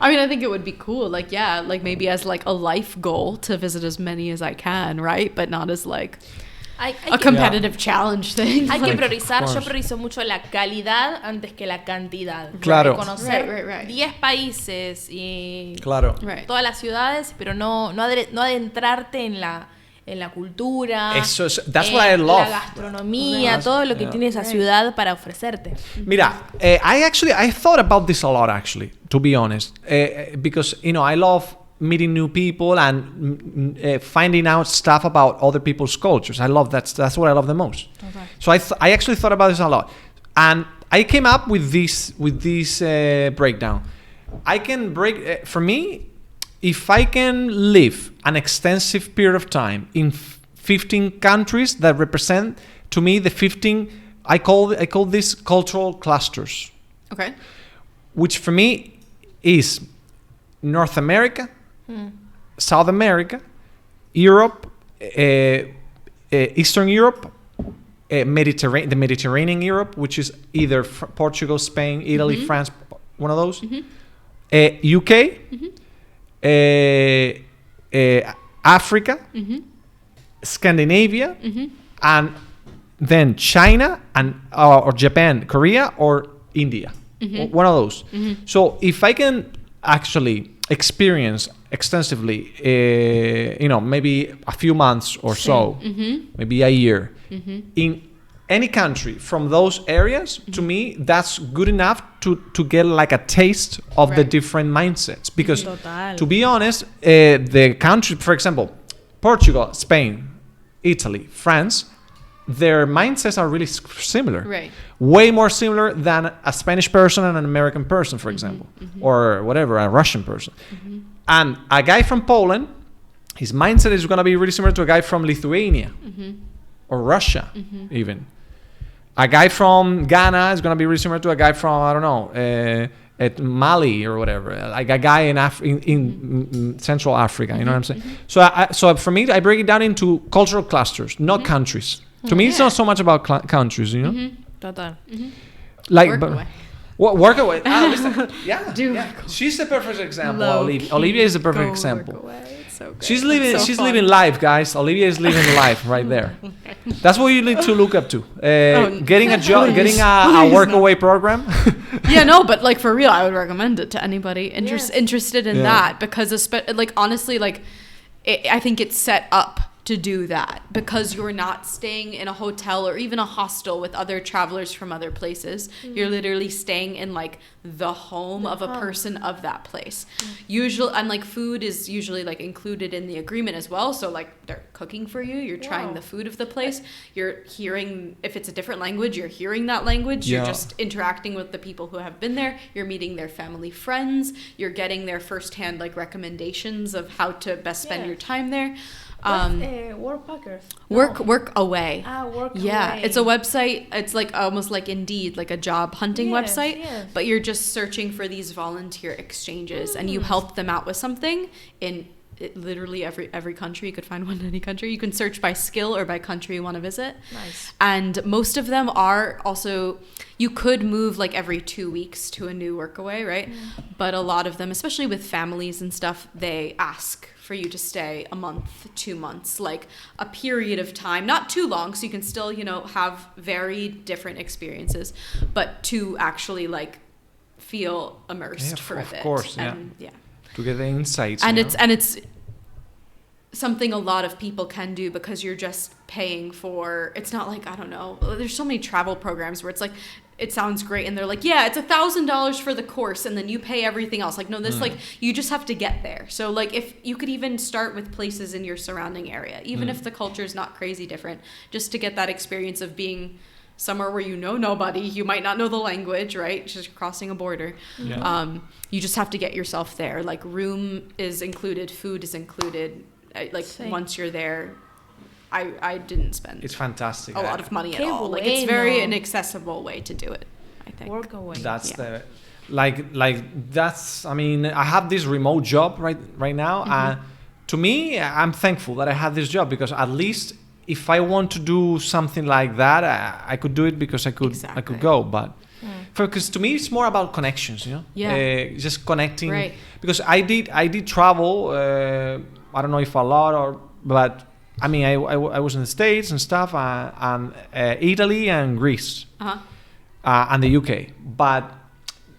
I mean, I think it would be cool. Like, like maybe as like a life goal to visit as many as I can, right? But not as like a competitive challenge thing. Hay que priorizar. Yo priorizo mucho la calidad antes que la cantidad. Claro. Conocer 10 países y todas las ciudades, pero no adentrarte en la cultura, that's what I love. La gastronomía, todo lo que tiene esa ciudad para ofrecerte. Mira, I thought about this a lot, actually, to be honest, because I love meeting new people and finding out stuff about other people's cultures. I love that. That's what I love the most. Okay. So I actually thought about this a lot, and I came up with this breakdown. I can break, for me, if I can live an extensive period of time in 15 countries that represent to me the 15, I call this cultural clusters. Okay. Which for me is North America, South America, Europe, Eastern Europe, the Mediterranean Europe, which is either Portugal, Spain, Italy, France, one of those, UK, Africa, Scandinavia, and then China and or Japan, Korea, or India, one of those. So if I can actually experience extensively, maybe a few months or so, maybe a year, in any country from those areas, to me, that's good enough to get like a taste of the different mindsets. Because to be honest, the country, for example, Portugal, Spain, Italy, France, their mindsets are really similar. Right. Way more similar than a Spanish person and an American person, for example, or whatever, a Russian person. And a guy from Poland, his mindset is going to be really similar to a guy from Lithuania or Russia, even. A guy from Ghana is going to be really similar to a guy from, I don't know, at Mali or whatever, like a guy in Central Africa. You know what I'm saying? So for me, I break it down into cultural clusters, not countries. To me, it's not so much about countries, you know? Total. Like, Work away. Work away. Yeah. She's the perfect example. Olivia is the perfect example. So she's living life, guys. Olivia is living life right there. That's what you need to look up to. Getting a job, getting a work-away program. Yeah, no, but like for real, I would recommend it to anybody interested in that, because like honestly, like I think it's set up to do that, because you're not staying in a hotel or even a hostel with other travelers from other places. You're literally staying in like the home of a person of that place. Usually, and like food is usually like included in the agreement as well. So like they're cooking for you. You're trying the food of the place. You're hearing, if it's a different language, you're hearing that language. You're just interacting with the people who have been there. You're meeting their family, friends. You're getting their firsthand like recommendations of how to best spend your time there. Workpackers. Work away. Work yeah, away. it's a website. It's like almost like Indeed, like a job hunting website. But you're just searching for these volunteer exchanges, and you help them out with something in literally every country. You could find one in any country. You can search by skill or by country you want to visit. Nice. And most of them are also, you could move like every 2 weeks to a new workaway, right? But a lot of them, especially with families and stuff, they ask for you to stay a month, 2 months, like a period of time, not too long, so you can still, have very different experiences, but to actually like feel immersed for a bit. Of course, and, to get the insights. And it's something a lot of people can do, because you're just paying for, it's not like, I don't know, there's so many travel programs where it's like, it sounds great, and they're like, yeah, it's $1,000 for the course, and then you pay everything else. Like, no, this like, you just have to get there. So like, if you could even start with places in your surrounding area, even if the culture is not crazy different, just to get that experience of being somewhere where you know nobody, you might not know the language, right? Just crossing a border. You just have to get yourself there. Like, room is included, food is included. Like, once you're there, I didn't spend it's fantastic. a lot of money at all. Like, it's very an accessible way to do it, I think. Work away. That's the that's, I mean, I have this remote job right now, and to me, I'm thankful that I have this job, because at least if I want to do something like that, I could do it, because I could go. But because to me, it's more about connections, just connecting. Right. Because I did travel. I don't know if a lot but I mean, I was in the States and stuff, and Italy and Greece, and the UK. But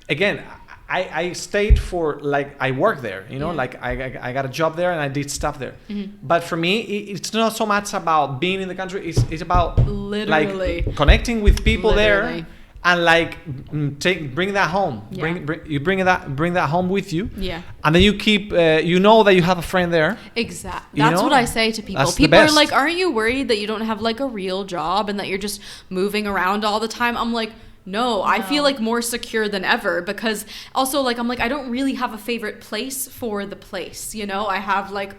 again, I stayed for, like, I worked there, like I got a job there and I did stuff there. But for me, it's not so much about being in the country. It's about literally like connecting with people there. And like bring that home. Bring that home with you. Yeah. And then you keep that you have a friend there. Exactly. That's what I say to people. People are like, "Aren't you worried that you don't have like a real job and that you're just moving around all the time?" I'm like, no, I feel like more secure than ever, because also like I'm like I don't really have a favorite place for the place, you know. I have like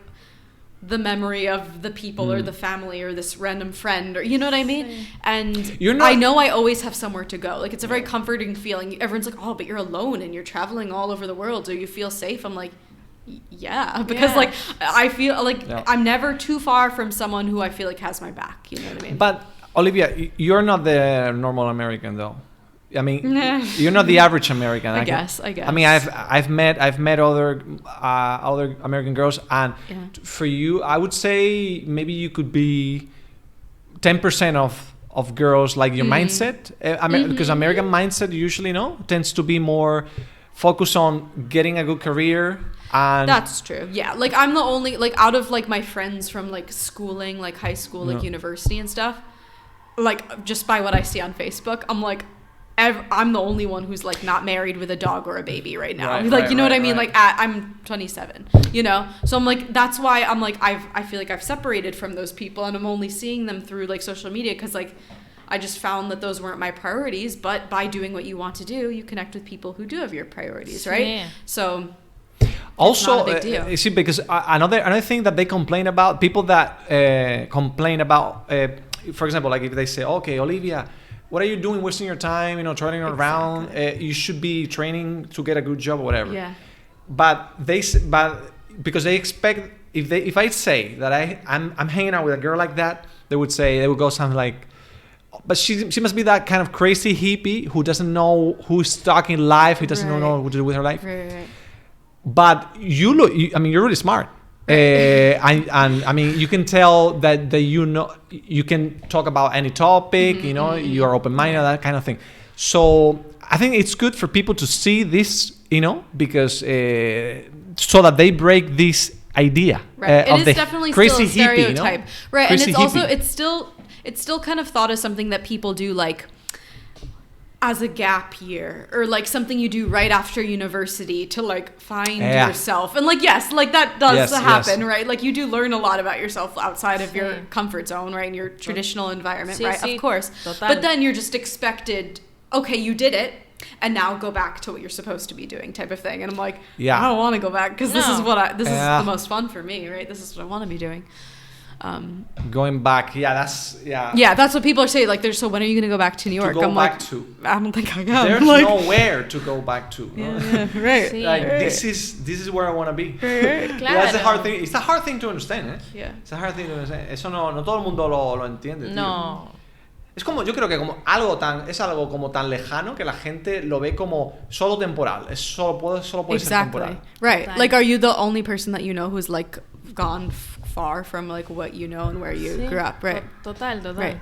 the memory of the people or the family or this random friend, or you know what I mean. And I know I always have somewhere to go. Like it's a very comforting feeling. Everyone's like, oh, but you're alone and you're traveling all over the world, do you feel safe? I'm like, yeah, because like I feel like I'm never too far from someone who I feel like has my back, you know what I mean. But Olivia, you're not the normal American though. I mean, you're not the average American. I guess. I mean, I've met other American girls, and for you, I would say maybe you could be 10% of girls like your mindset, because American mindset usually tends to be more focused on getting a good career. And that's true. Yeah, like I'm the only like out of like my friends from like schooling, like high school, like university and stuff. Like just by what I see on Facebook, I'm like. I'm the only one who's like not married with a dog or a baby right now. You know what I mean? Like I'm 27, you know? So I'm like, that's why I'm like, I feel like I've separated from those people, and I'm only seeing them through like social media. 'Cause like, I just found that those weren't my priorities, but by doing what you want to do, you connect with people who do have your priorities. Right. Yeah. So also, not a big deal. See, because another thing that they complain about, people that complain about, for example, like if they say, okay, Olivia, what are you doing wasting your time, training around? You should be training to get a good job or whatever. Yeah. But because they expect, if I say that I'm hanging out with a girl like that, they would go something like, but she must be that kind of crazy hippie who doesn't know who's stuck in life, who doesn't know what to do with her life. Right. But you're really smart. And I mean, you can tell that you can talk about any topic, you're open-minded, that kind of thing. So I think it's good for people to see this, because so that they break this idea of the definitely crazy still a hippie, stereotype, right? Crazy and it's hippie. also it's still kind of thought of something that people do like as a gap year, or like something you do right after university to like find yourself. And like, yes, like that does happen, right? Like you do learn a lot about yourself outside of your comfort zone, right? In your traditional environment, right? Of course. Total. But then you're just expected, okay, you did it, and now go back to what you're supposed to be doing, type of thing. And I'm like, I don't want to go back, because this is this is the most fun for me, right? This is what I want to be doing. Going back, that's what people are saying. Like, so when are you going to go back to New York? I'm like, I don't think I am. There's nowhere to go back to. Right. Like this is where I want to be. Claro. That's the hard thing. It's a hard thing to understand, Yeah. It's a hard thing to understand. Eso no todo el mundo lo entiende. No. Tío. Es como, yo creo que como algo como tan lejano que la gente lo ve como solo temporal. Es solo puede ser temporal. Right. Like, are you the only person that you know who's like gone far from like what you know and where you grew up? Right. Total. Right.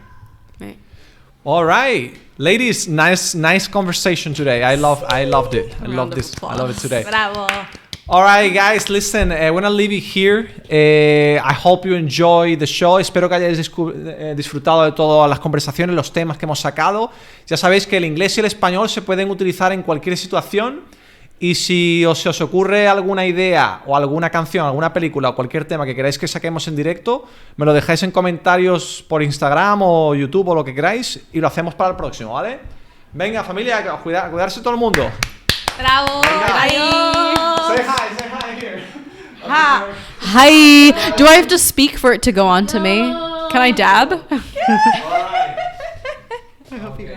All right, ladies, nice conversation today. I loved it. I love it today. Bravo. All right, guys, listen, we're gonna leave it here. I hope you enjoy the show. Espero que hayáis disfrutado de todas las conversaciones, los temas que hemos sacado. Ya sabéis que el inglés y el español se pueden utilizar en cualquier situación. Y si se os ocurre alguna idea o alguna canción, alguna película o cualquier tema que queráis que saquemos en directo, me lo dejáis en comentarios por Instagram o YouTube o lo que queráis y lo hacemos para el próximo, ¿vale? Venga, familia, cuidarse todo el mundo. Bravo. Say hi here. Hi. Do I have to speak for it to go on to me? Can I dab? All right. I hope you